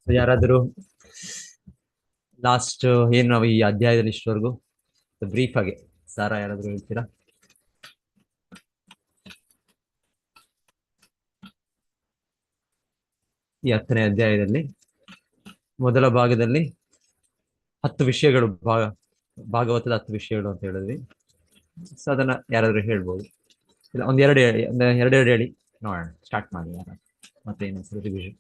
ಯಾರಾದರೂ ಲಾಸ್ಟ್ ಏನು ನಾವು ಈ ಅಧ್ಯಾಯದಲ್ಲಿ ಇಷ್ಟವರೆಗೂ ಬ್ರೀಫ್ ಆಗಿ ಸಾರ ಯಾರಾದರೂ ಹೇಳ್ತೀರಾ? ಈ 10ನೇ ಅಧ್ಯಾಯದಲ್ಲಿ ಮೊದಲ ಭಾಗದಲ್ಲಿ 10 ವಿಷಯಗಳು, ಭಾಗವತದ 10 ವಿಷಯಗಳು ಅಂತ ಹೇಳಿದ್ವಿ. ಸೊ ಅದನ್ನ ಯಾರಾದ್ರೂ ಹೇಳ್ಬೋದು. ಇಲ್ಲ ಎರಡೆರಡು ಹೇಳಿ ನೋಡೋಣ, ಸ್ಟಾರ್ಟ್ ಮಾಡಿ. ಯಾರು ಮತ್ತೆ ಇನ್ನೊಂದ್ಸಲ ರಿವಿಷನ್.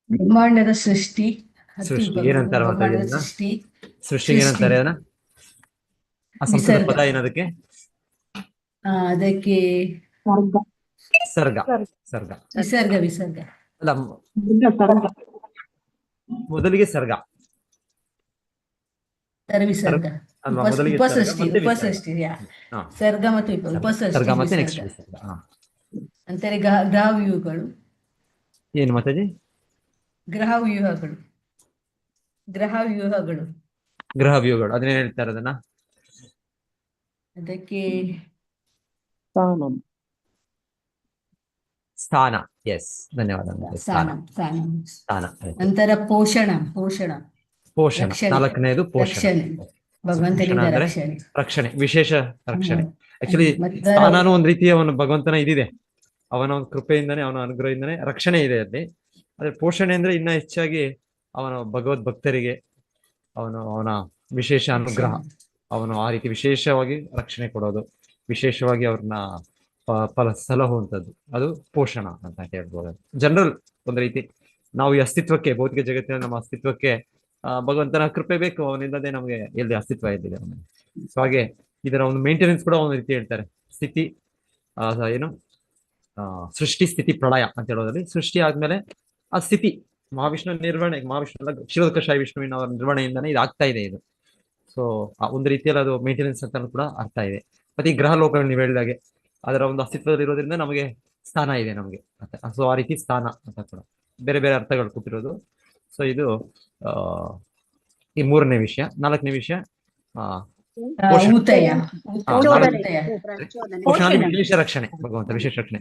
ಬ್ರಹ್ಮಾಂಡದ ಸೃಷ್ಟಿ ಏನಂತಾರೆ ಮಾತಾಡಿದ ಸೃಷ್ಟಿಗೆ ಏನಂತಾರೆ? ಅದನ್ನ ಅಸಂಸ್ಕೃತ ಪದ ಏನದಕ್ಕೆ? ಅದಕ್ಕೆ ಸರ್ಗ. ಸರ್ಗ ವಿಸರ್ಗ. ವಿಸರ್ಗ ಅಲ್ಲ, ಮೊದಲಿಗೆ ಸರ್ಗ ವಿಸರ್ಗ. ಉಪಸೃಷ್ಟಿ. ಉಪಸೃಷ್ಟಿ ಸರ್ಗ ಮತ್ತು ಸರ್ಗ ಮತ್ತೆ ನೆಕ್ಸ್ಟ್ ವಿಸರ್ಗ ಅಂತಾರೆ. ಗ್ರಹವ್ಯೂಹಗಳು ಏನು ಮಾತಾಜಿ? ಗ್ರಹವ್ಯೂಹಗಳು. ಗ್ರಹವ್ಯೂಹಗಳು ಗ್ರಹವ್ಯೂಹಗಳು ಅದನ್ನೇ ಹೇಳ್ತಾರೆ. ಅದನ್ನ ಅದಕ್ಕೆ ಸ್ಥಾನ. ಎಸ್, ಧನ್ಯವಾದ. ಸ್ಥಾನ. ಸ್ಥಾನ. ನಂತರ ಪೋಷಣ. ಪೋಷಣ. ಪೋಷಣ. ನಾಲ್ಕನೇದು ಪೋಷಣ. ಭಗವಂತನಿಂದ ರಕ್ಷಣೆ. ರಕ್ಷಣೆ, ವಿಶೇಷ ರಕ್ಷಣೆ. ಆಕ್ಚುಲಿ ಸ್ಥಾನನೂ ಒಂದ್ ರೀತಿಯ ಅವನು ಭಗವಂತನ ಇದಿದೆ. ಅವನ ಒಂದು ಕೃಪೆಯಿಂದನೇ, ಅವನ ಅನುಗ್ರಹದಿಂದನೇ ರಕ್ಷಣೆ ಇದೆ ಅಲ್ಲಿ. ಆದ್ರೆ ಪೋಷಣೆ ಅಂದ್ರೆ ಇನ್ನ ಹೆಚ್ಚಾಗಿ ಅವನ ಭಗವದ್ ಭಕ್ತರಿಗೆ ಅವನ ವಿಶೇಷ ಅನುಗ್ರಹ, ಅವನು ಆ ರೀತಿ ವಿಶೇಷವಾಗಿ ರಕ್ಷಣೆ ಕೊಡೋದು, ವಿಶೇಷವಾಗಿ ಅವ್ರನ್ನ ಸಲಹುವಂಥದ್ದು, ಅದು ಪೋಷಣ ಅಂತ ಹೇಳ್ಬೋದು. ಜನರಲ್ ಒಂದು ರೀತಿ ನಾವು ಈ ಅಸ್ತಿತ್ವಕ್ಕೆ, ಭೌತಿಕ ಜಗತ್ತಿನ ನಮ್ಮ ಅಸ್ತಿತ್ವಕ್ಕೆ ಭಗವಂತನ ಕೃಪೆ ಬೇಕು. ಅವನಿಲ್ಲದೆ ನಮಗೆ ಎಲ್ಲಿ ಅಸ್ತಿತ್ವ ಇದ್ದಿದೆ ಅವನಿಗೆ. ಸೊ ಹಾಗೆ ಇದರ ಒಂದು ಮೇಂಟೆನೆನ್ಸ್ ಕೂಡ ಒಂದು ರೀತಿ ಹೇಳ್ತಾರೆ. ಸ್ಥಿತಿ ಏನು ಸೃಷ್ಟಿ, ಸ್ಥಿತಿ, ಪ್ರಳಯ ಅಂತ ಹೇಳೋದ್ರಲ್ಲಿ ಸೃಷ್ಟಿ ಆದ್ಮೇಲೆ ಆ ಸ್ಥಿತಿ ಮಹಾವಿಷ್ಣು ನಿರ್ವಹಣೆ, ಮಹಾವಿಷ್ಣು ಕ್ಷೀರೋದಕಶಾಹಿ ವಿಷ್ಣುವಿನ ಅವರ ನಿರ್ವಹಣೆಯಿಂದಾನೇ ಇದು ಆಗ್ತಾ ಇದೆ ಇದು. ಸೊ ಒಂದು ರೀತಿಯಲ್ಲಿ ಅದು ಮೇಂಟೆನೆನ್ಸ್ ಅಂತ ಕೂಡ ಅರ್ಥ ಇದೆ. ಮತ್ತೆ ಈ ಗ್ರಹ ಲೋಕಗಳು ನೀವು ಹೇಳಿದಾಗೆ ಅದರ ಒಂದು ಅಸ್ತಿತ್ವದಲ್ಲಿ ಇರೋದ್ರಿಂದ ನಮಗೆ ಸ್ಥಾನ ಇದೆ ನಮಗೆ. ಸೊ ಆ ರೀತಿ ಸ್ಥಾನ ಅಂತ ಕೂಡ ಬೇರೆ ಬೇರೆ ಅರ್ಥಗಳು ಕೊಟ್ಟಿರೋದು. ಸೊ ಇದು ಈ 3ನೇ ವಿಷಯ. 4ನೇ ವಿಷಯ ವಿಶೇಷ ರಕ್ಷಣೆ. ಭಗವಂತ ವಿಶೇಷ ರಕ್ಷಣೆ,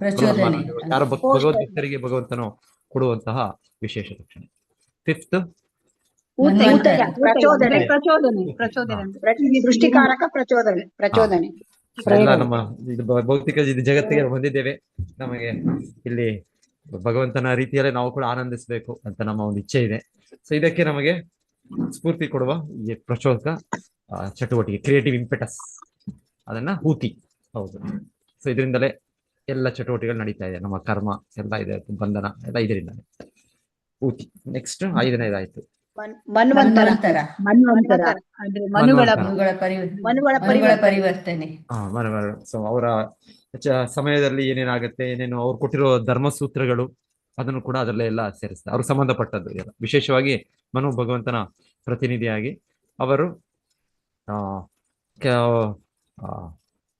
ಯಾರು ಭಗವದ್ಭಕ್ತರಿಗೆ ಭಗವಂತನು ಕೊಡುವಂತಹ ವಿಶೇಷ ರಕ್ಷಣೆ. 5th ಸೃಷ್ಟಿಕಾರಕ ಪ್ರಚೋದನೆ. ಎಲ್ಲ ನಮ್ಮ ಭೌತಿಕ ಜಗತ್ತಿಗೆ ಬಂದಿದ್ದೇವೆ, ನಮಗೆ ಇಲ್ಲಿ ಭಗವಂತನ ರೀತಿಯಲ್ಲೇ ನಾವು ಕೂಡ ಆನಂದಿಸಬೇಕು ಅಂತ ನಮ್ಮ ಒಂದು ಇಚ್ಛೆ ಇದೆ. ಸೊ ಇದಕ್ಕೆ ನಮಗೆ ಸ್ಫೂರ್ತಿ ಕೊಡುವ ಈ ಪ್ರಚೋದಕ ಚಟುವಟಿಕೆ, ಕ್ರಿಯೇಟಿವ್ ಇಂಪೆಟಸ್, ಅದನ್ನ ಹೂತಿ. ಹೌದು. ಸೊ ಇದರಿಂದಲೇ ಎಲ್ಲ ಚಟುವಟಿಕೆಗಳು ನಡೀತಾ ಇದೆ. ನಮ್ಮ ಕರ್ಮ ಎಲ್ಲ ಇದೆ, ಬಂಧನ ಎಲ್ಲ ಇದರಿಂದಾನೆ. ಹೂತಿ. ನೆಕ್ಸ್ಟ್ 5ನೇದಾಯ್ತು ಮನ್ವಂತರ. ಪರಿವರ್ತನೆ. ಸೊ ಅವರ ಸಮಯದಲ್ಲಿ ಏನೇನಾಗುತ್ತೆ, ಏನೇನು ಅವ್ರು ಕೊಟ್ಟಿರೋ ಧರ್ಮಸೂತ್ರಗಳು, ಅದನ್ನು ಕೂಡ ಅದರಲ್ಲೇ ಎಲ್ಲ ಸೇರಿಸ್ತಾರೆ. ಅವ್ರಿಗೆ ಸಂಬಂಧಪಟ್ಟದ್ದು ಎಲ್ಲ. ವಿಶೇಷವಾಗಿ ಮನು ಭಗವಂತನ ಪ್ರತಿನಿಧಿಯಾಗಿ ಅವರು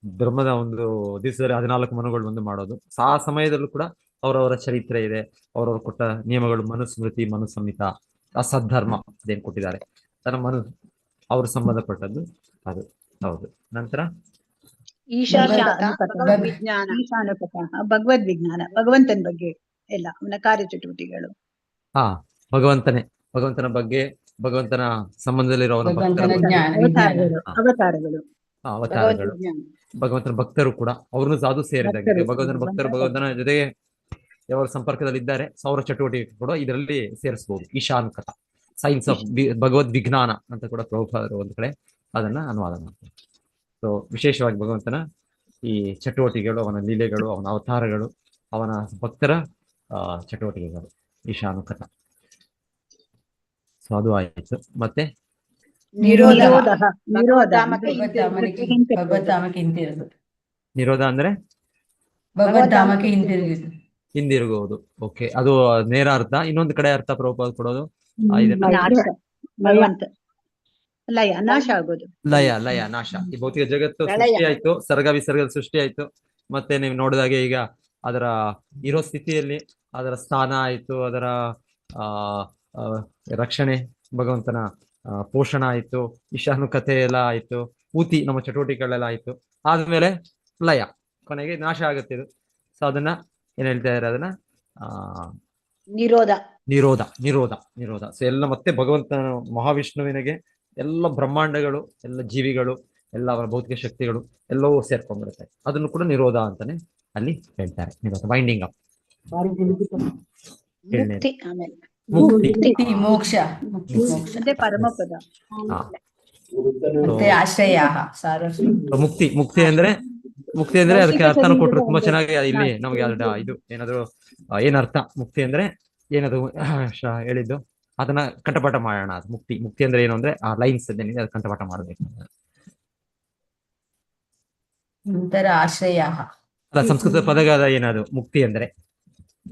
ಧರ್ಮದ ಒಂದು ದಿವಸದಲ್ಲಿ 14 ಮನುಗಳು ಒಂದು ಮಾಡೋದು. ಆ ಸಮಯದಲ್ಲೂ ಕೂಡ ಅವರವರ ಚರಿತ್ರೆ ಇದೆ, ಅವರವರು ಕೊಟ್ಟ ನಿಯಮಗಳು, ಮನುಸ್ಮೃತಿ, ಮನುಸಂಹಿತ, ಅಸದ್ಧರ್ಮ ಅದೇನ್ ಕೊಟ್ಟಿದ್ದಾರೆ ಅದನ್ನ ಅವ್ರು ಸಂಬಂಧಪಟ್ಟದ್ದು ಅದು. ಹೌದು. ನಂತರ ಭಗವದ್ ವಿಜ್ಞಾನ, ಭಗವಂತನ ಬಗ್ಗೆ ಎಲ್ಲ ಅವನ ಕಾರ್ಯಚಟುವಟಿಕೆಗಳು. ಭಗವಂತನ ಬಗ್ಗೆ, ಭಗವಂತನ ಸಂಬಂಧದಲ್ಲಿರೋ ಅವತಾರಗಳು, ಭಗವಂತನ ಭಕ್ತರು ಕೂಡ ಅವ್ರನ್ನು ಸಾಧು ಸೇರಿದಾಗ ಭಗವಂತನ ಭಕ್ತರು ಭಗವಂತನ ಜೊತೆಗೆ ಯಾವ ಸಂಪರ್ಕದಲ್ಲಿ ಇದ್ದಾರೆ, ಸೌರ ಚಟುವಟಿಕೆ ಕೂಡ ಇದರಲ್ಲಿ ಸೇರಿಸಬಹುದು. ಈಶಾನ್ಕತ, ಸೈನ್ಸ್ ಆಫ್ ಭಗವದ್ ವಿಜ್ಞಾನ ಅಂತ ಕೂಡ ಪ್ರಭುಪಾದರು ಒಂದು ಕಡೆ ಅದನ್ನ ಅನುವಾದ ಮಾಡ್ತಾರೆ. ಸೊ ವಿಶೇಷವಾಗಿ ಭಗವಂತನ ಈ ಚಟುವಟಿಕೆಗಳು, ಅವನ ಲೀಲೆಗಳು, ಅವನ ಅವತಾರಗಳು, ಅವನ ಭಕ್ತರ ಚಟುವಟಿಕೆಗಳು, ಈಶಾನುಕತ. ಸೊ ಅದು ಆಯ್ತು. ಮತ್ತೆ ನಿರೋಧ ಅಂದ್ರೆ ಭಗವದ್ಧಾಮಕ್ಕೆ ಹಿಂದಿರುಗುವುದು. ಓಕೆ, ಅದು ನೇರ ಅರ್ಥ. ಇನ್ನೊಂದು ಕಡೆ ಅರ್ಥ ಪ್ರಭುಪಾದ ಕೊಡೋದು ಲಯ, ನಾಶ. ಈ ಭೌತಿಕ ಜಗತ್ತು ಸೃಷ್ಟಿ ಆಯ್ತು, ಸರ್ಗ ವಿಸರ್ಗದ ಸೃಷ್ಟಿ ಆಯ್ತು. ಮತ್ತೆ ನೀವು ನೋಡಿದಾಗೆ ಈಗ ಅದರ ಇರೋ ಸ್ಥಿತಿಯಲ್ಲಿ ಅದರ ಸ್ಥಾನ ಆಯ್ತು, ಅದರ ರಕ್ಷಣೆ, ಭಗವಂತನ ಪೋಷಣ ಆಯ್ತು, ಈಶಾನುಕತೆ ಎಲ್ಲ ಆಯ್ತು, ಊತಿ ನಮ್ಮ ಚಟುವಟಿಕೆಗಳೆಲ್ಲ ಆಯ್ತು. ಆದ್ಮೇಲೆ ಲಯ, ಕೊನೆಗೆ ನಾಶ ಆಗುತ್ತೆ ಇದು. ಸೊ ಅದನ್ನ ಏನ್ ಹೇಳ್ತಾ ಇದ್ದಾರೆ, ಅದನ್ನ ಆ ನಿರೋಧ. ನಿರೋಧ ನಿರೋಧ ನಿರೋಧ. ಸೊ ಎಲ್ಲ ಮತ್ತೆ ಭಗವಂತನ ಮಹಾವಿಷ್ಣುವಿನಿಗೆ ಎಲ್ಲ ಬ್ರಹ್ಮಾಂಡಗಳು, ಎಲ್ಲ ಜೀವಿಗಳು, ಎಲ್ಲ ಅವರ ಭೌತಿಕ ಶಕ್ತಿಗಳು ಎಲ್ಲವೂ ಸೇರ್ಕೊಂಡ್ಬಿಡುತ್ತೆ. ಅದನ್ನು ಕೂಡ ನಿರೋಧ ಅಂತಾನೆ ಅಲ್ಲಿ ಹೇಳ್ತಾರೆ. ನಿರೋಧ, ವೈಂಡಿಂಗ್ ಅಪ್. ಮುಕ್ತಿ ಆಮೇಲೆ ಮುಕ್ತಿ. ಮುಕ್ತಿ, ಮೋಕ್ಷ. ಮೋಕ್ಷ ಅದೇ ಪರಮಪದ. ಹಾ. ಮತ್ತೆ ಆಶ್ರಯ ಮುಕ್ತಿ, ಮುಕ್ತಿ ಅಂದ್ರೆ ಅದಕ್ಕೆ ಅರ್ಥನ ಕೊಟ್ರು ತುಂಬಾ ಚೆನ್ನಾಗಿ. ಇಲ್ಲಿ ನಮ್ಗೆ ಇದು ಏನಾದ್ರು ಏನರ್ಥ ಮುಕ್ತಿ ಅಂದ್ರೆ ಏನದು ಹೇಳಿದ್ದು ಅದನ್ನ ಕಂಠಪಾಠ ಮಾಡೋಣ. ಅದು ಮುಕ್ತಿ, ಮುಕ್ತಿ ಅಂದ್ರೆ ಏನು ಅಂದ್ರೆ ಆ ಲೈನ್ಸ್ ಏನಿದೆ ಅದು ಕಂಠಪಾಠ ಮಾಡ್ಬೇಕು. ನಂತರ ಆಶ್ರಯ ಅಲ್ಲ, ಸಂಸ್ಕೃತ ಪದಗಾದ ಏನದು ಮುಕ್ತಿ ಅಂದ್ರೆ?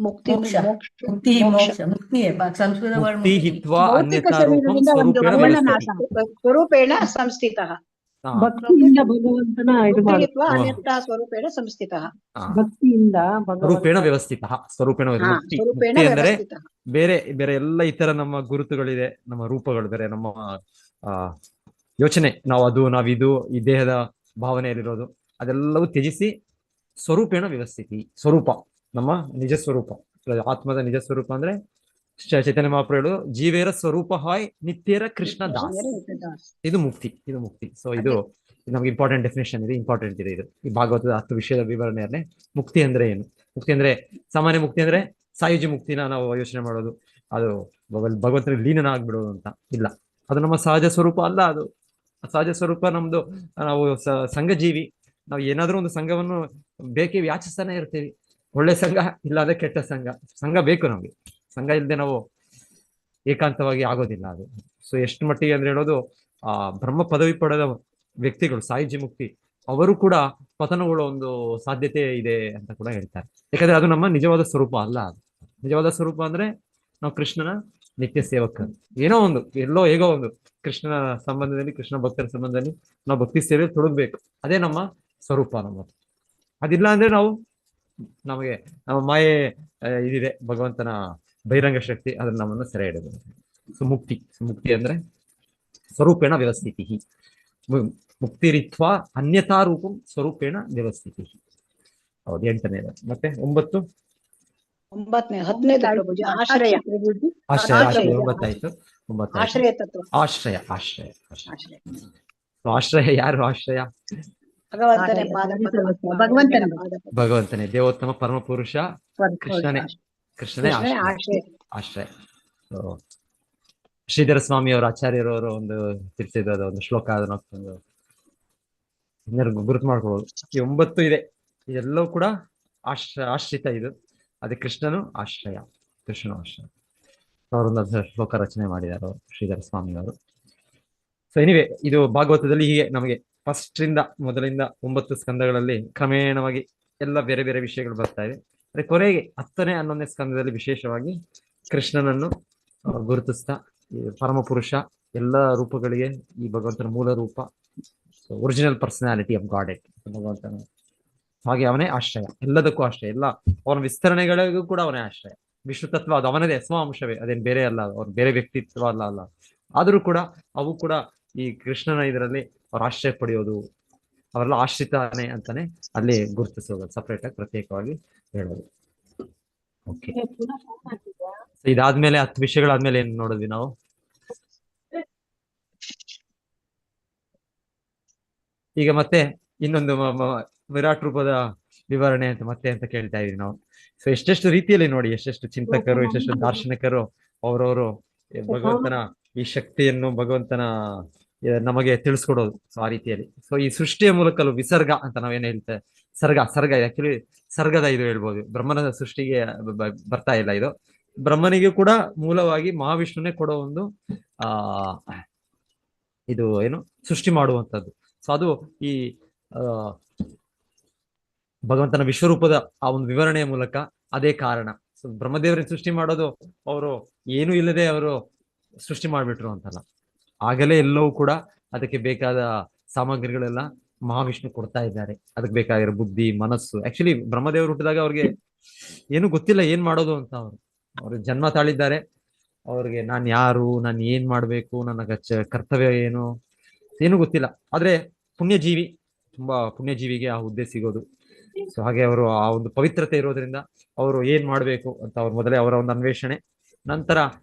ಮುಕ್ತಿ ಮೋಕ್ಷ. ಮೋಕ್ಷ. ಮುಕ್ತಿ ಮೋಕ್ಷ. ಮುಕ್ತಿ ಸಂಸ್ಕೃತ word ಮುಕ್ತಿ ಮುಕ್ತಿ. ಹಿತ್ವಾ ಭೌತಿಕ ಅನ್ಯಥಾ ರೂಪಂ ಶರೀರದಿಂದ ಒಂದು ಸ್ವರೂಪೇಣ ಅವರ್ಣನಾಶ. ವ್ಯವಸ್ಥಿತಿ. ಸ್ವರೂಪೇಣ ಸಂಸ್ಥಿತ. ಹಾ, ಭಕ್ತಿಯಿಂದ ಭಗವಂತನ ಇದು ಮಾಡು. ಮುಕ್ತಿತ್ವ ಅನ್ಯಥಾ ಸ್ವರೂಪೇಣ ಸಂಸ್ಥಿತ. ಹಾ. ಭಕ್ತಿಯಿಂದ ಸ್ವರೂಪೇಣ ವ್ಯವಸ್ಥಿತ. ಸ್ವರೂಪೇಣ ಮುಕ್ತಿ. ಸ್ವರೂಪೇಣ ಮುಕ್ತಿ ಅಂದ್ರೆ ವ್ಯವಸ್ಥಿತ. ಬೇರೆ ಬೇರೆ ಎಲ್ಲ ಇತರ ನಮ್ಮ ಗುರುತುಗಳಿದೆ, ನಮ್ಮ ರೂಪಗಳು ಬೇರೆ, ನಮ್ಮ ಯೋಚನೆ, ನಾವಿದು ಈ ದೇಹದ ಭಾವನೆಯಲ್ಲಿರೋದು ಅದೆಲ್ಲವೂ ತ್ಯಜಿಸಿ ಸ್ವರೂಪೇಣ ವ್ಯವಸ್ಥಿತಿ. ಸ್ವರೂಪ ನಮ್ಮ ನಿಜ ಸ್ವರೂಪ, ಆತ್ಮದ ನಿಜ ಸ್ವರೂಪ ಅಂದ್ರೆ ಚೈತನ್ಯ ಮಹಾಪ್ರಭು ಜೀವೇರ ಸ್ವರೂಪ ಹಾಯ್ ನಿತ್ಯರ ಕೃಷ್ಣ ದಾಸ್. ಇದು ಮುಕ್ತಿ, ಇದು ಮುಕ್ತಿ. ಸೊ ಇದು ನಮ್ಗೆ ಇಂಪಾರ್ಟೆಂಟ್ ಡೆಫಿನೇಷನ್ ಇದೆ, ಇಂಪಾರ್ಟೆಂಟ್ ಇದೆ ಇದು ಈ ಭಾಗವತದ 10 ವಿಷಯದ ವಿವರಣೆಯಲ್ಲೇ. ಮುಕ್ತಿ ಅಂದ್ರೆ ಏನು? ಮುಕ್ತಿ ಅಂದ್ರೆ ಸಾಮಾನ್ಯ ಮುಕ್ತಿ ಅಂದ್ರೆ ಸಾಯುಜಿ ಮುಕ್ತಿನ ನಾವು ಯೋಚನೆ ಮಾಡೋದು, ಅದು ಭಗವಂತನ ಲೀನನ ಆಗ್ಬಿಡೋದು ಅಂತ. ಇಲ್ಲ, ಅದು ನಮ್ಮ ಸಹಜ ಸ್ವರೂಪ ಅಲ್ಲ. ಅದು ಸಹಜ ಸ್ವರೂಪ ನಮ್ದು. ನಾವು ಸಂಘಜೀವಿ. ನಾವು ಏನಾದ್ರೂ ಒಂದು ಸಂಘವನ್ನು ಬೇಕೇ ಯಾಚಿಸ್ತಾನೆ ಇರ್ತೀವಿ. ಒಳ್ಳೆ ಸಂಘ ಇಲ್ಲಾಂದ್ರೆ ಕೆಟ್ಟ ಸಂಘ. ಸಂಘ ಬೇಕು ನಮ್ಗೆ. ಸಂಘ ಇಲ್ಲದೆ ನಾವು ಏಕಾಂತವಾಗಿ ಆಗೋದಿಲ್ಲ ಅದು. ಸೊ ಎಷ್ಟು ಮಟ್ಟಿಗೆ ಅಂದ್ರೆ ಹೇಳೋದು, ಬ್ರಹ್ಮ ಪದವಿ ಪಡೆದ ವ್ಯಕ್ತಿಗಳು ಸಾಯುಜಿ ಮುಕ್ತಿ ಅವರು ಕೂಡ ಪತನಗೊಳ್ಳೋ ಒಂದು ಸಾಧ್ಯತೆ ಇದೆ ಅಂತ ಕೂಡ ಹೇಳ್ತಾರೆ. ಯಾಕಂದ್ರೆ ಅದು ನಮ್ಮ ನಿಜವಾದ ಸ್ವರೂಪ ಅಲ್ಲ. ಅದು ನಿಜವಾದ ಸ್ವರೂಪ ಅಂದ್ರೆ ನಾವು ಕೃಷ್ಣನ ನಿತ್ಯ ಸೇವಕರು. ಏನೋ ಒಂದು ಎಲ್ಲೋ ಹೇಗೋ ಒಂದು ಕೃಷ್ಣನ ಸಂಬಂಧದಲ್ಲಿ, ಕೃಷ್ಣ ಭಕ್ತರ ಸಂಬಂಧದಲ್ಲಿ ನಾವು ಭಕ್ತಿ ಸೇವೆ ತೊಡಗ್ಬೇಕು. ಅದೇ ನಮ್ಮ ಸ್ವರೂಪ ನಮ್ಮದು. ಅದಿಲ್ಲ ಅಂದ್ರೆ ನಮಗೆ ನಮ್ಮ ಮಾಯೆ ಇದಿದೆ, ಭಗವಂತನ ಬಹಿರಂಗ ಶಕ್ತಿ, ಅದನ್ನ ನಮ್ಮನ್ನು ಸೆರೆ ಹಿಡಿದು. ಸೊ ಮುಕ್ತಿ ಅಂದ್ರೆ ಸ್ವರೂಪೇಣ ವ್ಯವಸ್ಥಿತಿ. ಮುಕ್ತಿರಿತ್ವ ಅನ್ಯಥಾ ರೂಪಂ ಸ್ವರೂಪೇಣ ವ್ಯವಸ್ಥಿತಿ. ಹೌದು, 8ನೇ. ಮತ್ತೆ 9, 10ನೇದು ಪ್ರಭುಜಿ ಆಶ್ರಯ. ಆಶ್ರಯ. 9 ಆಯ್ತು. ಆಶ್ರಯ ತತ್ವ. ಆಶ್ರಯ. ಆಶ್ರಯ ಆಶ್ರಯ ಯಾರು? ಆಶ್ರಯ ಭಗವಂತನೇ. ಭಗವಂತನೇ ಭಗವಂತನೇ, ದೇವೋತ್ತಮ ಪರಮ ಪುರುಷ ಕೃಷ್ಣನೇ ಆಶ್ರಯ. ಆಶ್ರಯ. ಶ್ರೀಧರ ಸ್ವಾಮಿ ಅವರ ಆಚಾರ್ಯರವರು ಒಂದು ತಿಳಿಸಿದ ಒಂದು ಶ್ಲೋಕ, ಅದನ್ನೊಂದು ಗುರುತು ಮಾಡ್ಕೊಳ್ಬೋದು. ಈ 9 ಇದೆ, ಇದೆಲ್ಲವೂ ಕೂಡ ಆಶ್ರಿತ. ಇದು ಅದೇ ಕೃಷ್ಣನು ಆಶ್ರಯ. ಅವರೊಂದು ಶ್ಲೋಕ ರಚನೆ ಮಾಡಿದ್ದಾರೆ ಅವರು, ಶ್ರೀಧರ ಸ್ವಾಮಿ ಅವರು. ಸೊ ಎನಿವೆ, ಇದು ಭಾಗವತದಲ್ಲಿ ಹೀಗೆ ನಮಗೆ ಮೊದಲಿಂದ 9 ಸ್ಕಂದಗಳಲ್ಲಿ ಕ್ರಮೇಣವಾಗಿ ಎಲ್ಲ ಬೇರೆ ಬೇರೆ ವಿಷಯಗಳು ಬರ್ತಾ ಇದೆ. ಅದೇ ಕೊನೆಗೆ 10ನೇ 11ನೇ ಸ್ಕಂದದಲ್ಲಿ ವಿಶೇಷವಾಗಿ ಕೃಷ್ಣನನ್ನು ಗುರುತಿಸ್ತಾ, ಪರಮ ಪುರುಷ ಎಲ್ಲ ರೂಪಗಳಿಗೆ ಈ ಭಗವಂತನ ಮೂಲ ರೂಪ, original personality of god it ಭಗವಂತನ. ಹಾಗೆ ಅವನೇ ಆಶ್ರಯ, ಎಲ್ಲದಕ್ಕೂ ಆಶ್ರಯ. ಎಲ್ಲ ಅವನ ವಿಸ್ತರಣೆಗಳಿಗೂ ಕೂಡ ಅವನೇ ಆಶ್ರಯ. ವಿಷ್ಣು ತತ್ವ ಅದು ಅವನದೇ ಸ್ವ ಅಂಶವೇ, ಅದೇನು ಬೇರೆ ಅಲ್ಲ, ಅವ್ರ ಬೇರೆ ವ್ಯಕ್ತಿತ್ವ ಅಲ್ಲ. ಆದರೂ ಕೂಡ ಅವು ಕೂಡ ಈ ಕೃಷ್ಣನ ಇದರಲ್ಲಿ ಅವ್ರ ಆಶ್ರಯ ಪಡೆಯೋದು, ಅವರೆಲ್ಲ ಆಶ್ರಿತಾನೆ ಅಂತಾನೆ ಅಲ್ಲಿ ಗುರುತಿಸೋದು, ಸಪರೇಟ್ ಆಗಿ ಪ್ರತ್ಯೇಕವಾಗಿ ಹೇಳೋದು. ಓಕೆ, ಇದಾದ್ಮೇಲೆ 10 ವಿಷಯಗಳಾದ್ಮೇಲೆ ಏನ್ ನೋಡಿದ್ವಿ ನಾವು? ಈಗ ಮತ್ತೆ ಇನ್ನೊಂದು ವಿರಾಟ್ ರೂಪದ ವಿವರಣೆ ಅಂತ ಕೇಳ್ತಾ ಇದೀವಿ ನಾವು. ಸೊ ಎಷ್ಟೆಷ್ಟು ರೀತಿಯಲ್ಲಿ ನೋಡಿ, ಎಷ್ಟೆಷ್ಟು ಚಿಂತಕರು, ಎಷ್ಟೆಷ್ಟು ದಾರ್ಶನಿಕರು ಅವರವರು ಭಗವಂತನ ಈ ಶಕ್ತಿಯನ್ನು, ಭಗವಂತನ ನಮಗೆ ತಿಳಿಸ್ಕೊಡೋದು. ಸೊ ಆ ರೀತಿಯಲ್ಲಿ ಸೊ ಈ ಸೃಷ್ಟಿಯ ಮೂಲಕಲೂ ವಿಸರ್ಗ ಅಂತ ನಾವೇನು ಹೇಳ್ತೇವೆ, ಸರ್ಗ ಆಕ್ಚುಲಿ ಸರ್ಗದ ಇದು ಹೇಳ್ಬೋದು. ಬ್ರಹ್ಮನ ಸೃಷ್ಟಿಗೆ ಬರ್ತಾ ಇಲ್ಲ ಇದು. ಬ್ರಹ್ಮನಿಗೆ ಕೂಡ ಮೂಲವಾಗಿ ಮಹಾವಿಷ್ಣುನೇ ಕೊಡೋ ಒಂದು ಇದು ಏನು ಸೃಷ್ಟಿ ಮಾಡುವಂಥದ್ದು. ಸೊ ಅದು ಈ ಭಗವಂತನ ವಿಶ್ವರೂಪದ ಆ ಒಂದು ವಿವರಣೆಯ ಮೂಲಕ ಅದೇ ಕಾರಣ. ಸೊ ಬ್ರಹ್ಮದೇವರನ್ನ ಸೃಷ್ಟಿ ಮಾಡೋದು ಅವರು ಏನೂ ಇಲ್ಲದೆ ಅವರು ಸೃಷ್ಟಿ ಮಾಡ್ಬಿಟ್ರು ಅಂತಲ್ಲ, ಆಗಲೇ ಎಲ್ಲವೂ ಕೂಡ ಅದಕ್ಕೆ ಬೇಕಾದ ಸಾಮಗ್ರಿಗಳೆಲ್ಲ ಮಹಾವಿಷ್ಣು ಕೊಡ್ತಾ ಇದ್ದಾರೆ. ಅದಕ್ಕೆ ಬೇಕಾಗಿರೋ ಬುದ್ಧಿ, ಮನಸ್ಸು. ಆಕ್ಚುಲಿ ಬ್ರಹ್ಮದೇವರು ಹುಟ್ಟಿದಾಗ ಅವ್ರಿಗೆ ಏನು ಗೊತ್ತಿಲ್ಲ ಏನ್ ಮಾಡೋದು ಅಂತ. ಅವ್ರು ಜನ್ಮ ತಾಳಿದ್ದಾರೆ. ಅವ್ರಿಗೆ ನಾನು ಯಾರು, ನಾನು ಏನ್ ಮಾಡ್ಬೇಕು, ನನ್ನ ಕರ್ತವ್ಯ ಏನು ಗೊತ್ತಿಲ್ಲ. ಆದ್ರೆ ಪುಣ್ಯಜೀವಿ, ತುಂಬಾ ಪುಣ್ಯಜೀವಿಗೆ ಆ ಹುದ್ದೆ ಸಿಗೋದು. ಸೊ ಹಾಗೆ ಅವರು ಆ ಒಂದು ಪವಿತ್ರತೆ ಇರೋದ್ರಿಂದ ಅವರು ಏನ್ ಮಾಡ್ಬೇಕು ಅಂತ ಅವ್ರ ಮೊದಲೇ ಅವರ ಒಂದು ಅನ್ವೇಷಣೆ, ನಂತರ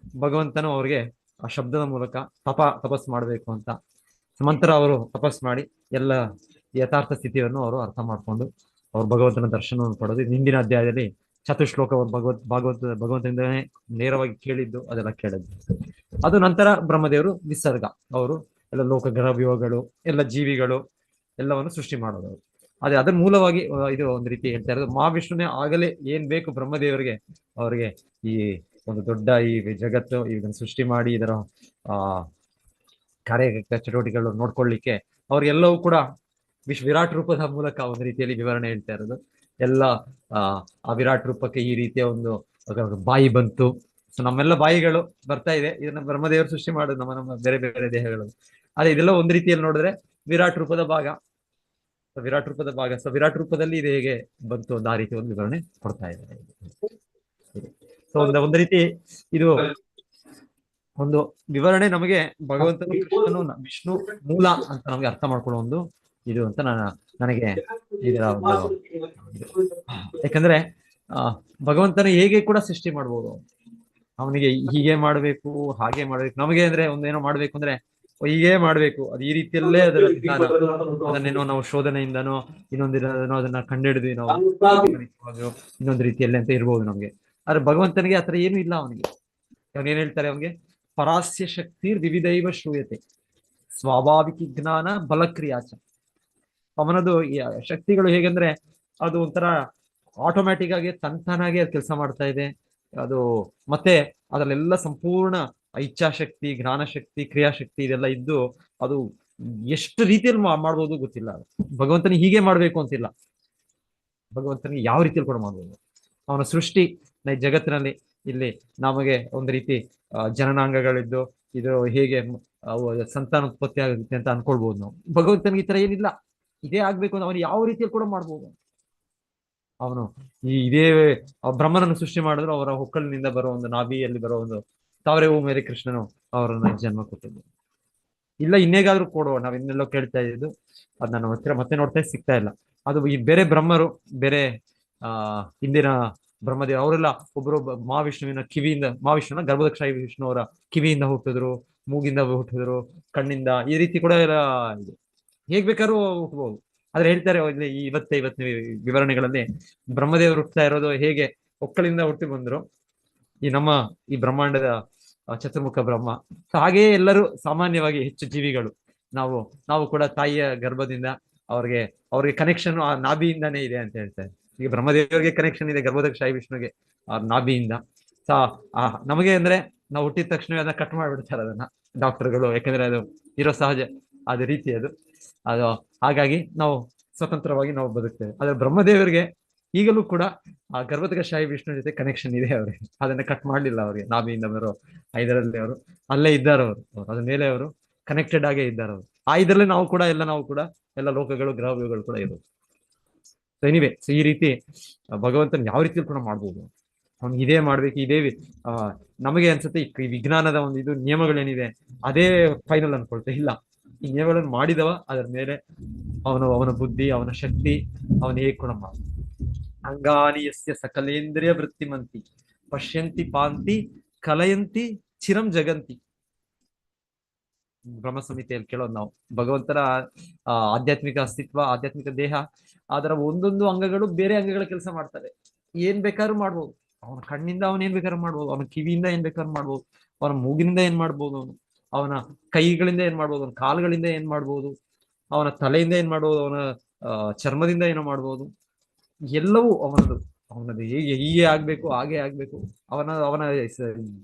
ಭಗವಂತನು ಅವ್ರಿಗೆ ಆ ಶಬ್ದದ ಮೂಲಕ ತಪಸ್ ಮಾಡ್ಬೇಕು ಅಂತ ನಂತರ ಅವರು ತಪಸ್ ಮಾಡಿ ಎಲ್ಲ ಯಥಾರ್ಥ ಸ್ಥಿತಿಯನ್ನು ಅವರು ಅರ್ಥ ಮಾಡ್ಕೊಂಡು ಅವ್ರು ಭಗವಂತನ ದರ್ಶನವನ್ನು ಪಡೆದು ಹಿಂದಿನ ಅಧ್ಯಾಯದಲ್ಲಿ ಚತುಶ್ಲೋಕ ಅವರು ಭಗವಂತನಿಂದನೇ ನೇರವಾಗಿ ಕೇಳಿದ್ದು ಅದೆಲ್ಲ ಕೇಳಿದ್ದು. ಅದು ನಂತರ ಬ್ರಹ್ಮದೇವರು ನಿಸರ್ಗ, ಅವರು ಎಲ್ಲ ಲೋಕ ಗ್ರಹವ್ಯೂಹಗಳು ಎಲ್ಲ ಜೀವಿಗಳು ಎಲ್ಲವನ್ನು ಸೃಷ್ಟಿ ಮಾಡೋದು. ಅದೇ ಅದರ ಮೂಲವಾಗಿ ಇದು ಒಂದು ರೀತಿ ಹೇಳ್ತಾ ಇರೋದು ಮಹಾವಿಷ್ಣುನೇ ಆಗಲೇ ಏನ್ ಬೇಕು ಬ್ರಹ್ಮದೇವರಿಗೆ, ಅವರಿಗೆ ಈ ಒಂದು ದೊಡ್ಡ ಈ ಜಗತ್ತು ಇದನ್ನು ಸೃಷ್ಟಿ ಮಾಡಿ ಇದರ ಕಾರ್ಯ ಚಟುವಟಿಕೆಗಳು ನೋಡ್ಕೊಳ್ಳಿಕ್ಕೆ ಅವ್ರಿಗೆಲ್ಲವೂ ಕೂಡ ವಿರಾಟ್ ರೂಪದ ಮೂಲಕ ಒಂದು ರೀತಿಯಲ್ಲಿ ವಿವರಣೆ ಹೇಳ್ತಾ ಇರೋದು. ಎಲ್ಲ ಆ ವಿರಾಟ್ ರೂಪಕ್ಕೆ ಈ ರೀತಿಯ ಒಂದು ಬಾಯಿ ಬಂತು. ಸೊ ನಮ್ಮೆಲ್ಲ ಬಾಯಿಗಳು ಬರ್ತಾ ಇದೆ, ಇದನ್ನ ಬ್ರಹ್ಮದೇವರು ಸೃಷ್ಟಿ ಮಾಡೋದು ನಮ್ಮ ಬೇರೆ ಬೇರೆ ದೇಹಗಳು. ಅದೇ ಇದೆಲ್ಲ ಒಂದು ರೀತಿಯಲ್ಲಿ ನೋಡಿದ್ರೆ ವಿರಾಟ್ ರೂಪದ ಭಾಗ. ಸೊ ವಿರಾಟ್ ರೂಪದಲ್ಲಿ ಇದು ಹೇಗೆ ಬಂತು ಒಂದು ಆ ರೀತಿ ಒಂದು ವಿವರಣೆ ಕೊಡ್ತಾ ಇದ್ದಾರೆ. ಸೊ ಒಂದು ರೀತಿ ಇದು ಒಂದು ವಿವರಣೆ ನಮಗೆ ಭಗವಂತನು ಕೃಷ್ಣನು ವಿಷ್ಣು ಮೂಲ ಅಂತ ನಮಗೆ ಅರ್ಥ ಮಾಡ್ಕೊಳ್ಳೋ ಒಂದು ಇದು ಅಂತ ನನಗೆ ಇದರ ಒಂದು, ಯಾಕಂದ್ರೆ ಭಗವಂತನು ಹೇಗೆ ಕೂಡ ಸೃಷ್ಟಿ ಮಾಡ್ಬೋದು. ಅವನಿಗೆ ಹೀಗೆ ಮಾಡ್ಬೇಕು ಹಾಗೆ ಮಾಡ್ಬೇಕು, ನಮಗೆ ಅಂದ್ರೆ ಒಂದೇನೋ ಮಾಡ್ಬೇಕು ಅಂದ್ರೆ ಹೀಗೆ ಮಾಡ್ಬೇಕು, ಅದು ಈ ರೀತಿಯಲ್ಲೇ ಅದರ ವಿಧಾನ, ಅದನ್ನೇನೋ ನಾವು ಶೋಧನೆಯಿಂದನೋ ಇನ್ನೊಂದಿನೋ ಅದನ್ನ ಕಂಡುಹಿಡಿದ್ವಿ ನಾವು ಇನ್ನೊಂದು ರೀತಿಯಲ್ಲಿ ಅಂತ ಇರ್ಬೋದು ನಮ್ಗೆ. ಆದ್ರೆ ಭಗವಂತನಿಗೆ ಆತರ ಏನು ಇಲ್ಲ. ಅವನಿಗೆ ಅವನೇನ್ ಹೇಳ್ತಾರೆ, ಅವನಿಗೆ ಪರಾಸ್ಯ ಶಕ್ತಿ ವಿವಿಧೈವ ಶ್ರೂಯತೆ ಸ್ವಾಭಾವಿಕ ಜ್ಞಾನ ಬಲಕ್ರಿಯಾಚ. ಅವನದು ಶಕ್ತಿಗಳು ಹೇಗೆಂದ್ರೆ ಅದು ಒಂಥರ ಆಟೋಮ್ಯಾಟಿಕ್ ಆಗಿ ತಂತಾನಾಗಿ ಅದು ಕೆಲಸ ಮಾಡ್ತಾ ಇದೆ. ಅದು ಮತ್ತೆ ಅದರಲ್ಲೆಲ್ಲ ಸಂಪೂರ್ಣ ಇಚ್ಛಾಶಕ್ತಿ, ಜ್ಞಾನಶಕ್ತಿ, ಕ್ರಿಯಾಶಕ್ತಿ ಇದೆಲ್ಲ ಇದ್ದು ಅದು ಎಷ್ಟು ರೀತಿಯಲ್ಲಿ ಮಾಡ್ಬೋದು ಗೊತ್ತಿಲ್ಲ. ಭಗವಂತನಿಗೆ ಹೀಗೆ ಮಾಡ್ಬೇಕು ಅಂತಿಲ್ಲ, ಭಗವಂತನಿಗೆ ಯಾವ ರೀತಿಯಲ್ಲಿ ಕೂಡ ಮಾಡ್ಬೋದು. ಅವನ ಸೃಷ್ಟಿ ಜಗತ್ತಿನಲ್ಲಿ ಇಲ್ಲಿ ನಮಗೆ ಒಂದು ರೀತಿ ಜನನಾಂಗಗಳಿದ್ದು ಇದು ಹೇಗೆ ಸಂತಾನೋತ್ಪತ್ತಿ ಆಗುತ್ತೆ ಅಂತ ಅನ್ಕೊಳ್ಬಹುದು ನಾವು. ಭಗವಂತನಿಗೆ ಈ ತರ ಏನಿಲ್ಲ, ಇದೇ ಆಗ್ಬೇಕು ಅಂತ ಅವನು ಯಾವ ರೀತಿಯಲ್ಲಿ ಕೂಡ ಮಾಡ್ಬೋದು. ಅವನು ಇದೇ ಬ್ರಹ್ಮನನ್ನು ಸೃಷ್ಟಿ ಮಾಡಿದ್ರು ಅವರ ಹೊಕ್ಕಳಿನಿಂದ ಬರೋ ಒಂದು ನಾಭಿಯಲ್ಲಿ ಬರೋ ಒಂದು ತಾವರೆ ಹೂ ಮೇಲೆ ಕೃಷ್ಣನು ಅವರನ್ನ ಜನ್ಮ ಕೊಟ್ಟಿದ್ದು. ಇಲ್ಲ ಇನ್ನೇಗಾದ್ರೂ ಕೊಡುವ, ನಾವ್ ಇನ್ನೆಲ್ಲೋ ಕೇಳ್ತಾ ಇದ್ದು ಅದ್ ನನ್ನ ಹತ್ರ ಮತ್ತೆ ನೋಡ್ತಾ ಸಿಗ್ತಾ ಇಲ್ಲ. ಅದು ಈ ಬೇರೆ ಬ್ರಹ್ಮರು ಬೇರೆ ಹಿಂದಿನ ಬ್ರಹ್ಮದೇವ ಅವರೆಲ್ಲ ಒಬ್ಬರು ಮಹಾವಿಷ್ಣುವಿನ ಕಿವಿಯಿಂದ, ಮಹಾವಿಷ್ಣುವಿನ ಗರ್ಭದಕ್ಷಾಯಿ ವಿಷ್ಣು ಅವರ ಕಿವಿಯಿಂದ ಹುಟ್ಟಿದ್ರು, ಮೂಗಿಂದ ಹುಟ್ಟಿದ್ರು, ಕಣ್ಣಿಂದ, ಈ ರೀತಿ ಕೂಡ ಎಲ್ಲ ಇದೆ. ಹೇಗ್ ಬೇಕಾದ್ರೂ ಹುಟ್ಟಬಹುದು. ಆದ್ರೆ ಹೇಳ್ತಾರೆ ಇವತ್ತನೇ ವಿವರಣೆಗಳಲ್ಲಿ ಬ್ರಹ್ಮದೇವರು ಹುಟ್ಟತಾ ಇರೋದು ಹೇಗೆ ಒಕ್ಕಳಿಂದ ಹುಟ್ಟಿ ಬಂದ್ರು ಈ ಬ್ರಹ್ಮಾಂಡದ ಚತುರ್ಮುಖ ಬ್ರಹ್ಮ. ಹಾಗೆಯೇ ಎಲ್ಲರೂ ಸಾಮಾನ್ಯವಾಗಿ ಹೆಚ್ಚು ಜೀವಿಗಳು ನಾವು ಕೂಡ ತಾಯಿಯ ಗರ್ಭದಿಂದ ಅವ್ರಿಗೆ ಕನೆಕ್ಷನ್ ಆ ನಾಭಿಯಿಂದಾನೇ ಇದೆ ಅಂತ ಹೇಳ್ತಾರೆ. ಈಗ ಬ್ರಹ್ಮದೇವರಿಗೆ ಕನೆಕ್ಷನ್ ಇದೆ ಗರ್ಭದಕ್ಷಾಯಿ ವಿಷ್ಣುಗೆ ಆ ನಾಭಿಯಿಂದ. ನಮಗೆ ಅಂದ್ರೆ ನಾವು ಹುಟ್ಟಿದ ತಕ್ಷಣ ಅದನ್ನ ಕಟ್ ಮಾಡ್ಬಿಡ್ತಾರೆ ಅದನ್ನ ಡಾಕ್ಟರ್ಗಳು, ಯಾಕಂದ್ರೆ ಅದು ಇರೋ ಸಹಜ ಅದ ರೀತಿ ಅದು ಹಾಗಾಗಿ ನಾವು ಸ್ವತಂತ್ರವಾಗಿ ನಾವು ಬದುಕ್ತೇವೆ. ಆದ್ರೆ ಬ್ರಹ್ಮದೇವರಿಗೆ ಈಗಲೂ ಕೂಡ ಆ ಗರ್ಭದಕ್ಷಾಯಿ ವಿಷ್ಣು ಜೊತೆ ಕನೆಕ್ಷನ್ ಇದೆ ಅವ್ರಿಗೆ, ಅದನ್ನ ಕಟ್ ಮಾಡ್ಲಿಲ್ಲ ಅವ್ರಿಗೆ. ನಾಭಿಯಿಂದ ಬರೋ ಇದರಲ್ಲಿ ಅವರು ಅಲ್ಲೇ ಇದ್ದಾರೆ, ಅವರು ಅದ್ರ ಮೇಲೆ ಅವರು ಕನೆಕ್ಟೆಡ್ ಆಗೇ ಇದ್ದಾರೆ ಅವರು. ಇದರಲ್ಲಿ ನಾವು ಕೂಡ ಎಲ್ಲ ಲೋಕಗಳು ಗ್ರಹಗಳು ಕೂಡ ಇರೋದು. ಸೊ ಎನಿವೆ, ಸೊ ಈ ರೀತಿ ಭಗವಂತನ ಯಾವ ರೀತಿಯಲ್ಲಿ ಕೂಡ ಮಾಡ್ಬೋದು. ಅವ್ನಿಗೆ ಇದೇ ಮಾಡ್ಬೇಕು, ಇದೇ ನಮಗೆ ಅನ್ಸುತ್ತೆ ಈ ವಿಜ್ಞಾನದ ಒಂದು ಇದು ನಿಯಮಗಳೇನಿದೆ ಅದೇ ಫೈನಲ್ ಅನ್ಕೊಳ್ತೇವೆ. ಇಲ್ಲ, ಈ ನಿಯಮಗಳನ್ನು ಮಾಡಿದವ ಅದರ ಮೇಲೆ ಅವನ ಬುದ್ಧಿ, ಅವನ ಶಕ್ತಿ, ಅವನ ಹೇಗೆ ಕೂಡ ಮಾಡ. ಅಂಗಾನಿ ಯಸ್ಯ ಸಕಲೇಂದ್ರಿಯ ವೃತ್ತಿಮಂತಿ ಪಶ್ಯಂತಿ ಪಾಂತಿ ಕಲಯಂತಿ ಚಿರಂ ಜಗಂತಿ. ಬ್ರಹ್ಮ ಸಂಹಿತೆಯಲ್ಲಿ ಕೇಳೋದು ನಾವು ಭಗವಂತನ ಆಧ್ಯಾತ್ಮಿಕ ಅಸ್ತಿತ್ವ, ಆಧ್ಯಾತ್ಮಿಕ ದೇಹ, ಅದರ ಒಂದೊಂದು ಅಂಗಗಳು ಬೇರೆ ಅಂಗಗಳ ಕೆಲಸ ಮಾಡ್ತಾರೆ. ಏನ್ ಬೇಕಾದ್ರೂ ಮಾಡ್ಬೋದು. ಅವನ ಕಣ್ಣಿಂದ ಅವನ್ ಏನ್ ಬೇಕಾದ್ರೂ ಮಾಡ್ಬೋದು, ಅವನ ಕಿವಿಯಿಂದ ಏನ್ ಬೇಕಾದ್ರೂ ಮಾಡ್ಬೋದು, ಅವನ ಮೂಗಿನಿಂದ ಏನ್ ಮಾಡ್ಬೋದು, ಅವನ ಕೈಗಳಿಂದ ಏನ್ ಮಾಡ್ಬೋದು, ಅವನ ಕಾಲುಗಳಿಂದ ಏನ್ ಮಾಡ್ಬೋದು, ಅವನ ತಲೆಯಿಂದ ಏನ್ ಮಾಡ್ಬೋದು, ಅವನ ಚರ್ಮದಿಂದ ಏನೋ ಮಾಡ್ಬೋದು. ಎಲ್ಲವೂ ಅವನದು ಹೀಗೆ ಆಗ್ಬೇಕು, ಹಾಗೆ ಆಗ್ಬೇಕು. ಅವನ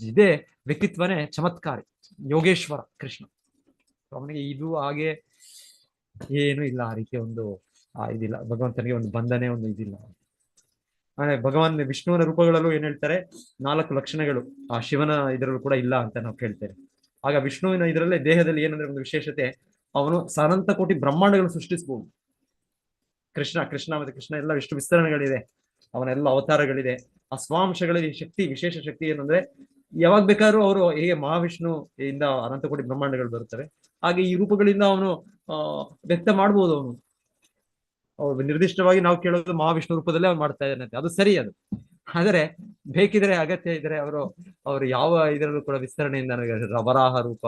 ಇದೇ ವ್ಯಕ್ತಿತ್ವನೇ ಚಮತ್ಕಾರಿ, ಯೋಗೇಶ್ವರ ಕೃಷ್ಣ. ಅವನಿಗೆ ಇದು ಹಾಗೆ ಏನು ಇಲ್ಲ, ಆ ರೀತಿಯ ಒಂದು ಇದಿಲ್ಲ. ಭಗವಂತನಿಗೆ ಒಂದು ಬಂಧನೆ ಒಂದು ಇದಿಲ್ಲ. ಭಗವಾನ್ ವಿಷ್ಣುವಿನ ರೂಪಗಳಲ್ಲೂ ಏನ್ ಹೇಳ್ತಾರೆ, 4 ಲಕ್ಷಣಗಳು ಆ ಶಿವನ ಇದರಲ್ಲೂ ಕೂಡ ಇಲ್ಲ ಅಂತ ನಾವು ಕೇಳ್ತೇವೆ. ಆಗ ವಿಷ್ಣುವಿನ ಇದರಲ್ಲೇ ದೇಹದಲ್ಲಿ ಏನಂದ್ರೆ ಒಂದು ವಿಶೇಷತೆ, ಅವನು ಅನಂತ ಕೋಟಿ ಬ್ರಹ್ಮಾಂಡಗಳು ಸೃಷ್ಟಿಸಬಹುದು. ಕೃಷ್ಣ ಮತ್ತೆ ಕೃಷ್ಣ ಎಲ್ಲ ಎಷ್ಟು ವಿಸ್ತರಣೆಗಳಿದೆ, ಅವನೆಲ್ಲ ಅವತಾರಗಳಿದೆ. ಆ ಸ್ವಾಂಶಗಳಲ್ಲಿ ವಿಶೇಷ ಶಕ್ತಿ ಏನಂದ್ರೆ ಯಾವಾಗ ಬೇಕಾದ್ರೂ ಅವರು ಹೇಗೆ ಮಹಾವಿಷ್ಣು ಇಂದ ಅನಂತ ಕೋಟಿ ಬ್ರಹ್ಮಾಂಡಗಳು ಬರುತ್ತವೆ, ಹಾಗೆ ಈ ರೂಪಗಳಿಂದ ಅವನು ವ್ಯಕ್ತ ಮಾಡ್ಬೋದು. ಅವ್ರು ನಿರ್ದಿಷ್ಟವಾಗಿ ನಾವು ಕೇಳೋದು ಮಹಾವಿಷ್ಣು ರೂಪದಲ್ಲೇ ಅವ್ರು ಮಾಡ್ತಾ ಇದ್ದಾನೆ, ಅದು ಸರಿ. ಅದು ಆದರೆ ಬೇಕಿದ್ರೆ ಅಗತ್ಯ ಇದ್ರೆ ಅವರು ಯಾವ ಇದರಲ್ಲೂ ಕೂಡ ವಿಸ್ತರಣೆಯಿಂದ ನನಗೆ ವರಾಹ ರೂಪ,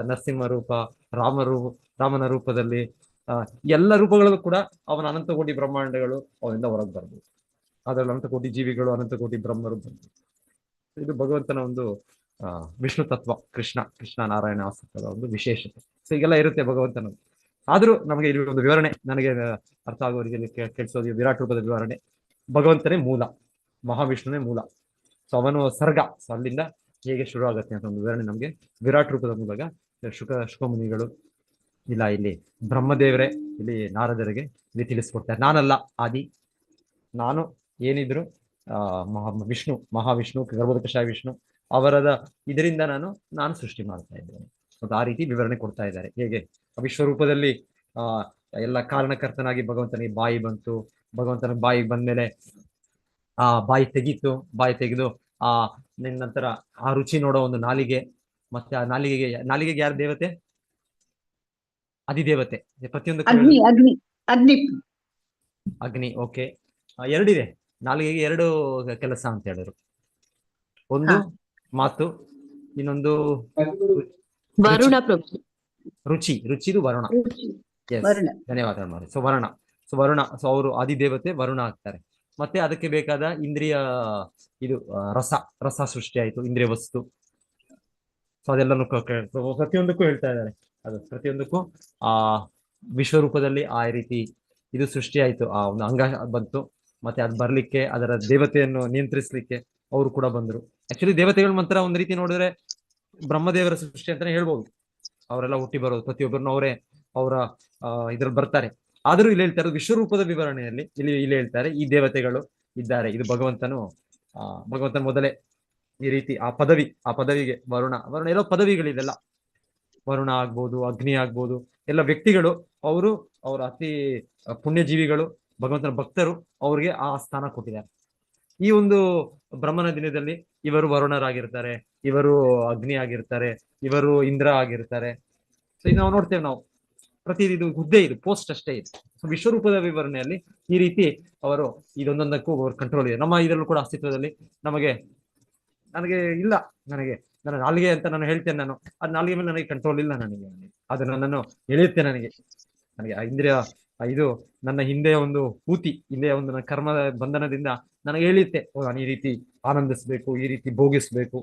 ನರಸಿಂಹ ರೂಪ, ರಾಮನ ರೂಪದಲ್ಲಿ ಎಲ್ಲ ರೂಪಗಳಲ್ಲೂ ಕೂಡ ಅವನ ಅನಂತ ಕೋಟಿ ಬ್ರಹ್ಮಾಂಡಗಳು ಅವನಿಂದ ಹೊರಗೆ ಬರ್ಬೋದು. ಅದರಲ್ಲಿ ಅನಂತ ಕೋಟಿ ಜೀವಿಗಳು, ಅನಂತ ಕೋಟಿ ಬ್ರಹ್ಮರು ಬರ್ಬೋದು. ಇದು ಭಗವಂತನ ಒಂದು ವಿಷ್ಣು ತತ್ವ, ಕೃಷ್ಣ ನಾರಾಯಣ ಆಸಕ್ತದ ಒಂದು ವಿಶೇಷತೆ. ಸೊ ಈಗೆಲ್ಲ ಇರುತ್ತೆ ಭಗವಂತನದು. ಆದ್ರೂ ನಮಗೆ ಇಲ್ಲಿ ಒಂದು ವಿವರಣೆ ನನಗೆ ಅರ್ಥ ಆಗುವ ರೀತಿಯಲ್ಲಿ ಕೇಳಿಸೋದು ವಿರಾಟ್ ರೂಪದ ವಿವರಣೆ. ಭಗವಂತನೇ ಮೂಲ, ಮಹಾವಿಷ್ಣುನೇ ಮೂಲ. ಸೊ ಅವನು ಸರ್ಗ. ಸೊ ಅಲ್ಲಿಂದ ಹೇಗೆ ಶುರು ಆಗುತ್ತೆ ಅಂತ ಒಂದು ವಿವರಣೆ ನಮಗೆ ವಿರಾಟ್ ರೂಪದ ಮೂಲಕ ಶುಕಮುನಿಗಳು ಇಲ್ಲ ಇಲ್ಲಿ ಬ್ರಹ್ಮದೇವರೇ ಇಲ್ಲಿ ನಾರದರಿಗೆ ಇಲ್ಲಿ ತಿಳಿಸ್ಕೊಡ್ತಾರೆ. ನಾನಲ್ಲ ಆದಿ, ನಾನು ಏನಿದ್ರು ಮಹಾವಿಷ್ಣು ಗರ್ಭೋದಕಶಾಯ ವಿಷ್ಣು ಅವರದ ಇದರಿಂದ ನಾನು ಸೃಷ್ಟಿ ಮಾಡ್ತಾ ಇದ್ದೇನೆ. ಮತ್ತು ಆ ರೀತಿ ವಿವರಣೆ ಕೊಡ್ತಾ ಇದ್ದಾರೆ. ಹೇಗೆ ವಿಶ್ವರೂಪದಲ್ಲಿ ಎಲ್ಲ ಕಾರಣಕರ್ತನಾಗಿ ಭಗವಂತನಿಗೆ ಬಾಯಿ ಬಂತು. ಭಗವಂತನ ಬಾಯಿ ಬಂದ್ಮೇಲೆ ಬಾಯಿ ತೆಗೆದು ನಂತರ ಆ ರುಚಿ ನೋಡೋ ಒಂದು ನಾಲಿಗೆ, ಮತ್ತೆ ಆ ನಾಲಿಗೆಗೆ ಯಾರು ದೇವತೆ? ಅಧಿದೇವತೆ. ಪ್ರತಿಯೊಂದು ಅಗ್ನಿ. ಓಕೆ, ಎರಡಿದೆ ನಾಲಿಗೆಗೆ, ಎರಡು ಕೆಲಸ ಅಂತ ಹೇಳಿದ್ರು. ಒಂದು ಮಾತು, ಇನ್ನೊಂದು ರುಚಿದು ವರುಣ. ಧನ್ಯವಾದ ಮಾಡಿ. ಸೊ ವರುಣ ಅವರು ಆದಿದೇವತೆ ವರುಣ ಆಗ್ತಾರೆ. ಮತ್ತೆ ಅದಕ್ಕೆ ಬೇಕಾದ ಇಂದ್ರಿಯ ಇದು ರಸ ಸೃಷ್ಟಿ ಆಯ್ತು, ಇಂದ್ರಿಯ ವಸ್ತು. ಸೊ ಅದೆಲ್ಲನೂ ಪ್ರತಿಯೊಂದಕ್ಕೂ ಹೇಳ್ತಾ ಇದ್ದಾರೆ. ಅದು ಪ್ರತಿಯೊಂದಕ್ಕೂ ವಿಶ್ವರೂಪದಲ್ಲಿ ಆ ರೀತಿ ಇದು ಸೃಷ್ಟಿ ಆಯ್ತು, ಆ ಒಂದು ಅಂಗ ಬಂತು. ಮತ್ತೆ ಅದು ಬರ್ಲಿಕ್ಕೆ, ಅದರ ದೇವತೆಯನ್ನು ನಿಯಂತ್ರಿಸ್ಲಿಕ್ಕೆ ಅವರು ಕೂಡ ಬಂದ್ರು. ಆಕ್ಚುಲಿ ದೇವತೆಗಳ ಮಂತ್ರ ಒಂದು ರೀತಿ ನೋಡಿದ್ರೆ ಬ್ರಹ್ಮದೇವರ ಸೃಷ್ಟಿ ಅಂತಾನೆ ಹೇಳ್ಬೋದು. ಅವರೆಲ್ಲ ಹುಟ್ಟಿ ಬರೋದು, ಪ್ರತಿಯೊಬ್ಬರನ್ನು ಅವರ ಇದ್ರಲ್ಲಿ ಬರ್ತಾರೆ. ಆದ್ರೂ ಇಲ್ಲಿ ಹೇಳ್ತಾರೆ ವಿಶ್ವರೂಪದ ವಿವರಣೆಯಲ್ಲಿ ಇಲ್ಲಿ ಹೇಳ್ತಾರೆ ಈ ದೇವತೆಗಳು ಇದ್ದಾರೆ. ಇದು ಭಗವಂತನ ಮೊದಲೇ ಈ ರೀತಿ ಆ ಪದವಿಗೆ ವರುಣ ಎಲ್ಲೋ ಪದವಿಗಳಿದೆಲ್ಲ. ವರುಣ ಆಗ್ಬೋದು, ಅಗ್ನಿ ಆಗ್ಬೋದು, ಎಲ್ಲ ವ್ಯಕ್ತಿಗಳು ಅವರ ಅತಿ ಪುಣ್ಯಜೀವಿಗಳು, ಭಗವಂತನ ಭಕ್ತರು, ಅವ್ರಿಗೆ ಆ ಸ್ಥಾನ ಕೊಟ್ಟಿದ್ದಾರೆ. ಈ ಒಂದು ಬ್ರಹ್ಮನ ದಿನದಲ್ಲಿ ಇವರು ವರುಣರಾಗಿರ್ತಾರೆ, ಇವರು ಅಗ್ನಿ ಆಗಿರ್ತಾರೆ, ಇವರು ಇಂದ್ರ ಆಗಿರ್ತಾರೆ. ಸೊ ಇದು ನಾವು ನೋಡ್ತೇವೆ. ನಾವು ಇದು ಹುದ್ದೆ, ಇದು ಪೋಸ್ಟ್ ಅಷ್ಟೇ ಇದು. ಸೊ ವಿಶ್ವರೂಪದ ವಿವರಣೆಯಲ್ಲಿ ಈ ರೀತಿ ಅವರು ಇದೊಂದೊಂದಕ್ಕೂ ಕಂಟ್ರೋಲ್ ಇದೆ. ನಮ್ಮ ಇದರಲ್ಲೂ ಕೂಡ ಅಸ್ತಿತ್ವದಲ್ಲಿ ನನಗೆ ಇಲ್ಲ, ನನ್ನ ನಾಲಿಗೆ ಅಂತ ನಾನು ಹೇಳ್ತೇನೆ. ಆ ನಾಲಿಗೆ ಮೇಲೆ ನನಗೆ ಕಂಟ್ರೋಲ್ ಇಲ್ಲ. ಅದು ನನ್ನನ್ನು ಎಳೆಯುತ್ತೆ. ನನಗೆ ಇಂದ್ರಿಯ ಇದು ನನ್ನ ಹಿಂದೆಯ ಒಂದು ಹೂತಿ, ಹಿಂದೆಯ ಒಂದು ನನ್ನ ಕರ್ಮದ ಬಂಧನದಿಂದ ನನಗೆ ಎಳೆಯುತ್ತೆ. ನಾನು ಈ ರೀತಿ ಆನಂದಿಸ್ಬೇಕು, ಈ ರೀತಿ ಭೋಗಿಸ್ಬೇಕು,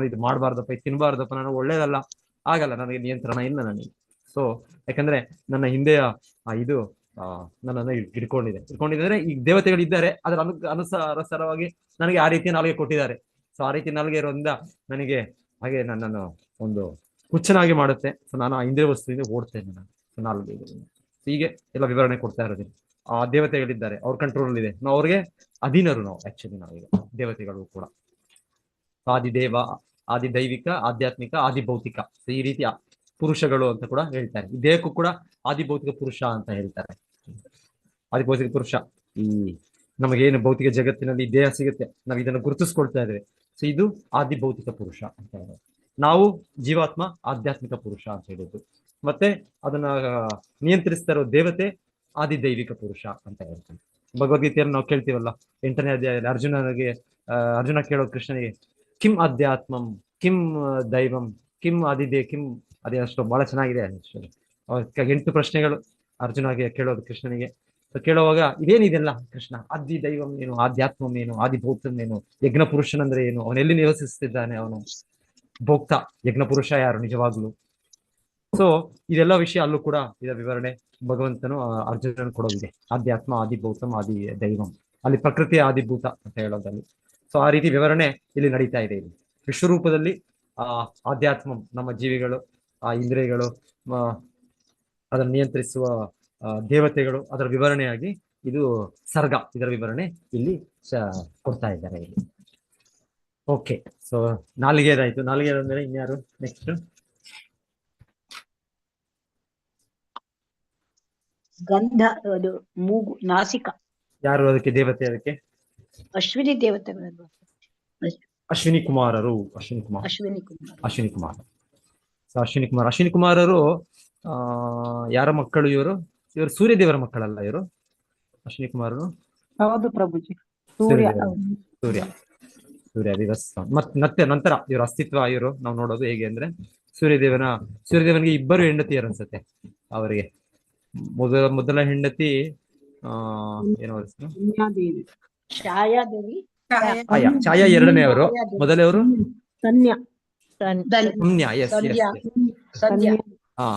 ಇದು ಮಾಡಬಾರ್ದಪ್ಪ, ಇದು ತಿನ್ಬಾರ್ದಪ್ಪ, ನನಗೆ ಒಳ್ಳೇದಲ್ಲ, ಆಗಲ್ಲ, ನನಗೆ ನಿಯಂತ್ರಣ ಇಲ್ಲ ನನಗೆ. ಸೊ ಯಾಕಂದ್ರೆ ನನ್ನ ಹಿಂದೆಯ ಇದು ನನ್ನನ್ನು ಇಟ್ಕೊಂಡಿದ್ದಾರೆ. ಈ ದೇವತೆಗಳಿದ್ದಾರೆ, ಅದರ ಅನುಸಾರವಾಗಿ ನನಗೆ ಆ ರೀತಿಯ ನಾಲಿಗೆ ಕೊಟ್ಟಿದ್ದಾರೆ. ಸೊ ಆ ರೀತಿ ನಾಲಿಗೆ ಇರೋದ್ರಿಂದ ನನಗೆ ಹಾಗೆ ನನ್ನನ್ನು ಒಂದು ಹುಚ್ಚನಾಗಿ ಮಾಡುತ್ತೆ. ಸೊ ನಾನು ಆ ಇಂದ್ರಿಯ ವಸ್ತುವಿಂದ ಓಡ್ತೇನೆ ನಾಲಿಗೆ. ಹೀಗೆ ಎಲ್ಲ ವಿವರಣೆ ಕೊಡ್ತಾ ಇರೋದು. ಆ ದೇವತೆಗಳಿದ್ದಾರೆ, ಅವ್ರ ಕಂಟ್ರೋಲ್ ಇದೆ, ನಾವು ಅವ್ರಿಗೆ ಅಧೀನರು. ಆಕ್ಚುಲಿ ನಾವೀಗ ದೇವತೆಗಳು ಕೂಡ ಆದಿದೇವ, ಆದಿದೈವಿಕ, ಆಧ್ಯಾತ್ಮಿಕ, ಆದಿಭೌತಿಕ. ಸೊ ಈ ರೀತಿಯ ಪುರುಷಗಳು ಅಂತ ಕೂಡ ಹೇಳ್ತಾರೆ. ಈ ದೇಹಕ್ಕೂ ಕೂಡ ಆದಿಭೌತಿಕ ಪುರುಷ ಅಂತ ಹೇಳ್ತಾರೆ. ಆದಿಭೌತಿಕ ಪುರುಷ ಈ ನಮಗೇನು ಭೌತಿಕ ಜಗತ್ತಿನಲ್ಲಿ ದೇಹ ಸಿಗುತ್ತೆ, ನಾವು ಇದನ್ನು ಗುರುತಿಸ್ಕೊಳ್ತಾ ಇದ್ದೇವೆ. ಸೊ ಇದು ಆದಿಭೌತಿಕ ಪುರುಷ ಅಂತ ಹೇಳೋದು. ನಾವು ಜೀವಾತ್ಮ ಆಧ್ಯಾತ್ಮಿಕ ಪುರುಷ ಅಂತ ಹೇಳಿದ್ದು. ಮತ್ತೆ ಅದನ್ನ ನಿಯಂತ್ರಿಸ್ತಾ ಇರೋ ದೇವತೆ ಆದಿದೈವಿಕ ಪುರುಷ ಅಂತ ಹೇಳ್ತಾರೆ. ಭಗವದ್ಗೀತೆಯನ್ನು ನಾವು ಕೇಳ್ತೀವಲ್ಲ, 8ನೇ ಅಧ್ಯಾಯದಲ್ಲಿ ಅರ್ಜುನ ಕೇಳೋದು ಕೃಷ್ಣನಿಗೆ, ಕಿಂ ಅಧ್ಯಾತ್ಮಂ, ಕಿಂ ದೈವಂ, ಕಿಂ ಕಿಂ ಅದೇ. ಅಷ್ಟು ಬಹಳ ಚೆನ್ನಾಗಿದೆ. 8 ಪ್ರಶ್ನೆಗಳು ಅರ್ಜುನಗೆ ಕೇಳೋದು ಕೃಷ್ಣನಿಗೆ. ಕೇಳುವಾಗ ಇದೇನಿದೆಲ್ಲ ಕೃಷ್ಣ, ಆದಿ ದೈವಂ ಏನು, ಆಧ್ಯಾತ್ಮಂ ಏನು, ಆದಿ ಭೋಕ್ತಂ ಏನು, ಯಜ್ಞ ಪುರುಷನಂದ್ರೆ ಏನು, ಅವನೆಲ್ಲಿ ನಿವಸಿಸ್ತಿದ್ದಾನೆ, ಅವನು ಭೋಕ್ತ, ಯಜ್ಞ ಪುರುಷ ಯಾರು ನಿಜವಾಗ್ಲು. ಸೊ ಇದೆಲ್ಲ ವಿಷಯ ಅಲ್ಲೂ ಕೂಡ ಇದರ ವಿವರಣೆ ಭಗವಂತನು ಅರ್ಜುನನ್ ಕೊಡೋದಿದೆ. ಆಧ್ಯಾತ್ಮ, ಆದಿಭೂತಂ, ಆದಿ ದೈವಂ, ಅಲ್ಲಿ ಪ್ರಕೃತಿಯ ಆದಿಭೂತ ಅಂತ ಹೇಳೋದಲ್ಲಿ. ಸೊ ಆ ರೀತಿ ವಿವರಣೆ ಇಲ್ಲಿ ನಡೀತಾ ಇದೆ. ಇಲ್ಲಿ ವಿಶ್ವರೂಪದಲ್ಲಿ ಆಧ್ಯಾತ್ಮಂ ನಮ್ಮ ಜೀವಿಗಳು, ಆ ಇಂದ್ರಿಯಗಳು, ಅದನ್ನು ನಿಯಂತ್ರಿಸುವ ದೇವತೆಗಳು, ಅದರ ವಿವರಣೆಯಾಗಿ ಇದು ಸರ್ಗ, ಇದರ ವಿವರಣೆ ಇಲ್ಲಿ ಕೊಡ್ತಾ ಇದ್ದಾರೆ ಇಲ್ಲಿ. Okay, so ನಾಲಿಗೆದಾಯ್ತು. ನಾಲಿಗೆದಂದ್ರೆ ಇನ್ಯಾರು ನೆಕ್ಸ್ಟ್? ಗಂಧ, ಅದು ಮೂಗು, ನಾಸಿಕ. ಯಾರು ಅದಕ್ಕೆ ದೇವತೆ? ಅದಕ್ಕೆ ಅಶ್ವಿನಿ ದೇವತೆಗಳು, ಅಶ್ವಿನಿ ಕುಮಾರರು. ಅಶ್ವಿನಿ ಕುಮಾರರು ಯಾರ ಮಕ್ಕಳು ಇವರು? ಇವರು ಸೂರ್ಯದೇವರ ಮಕ್ಕಳಲ್ಲ ಇವರು ಅಶ್ವಿನಿ ಕುಮಾರನು? ಹೌದು ಪ್ರಭುಜಿ. ಸೂರ್ಯ. ಸೂರ್ಯದೇವ, ಸೂರ್ಯ ಸೂರ್ಯ ದಿವಸ ಮತ್ತೆ ನಂತರ ಇವ್ರ ಅಸ್ತಿತ್ವ ಇವರು ನಾವು ನೋಡೋದು ಹೇಗೆ ಅಂದ್ರೆ ಸೂರ್ಯದೇವನಿಗೆ ಇಬ್ಬರು ಹೆಂಡತಿಯರು ಅನ್ಸುತ್ತೆ ಅವರಿಗೆ. ಮೊದಲ ಹೆಂಡತಿ ಏನೋ ಹೆಸರು? ಕನ್ಯಾದೇವಿ. ಛಾಯಾದೇವಿ. ಛಾಯಾ ಎರಡನೆಯವರು. ಮೊದಲವರು ಕನ್ಯಾ. ಸಂಧ್ಯಾ. ಎಸ್ ಸಂಧ್ಯಾ. ಎಸ್. ಸಂಧ್ಯಾ. ಹಾ,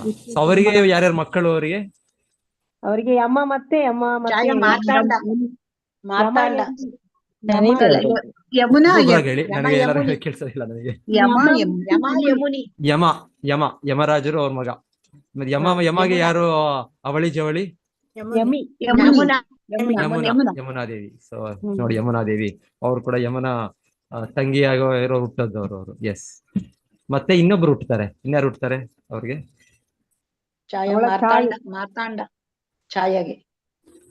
ಅವರಿಗೆ ಯಾರ್ಯಾರು ಮಕ್ಕಳು ಅವರಿಗೆ? ಅವರಿಗೆ ಯಮ ಮತ್ತೆ ಛಾಯಾ ಮಾರ್ತಾಂಡ. ಮಾರ್ತಾಂಡ. ಯಮ ಯಮುನಾ. ಹೇಳಿ, ನನಗೆ ಎಲ್ಲರೂ ಕೇಳಿಸೋದಿಲ್ಲ ನನಗೆ. ಯಮುನಿ. ಯಮರಾಜರು ಅವ್ರ ಮಗ. ಮತ್ತೆ ಯಮಗೆ ಯಾರು ಅವಳಿ ಜವಳಿ? ಯಮಿ. ಯಮುನಾದೇವಿ. ಸೊ ನೋಡಿ, ಯಮುನಾದೇವಿ ಅವ್ರು ಕೂಡ ಯಮುನಾ ತಂಗಿಯಾಗೋ ಇರೋ ಹುಟ್ಟದವ್ರು ಅವರು. ಎಸ್. ಮತ್ತೆ ಇನ್ನೊಬ್ರು ಹುಟ್ಟುತ್ತಾರೆ. ಇನ್ಯಾರು ಹುಟ್ಟುತ್ತಾರೆ ಅವ್ರಿಗೆ? ಮಾರ್ತಾಂಡ. ಛಾಯಾಗೆ.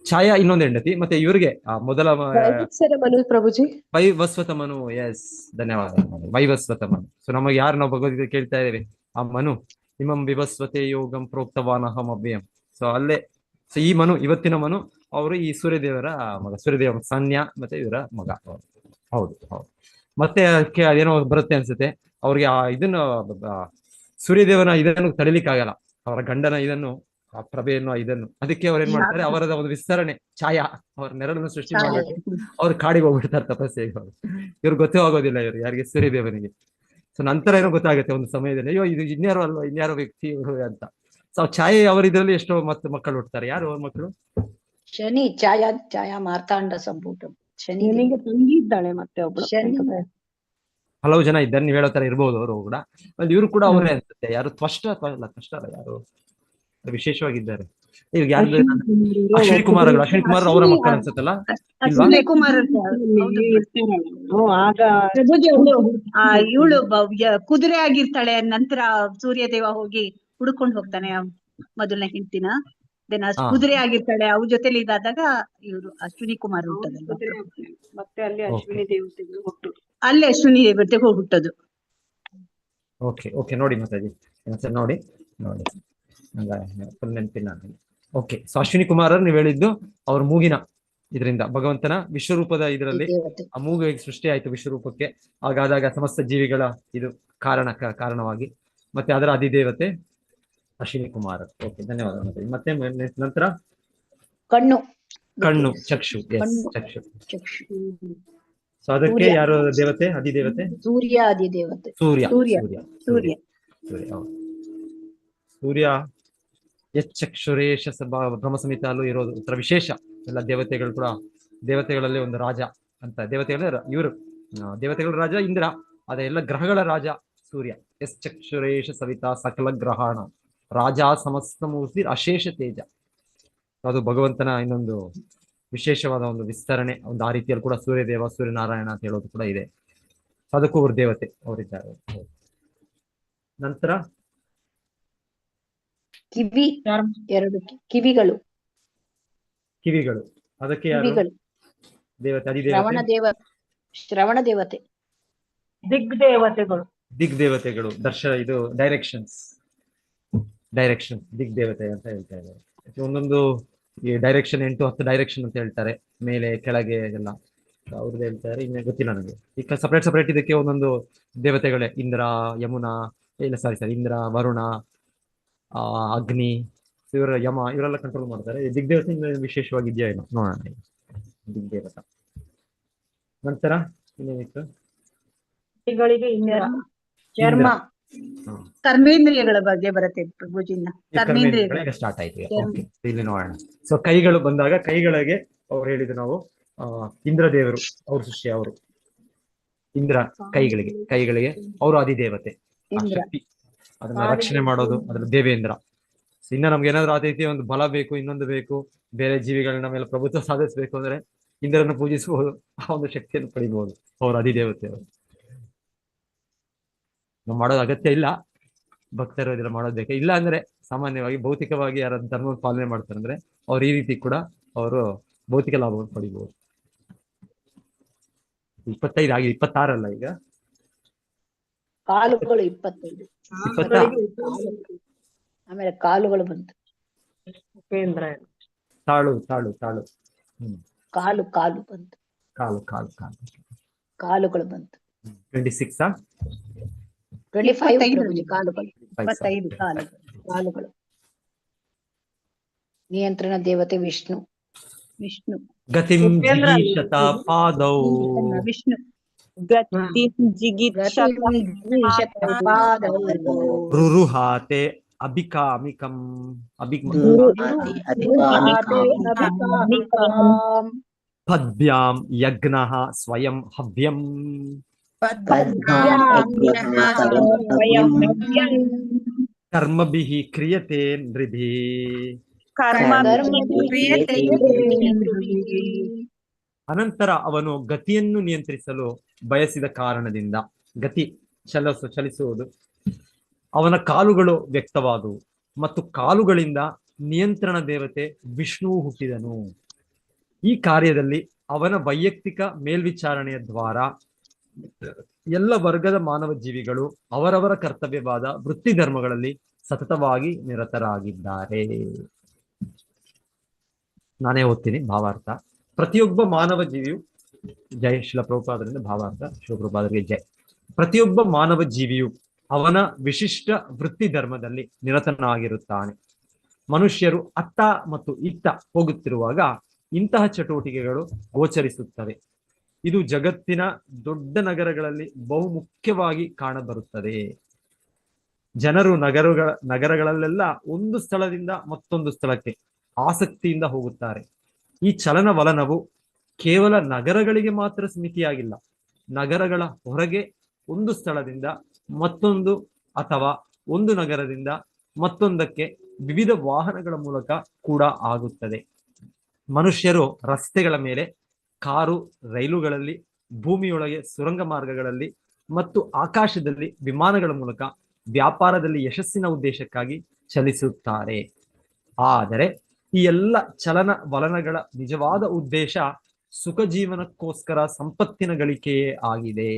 ಛಾಯಾ ಇನ್ನೊಂದು ಹೆಂಡತಿ. ಮತ್ತೆ ಇವ್ರಿಗೆ ಮೊದಲ ಪ್ರಭುಜಿ. ವೈವಸ್ವತ ಮನು. ಎಸ್, ಧನ್ಯವಾದ. ವೈವಸ್ವತ ಮನು. ಸೊ ನಮಗೆ ಯಾರು ನಾವು ಭಗವದ್ಗೀತೆ ಕೇಳ್ತಾ ಇದ್ದೇವೆ, ಆ ಮನು ಇಮಂ ವಿವಸ್ವತೆ ಯೋಗಂ ಪ್ರೋಕ್ತವಾನಹಂ ಅವ್ಯಯಂ. ಸೊ ಅಲ್ಲೇ ಈ ಮನು, ಇವತ್ತಿನ ಮನು ಅವರು ಈ ಸೂರ್ಯದೇವರ ಮಗ, ಸೂರ್ಯದೇವರ ಸನ್ಯಾ ಮತ್ತೆ ಇವರ ಮಗ. ಹೌದು ಹೌದು. ಮತ್ತೆ ಅದಕ್ಕೆ ಅದೇನೋ ಬರುತ್ತೆ ಅನ್ಸುತ್ತೆ ಅವ್ರಿಗೆ, ಇದನ್ನು ಸೂರ್ಯದೇವನ ಇದನ್ನು ತಡಿಲಿಕ್ಕಾಗಲ್ಲ, ಅವರ ಗಂಡನ ಇದನ್ನು, ಆ ಪ್ರಭೆಯನ್ನು ಇದನ್ನು. ಅದಕ್ಕೆ ಅವ್ರು ಏನ್ ಮಾಡ್ತಾರೆ, ಅವರದ ಒಂದು ವಿಸ್ತರಣೆ, ಛಾಯಾ, ಅವ್ರ ನೆರಳನ್ನು ಸೃಷ್ಟಿ ಮಾಡಿ ಅವ್ರು ಕಾಡಿಗೆ ಹೋಗ್ಬಿಡ್ತಾರೆ ತಪಸ್ಸೆಗೆ. ಇವ್ರಿಗೆ ಗೊತ್ತೇ ಆಗೋದಿಲ್ಲ ಇವ್ರು ಯಾರಿಗೆ, ಸೂರ್ಯದೇವನಿಗೆ. ಸೊ ನಂತರ ಏನೋ ಗೊತ್ತಾಗುತ್ತೆ ಒಂದು ಸಮಯದಲ್ಲಿ, ಅಯ್ಯೋ ಇದು ಇನ್ಯಾರೋ ಅಲ್ವಾ, ಇನ್ಯಾರೋ ವ್ಯಕ್ತಿ ಇವರು ಅಂತ. ಸೊ ಛಾಯೆ ಅವರ ಇದರಲ್ಲಿ ಎಷ್ಟೋ ಮತ್ತೆ ಮಕ್ಕಳು ಹುಡ್ತಾರೆ. ಯಾರು ಅವ್ರ ಮಕ್ಕಳು? ಶನಿ. ಛಾಯಾ ಮಾರ್ತಾಂಡ ಸಂಪುಟ. ಶನಿ ತಂಗಿ ಇದ್ದಾಳೆ ಮತ್ತೆ ಒಬ್ಳು. ಹಲವು ಜನ ಇದ್ದಾರೆ, ನೀವು ಹೇಳೋ ತರ ಇರ್ಬೋದು ಅವರು ಕೂಡ. ಇವರು ಕೂಡ ಅವರೇ ಅನ್ಸುತ್ತೆ. ಯಾರು ತ್ವಷ್ಟ ಅಲ್ಲ, ಯಾರು ವಿಶೇಷವಾಗಿದ್ದಾರೆ. ಈಗ ಯಾರು? ಅಶ್ವಿನಿ ಕುಮಾರ್ ಅವರ ಮಕ್ಕಳು ಅನ್ಸುತ್ತಲ್ಲ? ಅಶ್ವಿನಿ ಕುಮಾರ್. ಇವಳು ಕುದುರೆ ಆಗಿರ್ತಾಳೆ. ನಂತರ ಸೂರ್ಯದೇವ ಹೋಗಿ ಹುಡ್ಕೊಂಡು ಹೋಗ್ತಾನೆ ಮೊದಲನೇ ಹೆಂಡತಿನ. ಕುದುರೆ ಆಗಿರ್ತಾಳೆ. ಅವ್ರ ಜೊತೆಲಿ ಇದಾದಾಗ ಇವರು ಅಶ್ವಿನಿ ಕುಮಾರ್ ಹುಟ್ಟದಲ್ವ. ಮತ್ತೆ ಅಲ್ಲಿ ಅಶ್ವಿನಿ ದೇವತೆಗಳು ಹುಟ್ಟು. ಅಲ್ಲಿ ಅಶ್ವಿನಿ ದೇವತೆ ಹೋಗಿ ಹುಟ್ಟದು. ಓಕೆ ನೋಡಿ ಮಾತಾಜಿ, ನೋಡಿ ಫುಲ್ ನೆನಪಿಲ್ಲ. ಓಕೆ. ಸೊ ಅಶ್ವಿನಿ ಕುಮಾರ್ ನೀವು ಹೇಳಿದ್ದು ಅವ್ರ ಮೂಗಿನ ಇದರಿಂದ ಭಗವಂತನ ವಿಶ್ವರೂಪದ ಇದರಲ್ಲಿ ಆ ಮೂಗು ಹೇಗೆ ಸೃಷ್ಟಿ ಆಯ್ತು ವಿಶ್ವರೂಪಕ್ಕೆ, ಹಾಗಾದಾಗ ಸಮಸ್ತ ಜೀವಿಗಳ ಇದು ಕಾರಣವಾಗಿ, ಮತ್ತೆ ಅದರ ಅಧಿದೇವತೆ ಅಶ್ವಿನಿ ಕುಮಾರ್. ಓಕೆ, ಧನ್ಯವಾದ. ಮತ್ತೆ ನಂತರ ಕಣ್ಣು, ಚಕ್ಷು. ಎಸ್, ಚಕ್ಷು. ಸೊ ಅದಕ್ಕೆ ಯಾರು ದೇವತೆ? ಅಧಿದೇವತೆ ಸೂರ್ಯ. ಅಧಿದೇವತೆ ಸೂರ್ಯ. ಯಚ್ಚಕ್ಷುರೇಶ ಬ್ರಹ್ಮ ಸಂಹಿತಾಲು ಇರೋದು ಉತ್ತರ ವಿಶೇಷ. ಎಲ್ಲ ದೇವತೆಗಳು ಕೂಡ, ದೇವತೆಗಳಲ್ಲಿ ಒಂದು ರಾಜ ಅಂತ. ದೇವತೆಗಳ ರಾಜ ಇಂದ್ರ, ಅದೇ ಎಲ್ಲ ಗ್ರಹಗಳ ರಾಜ ಸೂರ್ಯ. ಯಶ್ಚಕ್ಷುರೇಶ ಸವಿತಾ ಸಕಲ ಗ್ರಹಣ ರಾಜ ಸಮಸ್ತ ಮೂರ್ತಿ ಅಶೇಷ ತೇಜ. ಅದು ಭಗವಂತನ ಇನ್ನೊಂದು ವಿಶೇಷವಾದ ಒಂದು ವಿಸ್ತರಣೆ. ಒಂದು ಆ ರೀತಿಯಲ್ಲಿ ಕೂಡ ಸೂರ್ಯದೇವ, ಸೂರ್ಯನಾರಾಯಣ ಅಂತ ಹೇಳೋದು ಕೂಡ ಇದೆ. ಅದಕ್ಕೂ ಅವರು ದೇವತೆ ಅವರಿದ್ದಾರೆ. ನಂತರ ಕಿವಿಗಳು. ಅದಕ್ಕೆ ಯಾರು ದೇವತೆ? ಅಧಿದೇವತೆ ಶ್ರವಣ ದೇವತೆ. ದಿಗ್ದೇವತೆಗಳು. ಇದು ಡೈರೆಕ್ಷನ್ ದಿಗ್ದೇವತೆ ಅಂತ ಹೇಳ್ತಾ ಇದ್ದಾರೆ. ಒಂದೊಂದು ಈ ಡೈರೆಕ್ಷನ್ 8-10 ಡೈರೆಕ್ಷನ್ ಅಂತ ಹೇಳ್ತಾರೆ, ಮೇಲೆ ಕೆಳಗೆ ಎಲ್ಲ ಅವ್ರದ್ದು ಹೇಳ್ತಾರೆ. ಇನ್ನು ಗೊತ್ತಿಲ್ಲ ನನಗೆ. ಈಗ ಸಪರೇಟ್ ಇದಕ್ಕೆ ಒಂದೊಂದು ದೇವತೆಗಳೇ. ಇಂದ್ರ, ಯಮುನಾ, ಇಂದ್ರ, ವರುಣ, ಅಗ್ನಿ, ಯಮ, ಇವರೆಲ್ಲ ಕಂಟ್ರೋಲ್ ಮಾಡ್ತಾರೆ. ದಿಗ್ದೇವತೆ ವಿಶೇಷವಾಗಿ ಇದೆಯಾ ಏನೋ ನೋಡೋಣ. ದಿಗ್ದೇವತ ನಂತರ ಇನ್ನೇನಿತ್ತು? ಚರ್ಮ. ಕರ್ಮೇಂದ್ರಿಯಗಳ ಬಗ್ಗೆ ಬರುತ್ತೆ ಪ್ರಭುಜಿನ. ಕರ್ಮೇಂದ್ರಿಯಗಳು ಸ್ಟಾರ್ಟ್ ಆಯ್ತು. ಇಲ್ಲಿ ನೋಡೋಣ. ಸೊ ಕೈಗಳು ಬಂದಾಗ, ಕೈಗಳಿಗೆ ಅವ್ರು ಹೇಳಿದ್ರು ನಾವು ಇಂದ್ರದೇವರು ಅವ್ರ ಸೃಷ್ಟಿ. ಅವರು ಇಂದ್ರ ಕೈಗಳಿಗೆ ಅವರು ಅಧಿದೇವತೆ, ಆ ಶಕ್ತಿ, ಅದನ್ನ ರಕ್ಷಣೆ ಮಾಡೋದು, ಅದ್ರ ದೇವೇಂದ್ರ. ಇನ್ನ ನಮ್ಗೆ ಏನಾದ್ರು ಆ ರೀತಿ ಒಂದು ಬಲ ಬೇಕು, ಇನ್ನೊಂದು ಬೇಕು, ಬೇರೆ ಜೀವಿಗಳನ್ನ ಮೇಲೆ ಪ್ರಭುತ್ವ ಸಾಧಿಸಬೇಕು ಅಂದ್ರೆ ಇಂದ್ರನ ಪೂಜಿಸಬಹುದು, ಆ ಒಂದು ಶಕ್ತಿಯನ್ನು ಪಡಿಬಹುದು. ಅವ್ರ ಅಧಿದೇವತೆ ಅವರು. ನಾವು ಮಾಡೋದು ಅಗತ್ಯ ಇಲ್ಲ, ಭಕ್ತರು ಇದೆಲ್ಲ ಮಾಡೋದ್ ಬೇಕು. ಇಲ್ಲ ಅಂದ್ರೆ ಸಾಮಾನ್ಯವಾಗಿ ಭೌತಿಕವಾಗಿ ಯಾರ ಧರ್ಮ ಪಾಲನೆ ಮಾಡ್ತಾರೆ ಅಂದ್ರೆ ಅವ್ರು ಈ ರೀತಿ ಕೂಡ ಅವರು ಭೌತಿಕ ಲಾಭವನ್ನು ಪಡಿಬಹುದು. 25 ಆಗಿದೆ, 26 ಅಲ್ಲ ಈಗ. ಕಾಲುಗಳು 25. ಆಮೇಲೆ ಕಾಲುಗಳು ಬಂತು ಉಪೇಂದ್ರ. ತಾಳು ತಾಳು ತಾಳು. ಹ್ಮ್. ಕಾಲು ಕಾಲು ಬಂತು, ಕಾಲು ಕಾಲು ಕಾಲು. ಕಾಲುಗಳು ಬಂತು. 26 25 ಪ್ರಭುಜಿ, ಕಾಲುಗಳು 25 ಕಾಲುಗಳು, ಕಾಲುಗಳು. ನಿಯಂತ್ರಣ ದೇವತೆ ವಿಷ್ಣು. ವಿಷ್ಣು ಗತಿಂ ಉಪೇಂದ್ರ. ಜಿಗೀಷತ ಪಾದೌ ವಿಷ್ಣು ಗತಿ ಜಿಗಿತ್ ರುರುಹಾತೆ ಅಭಿಕಾಮಿಕಂ ಪದ್ಭ್ಯಾಂ ಯಜ್ಞಃ ಸ್ವಯಂ ಹವ್ಯಂ ಕರ್ಮಭಿಃ ಕ್ರಿಯತೆ ನೃಭಿಃ. ಅನಂತರ ಅವನು ಗತಿಯನ್ನು ನಿಯಂತ್ರಿಸಲು ಬಯಸಿದ ಕಾರಣದಿಂದ, ಗತಿ ಚಲಿಸುವುದು, ಅವನ ಕಾಲುಗಳು ವ್ಯಕ್ತವಾದವು ಮತ್ತು ಕಾಲುಗಳಿಂದ ನಿಯಂತ್ರಣ ದೇವತೆ ವಿಷ್ಣುವು ಹುಟ್ಟಿದನು. ಈ ಕಾರ್ಯದಲ್ಲಿ ಅವನ ವೈಯಕ್ತಿಕ ಮೇಲ್ವಿಚಾರಣೆಯ ದ್ವಾರ ಎಲ್ಲ ವರ್ಗದ ಮಾನವ ಜೀವಿಗಳು ಅವರವರ ಕರ್ತವ್ಯವಾದ ವೃತ್ತಿ ಧರ್ಮಗಳಲ್ಲಿ ಸತತವಾಗಿ ನಿರತರಾಗಿದ್ದಾರೆ. ನಾನೇ ಓದ್ತೀನಿ ಭಾವಾರ್ಥ. ಪ್ರತಿಯೊಬ್ಬ ಮಾನವ ಜೀವಿಯು, ಜೈ ಶಿಲ ಪ್ರಭುಪಾದರಿಂದ ಭಾವಾರ್ಥ, ಶಿವಪ್ರಭುಪಾದರಿಗೆ ಜೈ. ಪ್ರತಿಯೊಬ್ಬ ಮಾನವ ಜೀವಿಯು ಅವನ ವಿಶಿಷ್ಟ ವೃತ್ತಿ ಧರ್ಮದಲ್ಲಿ ನಿರತನಾಗಿರುತ್ತಾನೆ. ಮನುಷ್ಯರು ಅತ್ತ ಮತ್ತು ಇತ್ತ ಹೋಗುತ್ತಿರುವಾಗ ಇಂತಹ ಚಟುವಟಿಕೆಗಳು ಗೋಚರಿಸುತ್ತವೆ. ಇದು ಜಗತ್ತಿನ ದೊಡ್ಡ ನಗರಗಳಲ್ಲಿ ಬಹುಮುಖ್ಯವಾಗಿ ಕಾಣಬರುತ್ತದೆ. ಜನರು ನಗರಗಳಲ್ಲೆಲ್ಲ ಒಂದು ಸ್ಥಳದಿಂದ ಮತ್ತೊಂದು ಸ್ಥಳಕ್ಕೆ ಆಸಕ್ತಿಯಿಂದ ಹೋಗುತ್ತಾರೆ. ಈ ಚಲನವಲನವು ಕೇವಲ ನಗರಗಳಿಗೆ ಮಾತ್ರ ಸೀಮಿತಿಯಾಗಿಲ್ಲ. ನಗರಗಳ ಹೊರಗೆ ಒಂದು ಸ್ಥಳದಿಂದ ಮತ್ತೊಂದು ಅಥವಾ ಒಂದು ನಗರದಿಂದ ಮತ್ತೊಂದಕ್ಕೆ ವಿವಿಧ ವಾಹನಗಳ ಮೂಲಕ ಕೂಡ ಆಗುತ್ತದೆ. ಮನುಷ್ಯರು ರಸ್ತೆಗಳ ಮೇಲೆ, ಕಾರು, ರೈಲುಗಳಲ್ಲಿ, ಭೂಮಿಯೊಳಗೆ ಸುರಂಗ ಮಾರ್ಗಗಳಲ್ಲಿ ಮತ್ತು ಆಕಾಶದಲ್ಲಿ ವಿಮಾನಗಳ ಮೂಲಕ ವ್ಯಾಪಾರದಲ್ಲಿ ಯಶಸ್ಸಿನ ಉದ್ದೇಶಕ್ಕಾಗಿ ಚಲಿಸುತ್ತಾರೆ. ಆದರೆ ಈ ಎಲ್ಲ ಚಲನ ವಲನಗಳ ನಿಜವಾದ ಉದ್ದೇಶ ಸುಖ ಜೀವನಕ್ಕೋಸ್ಕರ ಸಂಪತ್ತಿನ ಗಳಿಕೆಯೇ ಆಗಿದೆ.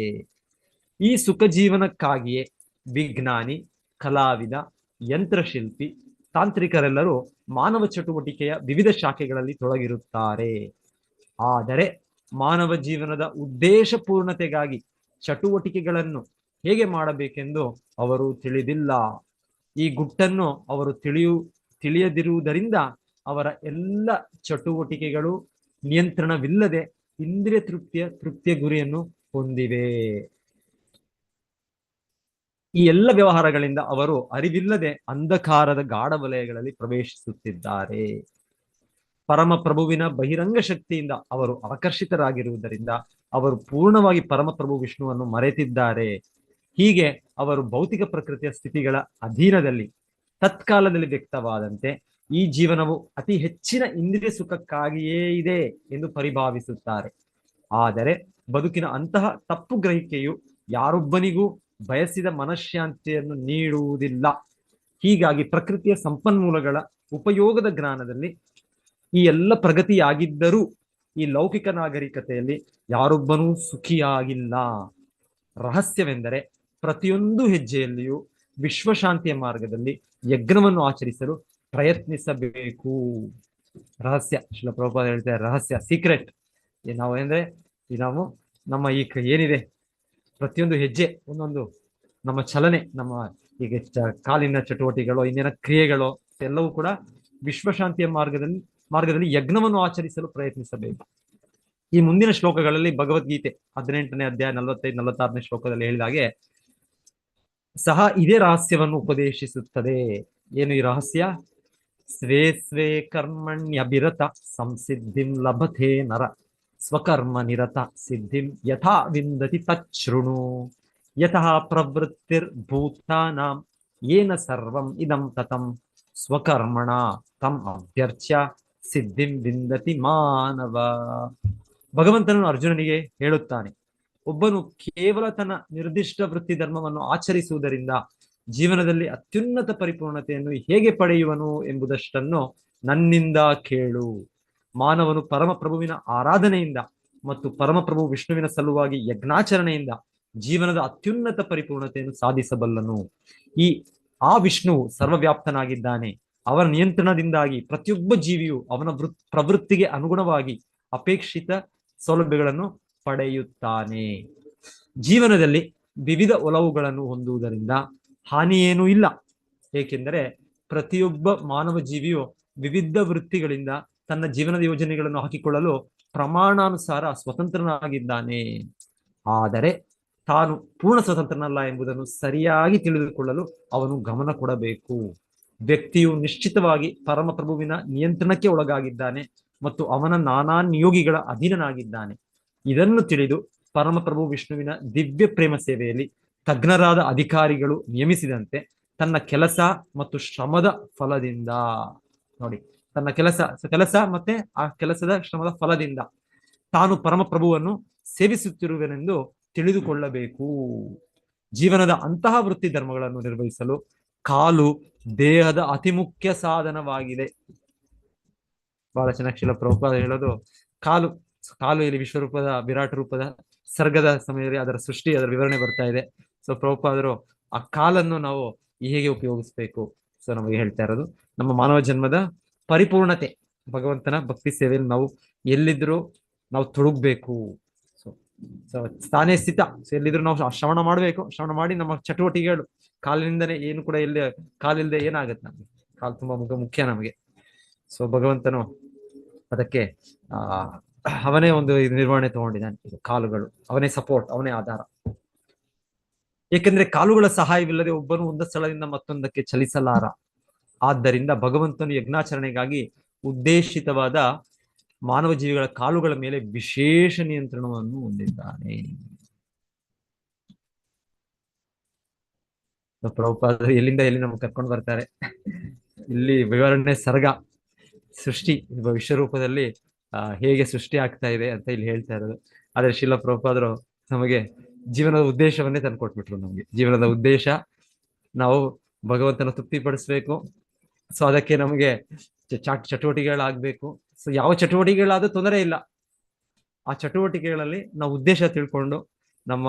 ಈ ಸುಖ ಜೀವನಕ್ಕಾಗಿಯೇ ವಿಜ್ಞಾನಿ, ಕಲಾವಿದ, ಯಂತ್ರಶಿಲ್ಪಿ, ತಾಂತ್ರಿಕರೆಲ್ಲರೂ ಮಾನವ ಚಟುವಟಿಕೆಯ ವಿವಿಧ ಶಾಖೆಗಳಲ್ಲಿ ತೊಡಗಿರುತ್ತಾರೆ. ಆದರೆ ಮಾನವ ಜೀವನದ ಉದ್ದೇಶ ಪೂರ್ಣತೆಗಾಗಿ ಚಟುವಟಿಕೆಗಳನ್ನು ಹೇಗೆ ಮಾಡಬೇಕೆಂದು ಅವರು ತಿಳಿದಿಲ್ಲ. ಈ ಗುಟ್ಟನ್ನು ಅವರು ತಿಳಿಯದಿರುವುದರಿಂದ ಅವರ ಎಲ್ಲ ಚಟುವಟಿಕೆಗಳು ನಿಯಂತ್ರಣವಿಲ್ಲದೆ ಇಂದ್ರಿಯ ತೃಪ್ತಿಯ ಗುರಿಯನ್ನು ಹೊಂದಿವೆ. ಈ ಎಲ್ಲ ವ್ಯವಹಾರಗಳಿಂದ ಅವರು ಅರಿವಿಲ್ಲದೆ ಅಂಧಕಾರದ ಗಾಢ ವಲಯಗಳಲ್ಲಿ ಪ್ರವೇಶಿಸುತ್ತಿದ್ದಾರೆ. ಪರಮ ಪ್ರಭುವಿನ ಬಹಿರಂಗ ಶಕ್ತಿಯಿಂದ ಅವರು ಆಕರ್ಷಿತರಾಗಿರುವುದರಿಂದ ಅವರು ಪೂರ್ಣವಾಗಿ ಪರಮಪ್ರಭು ವಿಷ್ಣುವನ್ನು ಮರೆತಿದ್ದಾರೆ. ಹೀಗೆ ಅವರು ಭೌತಿಕ ಪ್ರಕೃತಿಯ ಸ್ಥಿತಿಗಳ ಅಧೀನದಲ್ಲಿ ತತ್ಕಾಲದಲ್ಲಿ ವ್ಯಕ್ತವಾದಂತೆ ಈ ಜೀವನವು ಅತಿ ಹೆಚ್ಚಿನ ಇಂದ್ರಿಯ ಸುಖಕ್ಕಾಗಿಯೇ ಇದೆ ಎಂದು ಪರಿಭಾವಿಸುತ್ತಾರೆ. ಆದರೆ ಬದುಕಿನ ಅಂತಹ ತಪ್ಪು ಗ್ರಹಿಕೆಯು ಯಾರೊಬ್ಬನಿಗೂ ಬಯಸಿದ ಮನಃಶಾಂತಿಯನ್ನು ನೀಡುವುದಿಲ್ಲ. ಹೀಗಾಗಿ ಪ್ರಕೃತಿಯ ಸಂಪನ್ಮೂಲಗಳ ಉಪಯೋಗದ ಜ್ಞಾನದಲ್ಲಿ ಈ ಎಲ್ಲ ಪ್ರಗತಿಯಾಗಿದ್ದರೂ ಈ ಲೌಕಿಕ ನಾಗರಿಕತೆಯಲ್ಲಿ ಯಾರೊಬ್ಬನೂ ಸುಖಿಯಾಗಿಲ್ಲ. ರಹಸ್ಯವೆಂದರೆ ಪ್ರತಿಯೊಂದು ಹೆಜ್ಜೆಯಲ್ಲಿಯೂ ವಿಶ್ವಶಾಂತಿಯ ಮಾರ್ಗದಲ್ಲಿ ಯಜ್ಞವನ್ನು ಆಚರಿಸಲು ಪ್ರಯತ್ನಿಸಬೇಕು. ರಹಸ್ಯ, ಶ್ರೀಲ ಪ್ರಭುಪಾದ ಹೇಳ್ತಾರೆ, ರಹಸ್ಯ, ಸೀಕ್ರೆಟ್. ನಾವು ಅಂದ್ರೆ ನಾವು ನಮ್ಮ ಈ ಏನಿದೆ ಪ್ರತಿಯೊಂದು ಹೆಜ್ಜೆ, ಒಂದೊಂದು ನಮ್ಮ ಚಲನೆ, ನಮ್ಮ ಈಗ ಕಾಲಿನ ಚಟುವಟಿಕೆಗಳು, ಇಂದಿನ ಕ್ರಿಯೆಗಳು ಎಲ್ಲವೂ ಕೂಡ ವಿಶ್ವಶಾಂತಿಯ ಮಾರ್ಗದಲ್ಲಿ ಯಜ್ಞವನ್ನು ಆಚರಿಸಲು ಪ್ರಯತ್ನಿಸಬೇಕು. ಈ ಮುಂದಿನ ಶ್ಲೋಕಗಳಲ್ಲಿ ಭಗವದ್ಗೀತೆ 18ನೇ ಅಧ್ಯಾಯ 45-46ನೇ ಶ್ಲೋಕದಲ್ಲಿ ಹೇಳಿದ ಹಾಗೆ ಸಹ ಇದೇ ರಹಸ್ಯವನ್ನು ಉಪದೇಶಿಸುತ್ತದೆ. ಏನು ಈ ರಹಸ್ಯ? ಸ್ವೇ ಸ್ವೇ ಕರ್ಮಣ್ಯಭಿರತ ಸಂಸಿದ್ಧಿಂ ಲಭತೆ ನರ ಸ್ವಕರ್ಮ ನಿರತ ಸಿದ್ಧಿಂ ಯಥಾ ವಿಂದತಿ ತಚ್ಛೃಣು ಯತಃ ಪ್ರವೃತ್ತಿರ್ಭೂತಾನಾಂ ಯೇನ ಸರ್ವಂ ಇದಂ ತತಂ ಸ್ವಕರ್ಮಣ ತಂ ಅಭ್ಯರ್ಚ್ಯ ಸಿದ್ಧಿಂ ವಿಂದತಿ ಮಾನವ. ಭಗವಂತನು ಅರ್ಜುನನಿಗೆ ಹೇಳುತ್ತಾನೆ, ಒಬ್ಬನು ಕೇವಲ ತನ್ನ ನಿರ್ದಿಷ್ಟ ವೃತ್ತಿ ಧರ್ಮವನ್ನು ಆಚರಿಸುವುದರಿಂದ ಜೀವನದಲ್ಲಿ ಅತ್ಯುನ್ನತ ಪರಿಪೂರ್ಣತೆಯನ್ನು ಹೇಗೆ ಪಡೆಯುವನು ಎಂಬುದಷ್ಟನ್ನು ನನ್ನಿಂದ ಕೇಳು. ಮಾನವನು ಪರಮಪ್ರಭುವಿನ ಆರಾಧನೆಯಿಂದ ಮತ್ತು ಪರಮಪ್ರಭು ವಿಷ್ಣುವಿನ ಸಲುವಾಗಿ ಯಜ್ಞಾಚರಣೆಯಿಂದ ಜೀವನದ ಅತ್ಯುನ್ನತ ಪರಿಪೂರ್ಣತೆಯನ್ನು ಸಾಧಿಸಬಲ್ಲನು. ಆ ವಿಷ್ಣುವು ಸರ್ವವ್ಯಾಪ್ತನಾಗಿದ್ದಾನೆ. ಅವರ ನಿಯಂತ್ರಣದಿಂದಾಗಿ ಪ್ರತಿಯೊಬ್ಬ ಜೀವಿಯು ಅವನ ಪ್ರವೃತ್ತಿಗೆ ಅನುಗುಣವಾಗಿ ಅಪೇಕ್ಷಿತ ಸೌಲಭ್ಯಗಳನ್ನು ಪಡೆಯುತ್ತಾನೆ. ಜೀವನದಲ್ಲಿ ವಿವಿಧ ಒಲವುಗಳನ್ನು ಹೊಂದುವುದರಿಂದ ಹಾನಿಯೇನೂ ಇಲ್ಲ, ಏಕೆಂದರೆ ಪ್ರತಿಯೊಬ್ಬ ಮಾನವ ಜೀವಿಯು ವಿವಿಧ ವೃತ್ತಿಗಳಿಂದ ತನ್ನ ಜೀವನದ ಯೋಜನೆಗಳನ್ನು ಹಾಕಿಕೊಳ್ಳಲು ಪ್ರಮಾಣಾನುಸಾರ ಸ್ವತಂತ್ರನಾಗಿದ್ದಾನೆ. ಆದರೆ ತಾನು ಪೂರ್ಣ ಸ್ವತಂತ್ರನಲ್ಲ ಎಂಬುದನ್ನು ಸರಿಯಾಗಿ ತಿಳಿದುಕೊಳ್ಳಲು ಅವನು ಗಮನ ಕೊಡಬೇಕು. ವ್ಯಕ್ತಿಯು ನಿಶ್ಚಿತವಾಗಿ ಪರಮಪ್ರಭುವಿನ ನಿಯಂತ್ರಣಕ್ಕೆ ಒಳಗಾಗಿದ್ದಾನೆ ಮತ್ತು ಅವನ ನಾನಾ ನಿಯೋಗಿಗಳ ಅಧೀನನಾಗಿದ್ದಾನೆ. ಇದನ್ನು ತಿಳಿದು ಪರಮಪ್ರಭು ವಿಷ್ಣುವಿನ ದಿವ್ಯ ಪ್ರೇಮ ಸೇವೆಯಲ್ಲಿ ತಜ್ಞರಾದ ಅಧಿಕಾರಿಗಳು ನೇಮಿಸಿದಂತೆ ತನ್ನ ಕೆಲಸ ಮತ್ತು ಶ್ರಮದ ಫಲದಿಂದ, ನೋಡಿ, ತನ್ನ ಕೆಲಸ ಮತ್ತೆ ಆ ಕೆಲಸದ ಶ್ರಮದ ಫಲದಿಂದ ತಾನು ಪರಮಪ್ರಭುವನ್ನು ಸೇವಿಸುತ್ತಿರುವೆನೆಂದು ತಿಳಿದುಕೊಳ್ಳಬೇಕು. ಜೀವನದ ಅಂತಹ ವೃತ್ತಿ ಧರ್ಮಗಳನ್ನು ನಿರ್ವಹಿಸಲು ಕಾಲು ದೇಹದ ಅತಿ ಮುಖ್ಯ ಸಾಧನವಾಗಿದೆ. ಬಹಳ ಚೆನ್ನಾಗಿ ಶ್ರೀಲ ಪ್ರಭುಪಾದ ಹೇಳೋದು, ಕಾಲು ಇಲ್ಲಿ ವಿಶ್ವರೂಪದ ವಿರಾಟ್ ರೂಪದ ಸರ್ಗದ ಸಮಯದಲ್ಲಿ ಅದರ ಸೃಷ್ಟಿ, ಅದರ ವಿವರಣೆ ಬರ್ತಾ ಇದೆ. ಸೊ ಪ್ರಭುಪಾದರು ಆ ಕಾಲನ್ನು ನಾವು ಹೇಗೆ ಉಪಯೋಗಿಸ್ಬೇಕು ಸೊ ನಮಗೆ ಹೇಳ್ತಾ ಇರೋದು. ನಮ್ಮ ಮಾನವ ಜನ್ಮದ ಪರಿಪೂರ್ಣತೆ ಭಗವಂತನ ಭಕ್ತಿ ಸೇವೆಯಲ್ಲಿ ನಾವು ಎಲ್ಲಿದ್ರು ನಾವು ತೊಡಗಬೇಕು. ಸೊ ಸ್ಥಾನೇ ಸ್ಥಿತ, ಸೊ ಎಲ್ಲಿದ್ರು ನಾವು ಶ್ರವಣ ಮಾಡ್ಬೇಕು. ಶ್ರವಣ ಮಾಡಿ ನಮ್ಮ ಚಟುವಟಿಕೆಗಳು ಕಾಲಿನಿಂದನೇ ಏನು ಕೂಡ ಎಲ್ಲಿ ಕಾಲಿಲ್ಲದೆ ಏನಾಗತ್ತೆ, ನಮ್ಗೆ ಕಾಲು ತುಂಬಾ ಮುಖ್ಯ ನಮಗೆ. ಸೊ ಭಗವಂತನು ಅದಕ್ಕೆ ಅವನೇ ಒಂದು ನಿರ್ವಹಣೆ ತಗೊಂಡಿದ್ದಾನೆ. ಕಾಲುಗಳು ಅವನೇ ಸಪೋರ್ಟ್, ಅವನೇ ಆಧಾರ. ಏಕೆಂದ್ರೆ ಕಾಲುಗಳ ಸಹಾಯವಿಲ್ಲದೆ ಒಬ್ಬನು ಒಂದು ಸ್ಥಳದಿಂದ ಮತ್ತೊಂದಕ್ಕೆ ಚಲಿಸಲಾರ. ಆದ್ದರಿಂದ ಭಗವಂತನು ಯಜ್ಞಾಚರಣೆಗಾಗಿ ಉದ್ದೇಶಿತವಾದ ಮಾನವ ಜೀವಿಗಳ ಕಾಲುಗಳ ಮೇಲೆ ವಿಶೇಷ ನಿಯಂತ್ರಣವನ್ನು ಹೊಂದಿದ್ದಾನೆ. ಪ್ರಭುಪಾದರು ಎಲ್ಲಿಂದ ಎಲ್ಲಿ ನಮ್ಗೆ ಕರ್ಕೊಂಡು ಬರ್ತಾರೆ. ಇಲ್ಲಿ ವಿವರಣೆ ಸರ್ಗ ಸೃಷ್ಟಿ ವಿಶ್ವರೂಪದಲ್ಲಿ ಹೇಗೆ ಸೃಷ್ಟಿ ಆಗ್ತಾ ಇದೆ ಅಂತ ಇಲ್ಲಿ ಹೇಳ್ತಾ ಇರೋದು. ಆದ್ರೆ ಶ್ರೀಲ ಪ್ರಭುಪಾದರು ನಮಗೆ ಜೀವನದ ಉದ್ದೇಶವನ್ನೇ ತಂದ್ಕೊಟ್ಬಿಟ್ರು. ನಮ್ಗೆ ಜೀವನದ ಉದ್ದೇಶ ನಾವು ಭಗವಂತನ ತೃಪ್ತಿಪಡಿಸ್ಬೇಕು. ಸೊ ಅದಕ್ಕೆ ನಮಗೆ ಚಟುವಟಿಕೆಗಳಾಗ್ಬೇಕು. ಸೊ ಯಾವ ಚಟುವಟಿಕೆಗಳಾದ್ರೂ ತೊಂದರೆ ಇಲ್ಲ, ಆ ಚಟುವಟಿಕೆಗಳಲ್ಲಿ ನಾವು ಉದ್ದೇಶ ತಿಳ್ಕೊಂಡು ನಮ್ಮ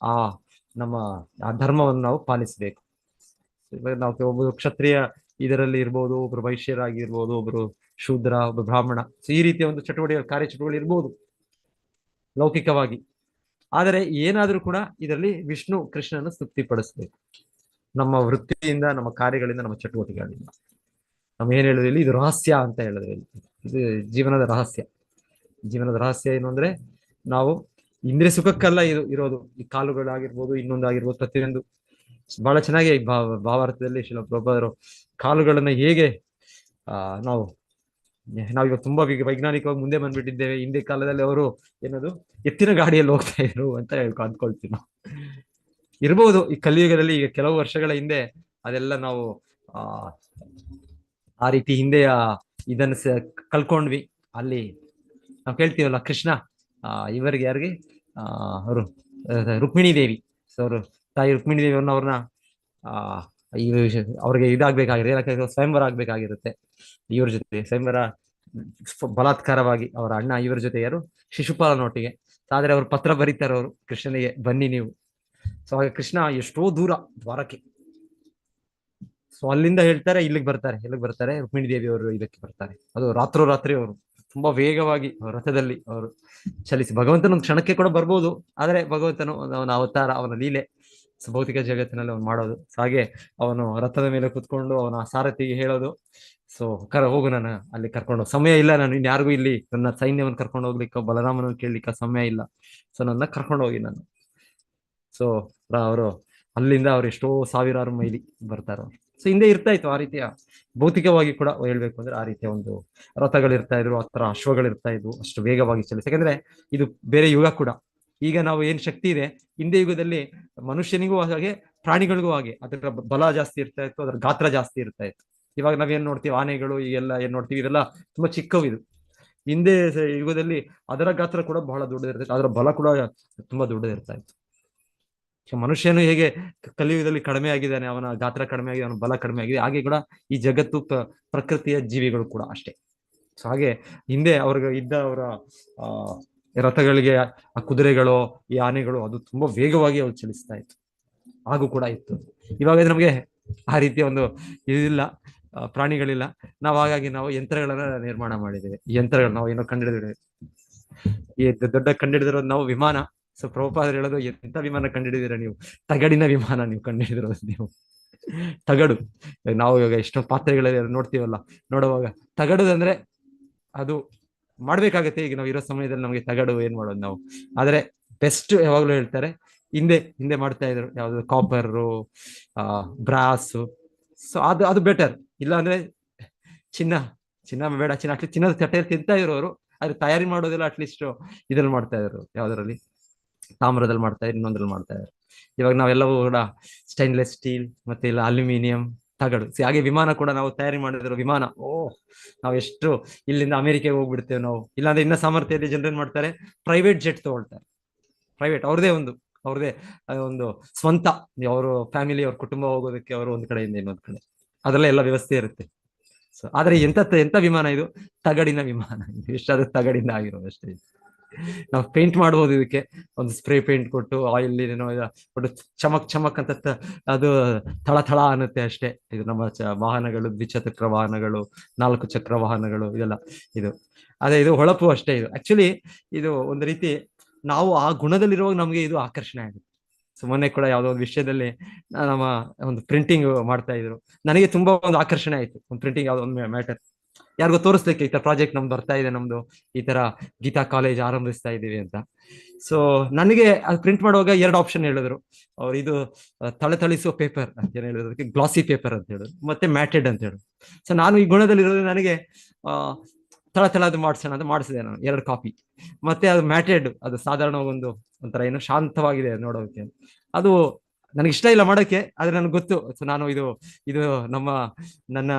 ಆ ಧರ್ಮವನ್ನು ನಾವು ಪಾಲಿಸ್ಬೇಕು. ನಾವು ಒಬ್ಬರು ಕ್ಷತ್ರಿಯ ಇದರಲ್ಲಿ ಇರ್ಬೋದು, ಒಬ್ರು ವೈಶ್ಯರಾಗಿರ್ಬೋದು, ಒಬ್ರು ಶೂದ್ರ, ಒಬ್ರು ಬ್ರಾಹ್ಮಣ. ಸೊ ಈ ರೀತಿಯ ಒಂದು ಕಾರ್ಯಚಟುವಟಿಕೆ ಇರ್ಬೋದು ಲೌಕಿಕವಾಗಿ. ಆದರೆ ಏನಾದ್ರೂ ಕೂಡ ಇದರಲ್ಲಿ ವಿಷ್ಣು ಕೃಷ್ಣನ ತೃಪ್ತಿಪಡಿಸ್ಬೇಕು ನಮ್ಮ ವೃತ್ತಿಯಿಂದ, ನಮ್ಮ ಕಾರ್ಯಗಳಿಂದ, ನಮ್ಮ ಚಟುವಟಿಕೆಗಳಿಂದ. ನಮ್ಮ ಏನ್ ಹೇಳಿದ್ರಿ, ಇದು ರಹಸ್ಯ ಅಂತ ಹೇಳಿದ್ರಿ. ಇದು ಜೀವನದ ರಹಸ್ಯ. ಜೀವನದ ರಹಸ್ಯ ಏನು ಅಂದ್ರೆ, ನಾವು ಇಂದ್ರಿಯ ಸುಖಕ್ಕೆಲ್ಲ ಇರೋದು. ಈ ಕಾಲುಗಳಾಗಿರ್ಬೋದು, ಇನ್ನೊಂದಾಗಿರ್ಬೋದು, ಪ್ರತಿಯೊಂದು ಬಹಳ ಚೆನ್ನಾಗಿ ಭಾವಾರ್ಥದಲ್ಲಿ ಶ್ರೀಲ ಪ್ರಭುಪಾದರು ಕಾಲುಗಳನ್ನ ಹೇಗೆ ನಾವಿವಾಗ ತುಂಬಾ ವೈಜ್ಞಾನಿಕವಾಗಿ ಮುಂದೆ ಬಂದ್ಬಿಟ್ಟಿದ್ದೇವೆ. ಹಿಂದೆ ಕಾಲದಲ್ಲಿ ಅವರು ಏನದು ಎತ್ತಿನ ಗಾಡಿಯಲ್ಲಿ ಹೋಗ್ತಾ ಇದ್ರು ಅಂತ ಅಂದ್ಕೊಳ್ತೀವಿ ನಾವು. ಇರ್ಬೋದು ಈ ಕಲಿಯುಗದಲ್ಲಿ ಈಗ ಕೆಲವು ವರ್ಷಗಳ ಹಿಂದೆ ಅದೆಲ್ಲ ನಾವು ಆ ರೀತಿ ಹಿಂದೆಯ ಇದನ್ನ ಕಲ್ಕೊಂಡ್ವಿ. ಅಲ್ಲಿ ನಾವು ಕೇಳ್ತೀವಲ್ಲ, ಕೃಷ್ಣ ಇವರಿಗೆ ಯಾರಿಗೆ ಅವರು ರುಕ್ಮಿಣಿ ದೇವಿ, ಸೊ ಅವರು ತಾಯಿ ರುಕ್ಮಿಣಿ ದೇವಿ ಅವ್ರನ್ನ ಅವ್ರಿಗೆ ಇದಾಗ್ಬೇಕಾಗಿರುತ್ತೆ, ಸ್ವಯಂವರ ಆಗ್ಬೇಕಾಗಿರುತ್ತೆ. ಇವ್ರ ಜೊತೆ ಸ್ವಯಂವರ ಬಲಾತ್ಕಾರವಾಗಿ ಅವರ ಅಣ್ಣ ಇವರ ಜೊತೆ ಯಾರು ಶಿಶುಪಾಲನೊಟ್ಟಿಗೆ. ಆದ್ರೆ ಅವ್ರು ಪತ್ರ ಬರೀತಾರೆ ಅವರು ಕೃಷ್ಣನಿಗೆ, ಬನ್ನಿ ನೀವು. ಸೊ ಹಾಗೆ ಕೃಷ್ಣ ಎಷ್ಟೋ ದೂರ ದ್ವಾರಕ್ಕೆ, ಸೊ ಅಲ್ಲಿಂದ ಹೇಳ್ತಾರೆ ಇಲ್ಲಿಗೆ ಬರ್ತಾರೆ ರುಕ್ಮಿಣಿ ದೇವಿ ಅವರು ಇದಕ್ಕೆ ಬರ್ತಾರೆ. ಅದು ರಾತ್ರೋರಾತ್ರಿ ಅವರು ತುಂಬಾ ವೇಗವಾಗಿ ರಥದಲ್ಲಿ ಅವರು ಚಲಿಸಿ, ಭಗವಂತನ ಒಂದು ಕ್ಷಣಕ್ಕೆ ಕೂಡ ಬರ್ಬೋದು, ಆದ್ರೆ ಭಗವಂತನು ಅವನ ಅವತಾರ, ಅವನ ಲೀಲೆ ಭೌತಿಕ ಜಗತ್ತಿನಲ್ಲಿ ಅವನು ಮಾಡೋದು. ಹಾಗೆ ಅವನು ರಥದ ಮೇಲೆ ಕುತ್ಕೊಂಡು ಅವನ ಸಾರಥಿಗೆ ಹೇಳೋದು, ಸೊ ಹೋಗು, ನಾನು ಅಲ್ಲಿ ಕರ್ಕೊಂಡು ಸಮಯ ಇಲ್ಲ, ನಾನು ಇನ್ಯಾರಿಗೂ ಇಲ್ಲಿ ನನ್ನ ಸೈನ್ಯವನ್ನು ಕರ್ಕೊಂಡು ಹೋಗ್ಲಿಕ್ಕೆ, ಬಲರಾಮನ ಕೇಳಲಿಕ್ಕೆ ಸಮಯ ಇಲ್ಲ, ಸೊ ನನ್ನ ಕರ್ಕೊಂಡು ಹೋಗಿ ನಾನು. ಸೊ ಅವರು ಅಲ್ಲಿಂದ ಅವ್ರು ಎಷ್ಟೋ ಸಾವಿರಾರು ಮೈಲಿ ಬರ್ತಾರ. ಸೊ ಹಿಂದೆ ಇರ್ತಾ ಇತ್ತು ಆ ರೀತಿಯ ಭೌತಿಕವಾಗಿ ಕೂಡ ಹೇಳ್ಬೇಕು ಅಂದ್ರೆ ಆ ರೀತಿಯ ಒಂದು ರಥಗಳಿರ್ತಾ ಇದ್ರು, ಆ ತರ ಅಶ್ವಗಳಿರ್ತಾ ಇದ್ವು, ಅಷ್ಟು ವೇಗವಾಗಿ ಚಲಿಸಿ. ಯಾಕಂದ್ರೆ ಇದು ಬೇರೆ ಯುಗ ಕೂಡ. ಈಗ ನಾವು ಏನ್ ಶಕ್ತಿ ಇದೆ, ಹಿಂದೆ ಯುಗದಲ್ಲಿ ಮನುಷ್ಯನಿಗೂ ಹಾಗೆ ಪ್ರಾಣಿಗಳಿಗೂ ಹಾಗೆ ಅದರ ಬಲ ಜಾಸ್ತಿ ಇರ್ತಾ ಇತ್ತು, ಅದರ ಗಾತ್ರ ಜಾಸ್ತಿ ಇರ್ತಾ ಇತ್ತು. ಇವಾಗ ನಾವೇನ್ ನೋಡ್ತೀವಿ, ಆನೆಗಳು ಈಗೆಲ್ಲ ಏನ್ ನೋಡ್ತೀವಿ, ಇದೆಲ್ಲ ತುಂಬಾ ಚಿಕ್ಕವು. ಇದು ಹಿಂದೆ ಯುಗದಲ್ಲಿ ಅದರ ಗಾತ್ರ ಕೂಡ ಬಹಳ ದೊಡ್ಡದಿರ್ತೈತೆ, ಅದರ ಬಲ ಕೂಡ ತುಂಬಾ ದೊಡ್ಡದಿರ್ತಾ ಇತ್ತು. ಮನುಷ್ಯನು ಹೇಗೆ ಕಲಿಯುಗದಲ್ಲಿ ಕಡಿಮೆ ಆಗಿದ್ದಾನೆ, ಅವನ ಗಾತ್ರ ಕಡಿಮೆ ಆಗಿದೆ, ಅವನ ಬಲ ಕಡಿಮೆ ಆಗಿದೆ, ಹಾಗೆ ಕೂಡ ಈ ಜಗತ್ತು ಪ್ರಕೃತಿಯ ಜೀವಿಗಳು ಕೂಡ ಅಷ್ಟೇ. ಸೊ ಹಾಗೆ ಹಿಂದೆ ಅವ್ರಿಗೆ ಇದ್ದ ಅವರ ರಥಗಳಿಗೆ ಆ ಕುದುರೆಗಳು, ಈ ಆನೆಗಳು, ಅದು ತುಂಬಾ ವೇಗವಾಗಿ ಅವು ಚಲಿಸ್ತಾ ಇತ್ತು, ಹಾಗೂ ಕೂಡ ಇತ್ತು. ಇವಾಗ ನಮ್ಗೆ ಆ ರೀತಿಯ ಒಂದು ಇದಿಲ್ಲ. ಪ್ರಾಣಿಗಳಿಲ್ಲ. ನಾವು ಹಾಗಾಗಿ ನಾವು ಯಂತ್ರಗಳನ್ನ ನಿರ್ಮಾಣ ಮಾಡಿದ್ದೇವೆ. ಈ ಯಂತ್ರಗಳು ನಾವು ಏನೋ ಕಂಡುಹಿಡಿದಿದ್ದೇವೆ. ಈ ದೊಡ್ಡ ಕಂಡುಹಿಡಿದಿರೋದು ನಾವು ವಿಮಾನ. ಸೊ ಪ್ರಭುಪಾದರು ಹೇಳೋದು, ಎಂತ ವಿಮಾನ ಕಂಡುಹಿಡಿದಿರ ನೀವು? ತಗಡಿನ ವಿಮಾನ ನೀವು ಕಂಡುಹಿಡಿದಿರೋದು ನೀವು. ತಗಡು. ನಾವು ಇವಾಗ ಎಷ್ಟೊಂದು ಪಾತ್ರೆಗಳಲ್ಲಿ ನೋಡ್ತೀವಲ್ಲ, ನೋಡುವಾಗ ತಗಡುದಂದ್ರೆ ಅದು ಮಾಡ್ಬೇಕಾಗತ್ತೆ. ಈಗ ನಾವು ಇರೋ ಸಮಯದಲ್ಲಿ ನಮಗೆ ತಗಡು ಏನ್ ಮಾಡೋದು ನಾವು. ಆದ್ರೆ ಬೆಸ್ಟ್ ಯಾವಾಗ್ಲೂ ಹೇಳ್ತಾರೆ, ಹಿಂದೆ ಮಾಡ್ತಾ ಇದ್ರು ಯಾವ್ದು ಕಾಪರ್, ಬ್ರಾಸ್. ಸೊ ಅದು ಬೆಟರ್. ಇಲ್ಲ ಅಂದ್ರೆ ಚಿನ್ನ ಬೇಡ, ಚಿನ್ನದ ತಟ್ಟೆಯಲ್ಲಿ ತಿಂತಾ ಇರೋರು, ಆದ್ರೆ ತಯಾರಿ ಮಾಡೋದಿಲ್ಲ. ಅಟ್ಲೀಸ್ಟ್ ಇದ್ರಲ್ಲಿ ಮಾಡ್ತಾ ಇದ್ರು, ಯಾವ್ದ್ರಲ್ಲಿ, ತಾಮ್ರದಲ್ಲಿ ಮಾಡ್ತಾ ಇದ್ರು, ಇನ್ನೊಂದ್ರಲ್ಲಿ ಮಾಡ್ತಾ ಇದ್ರು. ಇವಾಗ ನಾವೆಲ್ಲವೂ ಕೂಡ ಸ್ಟೈನ್ಲೆಸ್ ಸ್ಟೀಲ್ ಮತ್ತೆ ಇಲ್ಲ ಅಲ್ಯೂಮಿನಿಯಂ, ತಗಡು. ಹಾಗೆ ವಿಮಾನ ಕೂಡ ನಾವು ತಯಾರಿ ಮಾಡಿದ್ರು. ವಿಮಾನ ನಾವು ಎಷ್ಟು ಇಲ್ಲಿಂದ ಅಮೆರಿಕೆಗೆ ಹೋಗ್ಬಿಡ್ತೇವೆ ನಾವು. ಇಲ್ಲಾಂದ್ರೆ ಇನ್ನ ಸಾಮರ್ಥ್ಯದಲ್ಲಿ ಜನರೇನ್ ಮಾಡ್ತಾರೆ, ಪ್ರೈವೇಟ್ ಜೆಟ್ ತಗೊಳ್ತಾರೆ. ಪ್ರೈವೇಟ್ ಅವ್ರದೇ ಒಂದು ಸ್ವಂತ, ಅವರು ಫ್ಯಾಮಿಲಿ, ಅವ್ರ ಕುಟುಂಬ ಹೋಗೋದಕ್ಕೆ ಅವರು ಒಂದ್ ಕಡೆಯಿಂದ ಇನ್ನೊಂದ್ ಕಡೆ, ಅದರಲ್ಲ ಎಲ್ಲ ವ್ಯವಸ್ಥೆ ಇರುತ್ತೆ. ಸೊ ಆದ್ರೆ ಎಂತ ವಿಮಾನ ಇದು? ತಗಡಿನ ವಿಮಾನ. ಎಷ್ಟಾದ್ರೂ ತಗಡಿಂದ ಆಗಿರೋದು ಅಷ್ಟೇ. ನಾವು ಪೇಂಟ್ ಮಾಡ್ಬೋದು ಇದಕ್ಕೆ, ಒಂದು ಸ್ಪ್ರೇ ಪೇಂಟ್ ಕೊಟ್ಟು ಆಯಿಲ್ ಕೊಟ್ಟು ಚಮಕ್ ಅಂತ ಅದು ಥಳ ಅನ್ನುತ್ತೆ ಅಷ್ಟೇ. ಇದು ನಮ್ಮ ವಾಹನಗಳು, ದ್ವಿಚಕ್ರ ವಾಹನಗಳು, 4 ಚಕ್ರ ವಾಹನಗಳು, ಇದೆಲ್ಲ ಇದು ಹೊಳಪು ಅಷ್ಟೇ. ಇದು ಆಕ್ಚುಲಿ ಇದು ಒಂದು ರೀತಿ ನಾವು ಆ ಗುಣದಲ್ಲಿರುವಾಗ ನಮ್ಗೆ ಇದು ಆಕರ್ಷಣೆ ಆಗುತ್ತೆ. ಸೊ ಮೊನ್ನೆ ಕೂಡ ಯಾವ್ದೋ ಒಂದು ವಿಷಯದಲ್ಲಿ ನಮ್ಮ ಒಂದು ಪ್ರಿಂಟಿಂಗ್ ಮಾಡ್ತಾ ಇದ್ರು. ನನಗೆ ತುಂಬಾ ಒಂದು ಆಕರ್ಷಣೆ ಆಯ್ತು. ಒಂದು ಪ್ರಿಂಟಿಂಗ್ ಯಾವ್ದೋ ಒಂದು ಮ್ಯಾಟರ್ ಯಾರಿಗೋ ತೋರಿಸ್ಲಿಕ್ಕೆ, ಈ ತರ ಪ್ರಾಜೆಕ್ಟ್ ನಮ್ದು ಬರ್ತಾ ಇದೆ, ನಮ್ದು ಈ ತರ ಗೀತಾ ಕಾಲೇಜ್ ಆರಂಭಿಸ್ತಾ ಇದೀವಿ ಅಂತ. ಸೊ ನನಗೆ ಅದು ಪ್ರಿಂಟ್ ಮಾಡುವಾಗ 2 ಆಪ್ಷನ್ ಹೇಳಿದ್ರು ಅವ್ರು. ಇದು ಥಳಿಸುವ ಪೇಪರ್ ಅಂತ ಏನ್ ಹೇಳಿದ್ರು, ಗ್ಲಾಸಿ ಪೇಪರ್ ಅಂತ ಹೇಳಿದ್ರು, ಮತ್ತೆ ಮ್ಯಾಟೆಡ್ ಅಂತ ಹೇಳಿದ್ರು. ಸೊ ನಾನು ಈ ಗುಣದಲ್ಲಿ ಇರೋದು, ನನಗೆ ಅದು ಮಾಡ್ಸೋಣ ಅಂತ ಮಾಡಿಸಿದೆ ನಾನು 2 ಕಾಪಿ. ಮತ್ತೆ ಅದು ಮ್ಯಾಟೆಡ್, ಅದು ಸಾಧಾರಣ ಒಂಥರ ಏನೋ ಶಾಂತವಾಗಿದೆ ನೋಡೋಕೆ. ಅದು ನನಗೆ ಇಷ್ಟ ಇಲ್ಲ ಮಾಡೋಕೆ, ಆದ್ರೆ ನನಗೆ ಗೊತ್ತು. ಸೊ ನಾನು ಇದು ನನ್ನ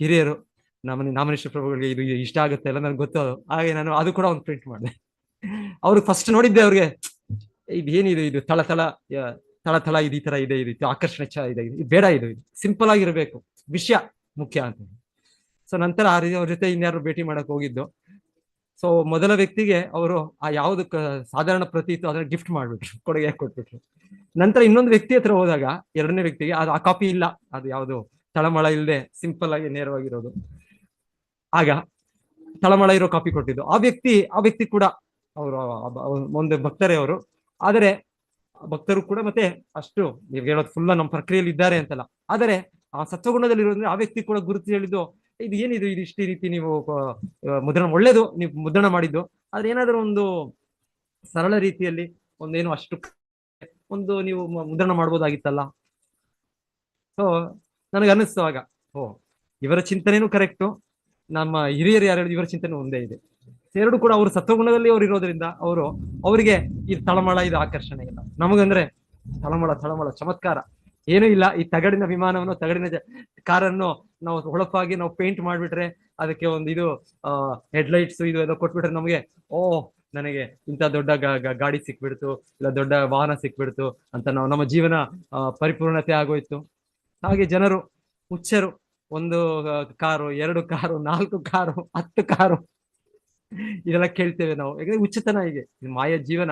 ಹಿರಿಯರು, ನಾಮನಿಷ್ಠ ಪ್ರಭುಗಳಿಗೆ ಇದು ಇಷ್ಟ ಆಗುತ್ತೆ ಎಲ್ಲ ನನಗೆ ಗೊತ್ತು. ಹಾಗೆ ನಾನು ಅದು ಕೂಡ ಒಂದು ಪ್ರಿಂಟ್ ಮಾಡಿದೆ. ಅವ್ರಿಗೆ ಫಸ್ಟ್ ನೋಡಿದ್ದೆ, ಅವ್ರಿಗೆ ಇದೇನಿದು, ಇದು ತಳ ಇದು ಈ ತರ ಇದೆ, ಇದು ಆಕರ್ಷಣೆ ಇದೆ, ಇದು ಬೇಡ, ಇದು ಸಿಂಪಲ್ ಆಗಿರ್ಬೇಕು, ವಿಷಯ ಮುಖ್ಯ ಅಂತ. ಸೊ ನಂತರ ಅವ್ರ ಜೊತೆ ಇನ್ಯಾರು ಭೇಟಿ ಮಾಡಕ್ ಹೋಗಿದ್ದು. ಸೊ ಮೊದಲ ವ್ಯಕ್ತಿಗೆ ಅವರು ಆ ಯಾವ್ದು ಸಾಧಾರಣ ಪ್ರತಿ ಇತ್ತು ಅದನ್ನ ಗಿಫ್ಟ್ ಮಾಡ್ಬಿಟ್ರು, ಕೊಡುಗೆ ಕೊಟ್ಬಿಟ್ರು. ನಂತರ ಇನ್ನೊಂದು ವ್ಯಕ್ತಿ ಹತ್ರ ಹೋದಾಗ, 2ನೇ ವ್ಯಕ್ತಿಗೆ ಅದು ಆ ಕಾಪಿ ಇಲ್ಲ, ಅದು ಯಾವ್ದು ತಳಮಳ ಇಲ್ಲದೆ ಸಿಂಪಲ್ ಆಗಿ ನೇರವಾಗಿರೋದು. ಆಗ ತಳಮಳ ಇರೋ ಕಾಪಿ ಕೊಟ್ಟಿದ್ದು. ಆ ವ್ಯಕ್ತಿ ಕೂಡ ಅವರು ಒಂದು ಭಕ್ತರೇ ಅವರು. ಆದರೆ ಭಕ್ತರು ಕೂಡ ಮತ್ತೆ ಅಷ್ಟು ನೀವು ಹೇಳೋದು ಫುಲ್ಲ ನಮ್ಮ ಪ್ರಕ್ರಿಯೆಯಲ್ಲಿ ಇದ್ದಾರೆ ಅಂತಲ್ಲ, ಆದರೆ ಆ ಸತ್ವಗುಣದಲ್ಲಿ ಇರೋದ್ರೆ ಆ ವ್ಯಕ್ತಿ ಕೂಡ ಗುರುತು ಹೇಳಿದ್ದು, ಇದು ಏನಿದು, ಇದು ಇಷ್ಟೇ ರೀತಿ ನೀವು ಮುದ್ರಣ, ಒಳ್ಳೇದು ನೀವು ಮುದ್ರಣ ಮಾಡಿದ್ದು, ಆದ್ರೆ ಏನಾದ್ರೂ ಒಂದು ಸರಳ ರೀತಿಯಲ್ಲಿ ಒಂದೇನು ಅಷ್ಟು ನೀವು ಮುದ್ರಣ ಮಾಡ್ಬೋದಾಗಿತ್ತಲ್ಲ. ಸೊ ನನಗೆ ಅನ್ನಿಸ್ತು ಆಗ, ಇವರ ಚಿಂತನೆನೂ ಕರೆಕ್ಟು, ನಮ್ಮ ಹಿರಿಯರು ಯಾರು ಇವರ ಚಿಂತನೆ ಒಂದೇ ಇದೆ. ಎರಡು ಕೂಡ ಅವರು ಸತ್ವಗುಣದಲ್ಲಿ ಅವ್ರು ಇರೋದ್ರಿಂದ ಅವರಿಗೆ ಈ ತಳಮಳ ಇದು ಆಕರ್ಷಣೆ ಇಲ್ಲ. ನಮಗಂದ್ರೆ ತಳಮಳ ಚಮತ್ಕಾರ ಏನೂ ಇಲ್ಲ. ಈ ತಗಡಿನ ವಿಮಾನವನ್ನು, ತಗಡಿನ ಕಾರನ್ನು ನಾವು ಹೊಳಪಾಗಿ ನಾವು ಪೇಂಟ್ ಮಾಡ್ಬಿಟ್ರೆ, ಅದಕ್ಕೆ ಒಂದು ಹೆಡ್ಲೈಟ್ಸ್ ಇದು ಕೊಟ್ಬಿಟ್ರೆ ನಮಗೆ ನನಗೆ ಇಂಥ ದೊಡ್ಡ ಗಾಡಿ ಸಿಕ್ಬಿಡ್ತು, ಇಲ್ಲ ದೊಡ್ಡ ವಾಹನ ಸಿಕ್ಬಿಡ್ತು ಅಂತ ನಮ್ಮ ಜೀವನ ಪರಿಪೂರ್ಣತೆ ಆಗೋಯ್ತು. ಹಾಗೆ ಜನರು ಹುಚ್ಚರು, 1 ಕಾರು, 2 ಕಾರು, 4 ಕಾರು, 10 ಕಾರು, ಇದೆಲ್ಲ ಕೇಳ್ತೇವೆ ನಾವು. ಯಾಕಂದ್ರೆ ಹುಚ್ಚತನ, ಹೀಗೆ ಮಾಯ ಜೀವನ,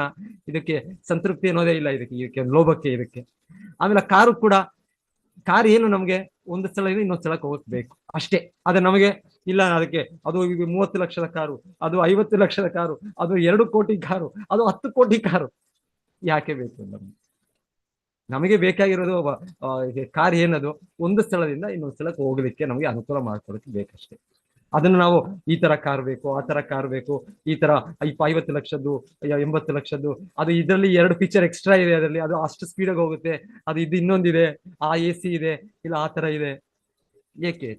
ಇದಕ್ಕೆ ಸಂತೃಪ್ತಿ ಅನ್ನೋದೇ ಇಲ್ಲ, ಇದಕ್ಕೆ ಲೋಭಕ್ಕೆ, ಇದಕ್ಕೆ. ಆಮೇಲೆ ಕಾರ್ ಏನು ನಮ್ಗೆ ಒಂದು ಸ್ಥಳದಿಂದ ಇನ್ನೊಂದು ಸ್ಥಳಕ್ಕೆ ಹೋಗ್ಬೇಕು ಅಷ್ಟೇ. ಆದ್ರೆ ನಮಗೆ ಇಲ್ಲ, ಅದಕ್ಕೆ ಅದು 30 ಲಕ್ಷದ ಕಾರು, ಅದು 50 ಲಕ್ಷದ ಕಾರು, ಅದು 2 ಕೋಟಿ ಕಾರು, ಅದು 10 ಕೋಟಿ ಕಾರು ಯಾಕೆ ಬೇಕು? ನಮಗೆ ಬೇಕಾಗಿರೋದು ಕಾರ್ ಏನದು, ಒಂದು ಸ್ಥಳದಿಂದ ಇನ್ನೊಂದು ಸ್ಥಳಕ್ಕೆ ಹೋಗ್ಲಿಕ್ಕೆ ನಮಗೆ ಅನುಕೂಲ ಮಾಡ್ಕೊಡಕ್ಕೆ ಬೇಕಷ್ಟೇ. ಅದನ್ನು ನಾವು ಈ ತರ ಕಾರ್ ಬೇಕು, ಆ ತರ ಕಾರ್ ಬೇಕು, ಈ ತರ 50 ಲಕ್ಷದ್ದು, 80 ಲಕ್ಷದ್ದು, ಅದು ಇದರಲ್ಲಿ 2 ಫೀಚರ್ ಎಕ್ಸ್ಟ್ರಾ ಇದೆ, ಅದರಲ್ಲಿ ಅದು ಅಷ್ಟು ಸ್ಪೀಡಾಗಿ ಹೋಗುತ್ತೆ, ಅದು ಇನ್ನೊಂದಿದೆ, ಆ AC ಇದೆ, ಇಲ್ಲ ಆ ತರ ಇದೆ, ಏಕೆ?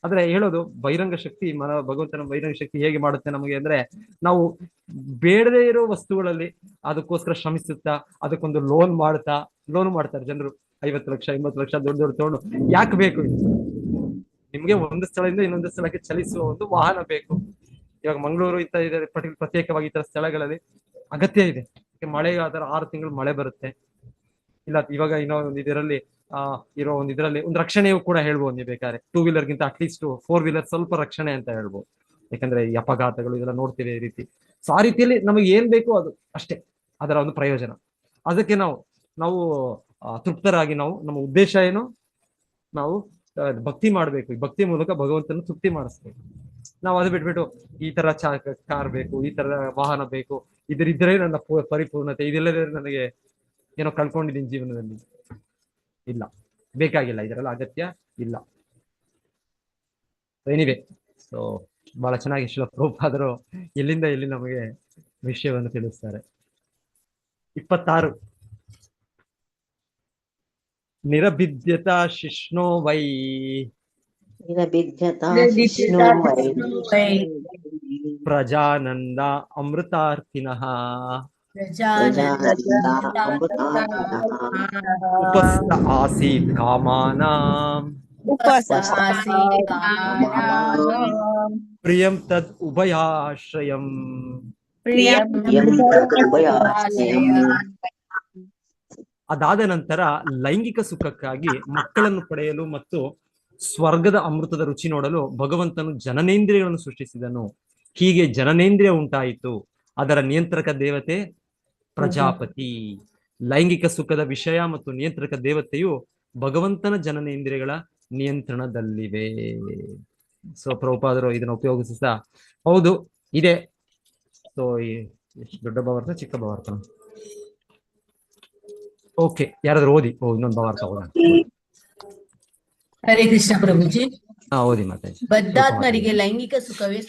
ಆದ್ರೆ ಹೇಳೋದು ಬಹಿರಂಗ ಶಕ್ತಿ, ಭಗವಂತನ ಬಹಿರಂಗ ಶಕ್ತಿ ಹೇಗೆ ಮಾಡುತ್ತೆ ನಮಗೆ ಅಂದ್ರೆ, ನಾವು ಬೇಡದೇ ಇರೋ ವಸ್ತುಗಳಲ್ಲಿ ಅದಕ್ಕೋಸ್ಕರ ಶ್ರಮಿಸುತ್ತಾ, ಅದಕ್ಕೊಂದು ಲೋನ್ ಮಾಡ್ತಾರೆ ಜನರು. 50 ಲಕ್ಷ 80 ಲಕ್ಷ ದೊಡ್ಡ ತಗೊಂಡು ಯಾಕೆ ಬೇಕು? ನಿಮ್ಗೆ ಒಂದು ಸ್ಥಳದಿಂದ ಇನ್ನೊಂದು ಸ್ಥಳಕ್ಕೆ ಚಲಿಸುವ ಒಂದು ವಾಹನ ಬೇಕು. ಇವಾಗ ಮಂಗಳೂರು ಇಂತ ಇದೆ, ಪ್ರತ್ಯೇಕವಾಗಿ ಈ ತರ ಸ್ಥಳಗಳಲ್ಲಿ ಅಗತ್ಯ ಇದೆ. ಮಳೆ ಆದ್ರೆ 6 ತಿಂಗಳು ಮಳೆ ಬರುತ್ತೆ. ಇಲ್ಲ ಇವಾಗ ಇನ್ನೊಂದು ಇದರಲ್ಲಿ ಇರೋ ಇದರಲ್ಲಿ ಒಂದು ರಕ್ಷಣೆಯೂ ಕೂಡ ಹೇಳ್ಬೋದು ನೀವು ಬೇಕಾದ್ರೆ. 2 ವೀಲರ್ಗಿಂತ ಅಟ್ಲೀಸ್ಟ್ 4 ವೀಲರ್ ಸ್ವಲ್ಪ ರಕ್ಷಣೆ ಅಂತ ಹೇಳ್ಬೋದು. ಯಾಕಂದ್ರೆ ಈ ಅಪಘಾತಗಳು ಇದೆಲ್ಲ ನೋಡ್ತೀವಿ ಈ ರೀತಿ. ಸೊ ಆ ರೀತಿಯಲ್ಲಿ ನಮಗೆ ಏನ್ ಬೇಕು ಅದು ಅಷ್ಟೇ ಅದರ ಒಂದು ಪ್ರಯೋಜನ. ಅದಕ್ಕೆ ನಾವು ತೃಪ್ತರಾಗಿ, ನಮ್ಮ ಉದ್ದೇಶ ಏನು, ನಾವು ಭಕ್ತಿ ಮಾಡ್ಬೇಕು. ಈ ಭಕ್ತಿ ಮೂಲಕ ಭಗವಂತನ ತೃಪ್ತಿ ಮಾಡಿಸ್ಬೇಕು. ನಾವು ಅದು ಬಿಟ್ಬಿಟ್ಟು ಈ ತರ ಕಾರ್ ಬೇಕು, ಈ ತರ ವಾಹನ ಬೇಕು, ಇದರಿದ್ರೆ ನನ್ನ ಪರಿಪೂರ್ಣತೆ, ಇದೆಲ್ಲದ್ರೆ ನನಗೆ ಏನೋ ಕಳ್ಕೊಂಡಿದ್ದೀನಿ ಜೀವನದಲ್ಲಿ, ಇಲ್ಲ, ಬೇಕಾಗಿಲ್ಲ, ಇದರೆಲ್ಲ ಅಗತ್ಯ ಇಲ್ಲ. ಏನಿದೆ. ಸೊ ಬಹಳ ಚೆನ್ನಾಗಿ ಶ್ರೀಲ ಪ್ರಭುಪಾದರು ಎಲ್ಲಿಂದ ಎಲ್ಲಿ ನಮಗೆ ವಿಷಯವನ್ನು ತಿಳಿಸ್ತಾರೆ. 26 ನಿರಭಿದ್ಯತಾ ಶಿಷ್ಣೋ ವೈ ನಿರಭಿದ್ಯತಾ ಶಿಷ್ಣೋ ವೈ ಪ್ರಜಾನಂದ ಅಮೃತಾರ್ಥಿನಃ ಉಪಸ್ಥ ಆಸೀತ್ ಕಾಮಾನಾಂ ಪ್ರಿಯಂ ತದ್ ಉಭಯಾಶ್ರಯಂ. ಅದಾದ ನಂತರ ಲೈಂಗಿಕ ಸುಖಕ್ಕಾಗಿ ಮಕ್ಕಳನ್ನು ಪಡೆಯಲು ಮತ್ತು ಸ್ವರ್ಗದ ಅಮೃತದ ರುಚಿ ನೋಡಲು ಭಗವಂತನು ಜನನೇಂದ್ರಿಯಗಳನ್ನು ಸೃಷ್ಟಿಸಿದನು. ಹೀಗೆ ಜನನೇಂದ್ರಿಯ ಉಂಟಾಯಿತು. ಅದರ ನಿಯಂತ್ರಕ ದೇವತೆ ಪ್ರಜಾಪತಿ. ಲೈಂಗಿಕ ಸುಖದ ವಿಷಯ ಮತ್ತು ನಿಯಂತ್ರಕ ದೇವತೆಯು ಭಗವಂತನ ಜನನೇಂದ್ರಿಯಗಳ ನಿಯಂತ್ರಣದಲ್ಲಿವೆ. ಸೊ ಪ್ರಭುಪಾದರು ಇದನ್ನು ಉಪಯೋಗಿಸ್ತಾ ಹೌದು ಇದೆ. ಸೊ ಎಷ್ಟು ದೊಡ್ಡ ಭಾವಾರ್ಥ, ಚಿಕ್ಕ ಭಾವಾರ್ಥ? ಓಕೆ, ಯಾರಾದ್ರೂ ಓದಿ. ಇನ್ನೊಂದು ಭಾವಾರ್ಥ ಓದೋಣ. ಹರೇ ಕೃಷ್ಣ ಪ್ರಭುಜಿ. ಓದಿ ಮತ್ತೆ. ಬದ್ಧಾತ್ಮರಿಗೆ ಲೈಂಗಿಕ ಸುಖವೇ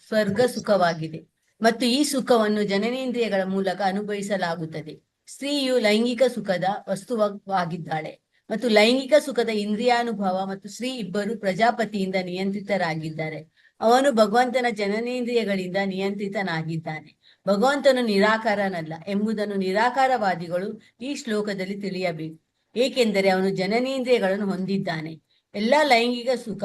ಸ್ವರ್ಗ ಸುಖವಾಗಿದೆ ಮತ್ತು ಈ ಸುಖವನ್ನು ಜನನೇಂದ್ರಿಯಗಳ ಮೂಲಕ ಅನುಭವಿಸಲಾಗುತ್ತದೆ. ಸ್ತ್ರೀಯು ಲೈಂಗಿಕ ಸುಖದ ವಸ್ತುವಾಗಿದ್ದಾಳೆ ಮತ್ತು ಲೈಂಗಿಕ ಸುಖದ ಇಂದ್ರಿಯಾನುಭವ ಮತ್ತು ಸ್ತ್ರೀ ಇಬ್ಬರು ಪ್ರಜಾಪತಿಯಿಂದ ನಿಯಂತ್ರಿತರಾಗಿದ್ದಾರೆ. ಅವನು ಭಗವಂತನ ಜನನೇಂದ್ರಿಯಗಳಿಂದ ನಿಯಂತ್ರಿತನಾಗಿದ್ದಾನೆ. ಭಗವಂತನು ನಿರಾಕಾರನಲ್ಲ ಎಂಬುದನ್ನು ನಿರಾಕಾರವಾದಿಗಳು ಈ ಶ್ಲೋಕದಲ್ಲಿ ತಿಳಿಯಬೇಕು. ಏಕೆಂದರೆ ಅವನು ಜನನೇಂದ್ರಿಯಗಳನ್ನು ಹೊಂದಿದ್ದಾನೆ. ಎಲ್ಲಾ ಲೈಂಗಿಕ ಸುಖ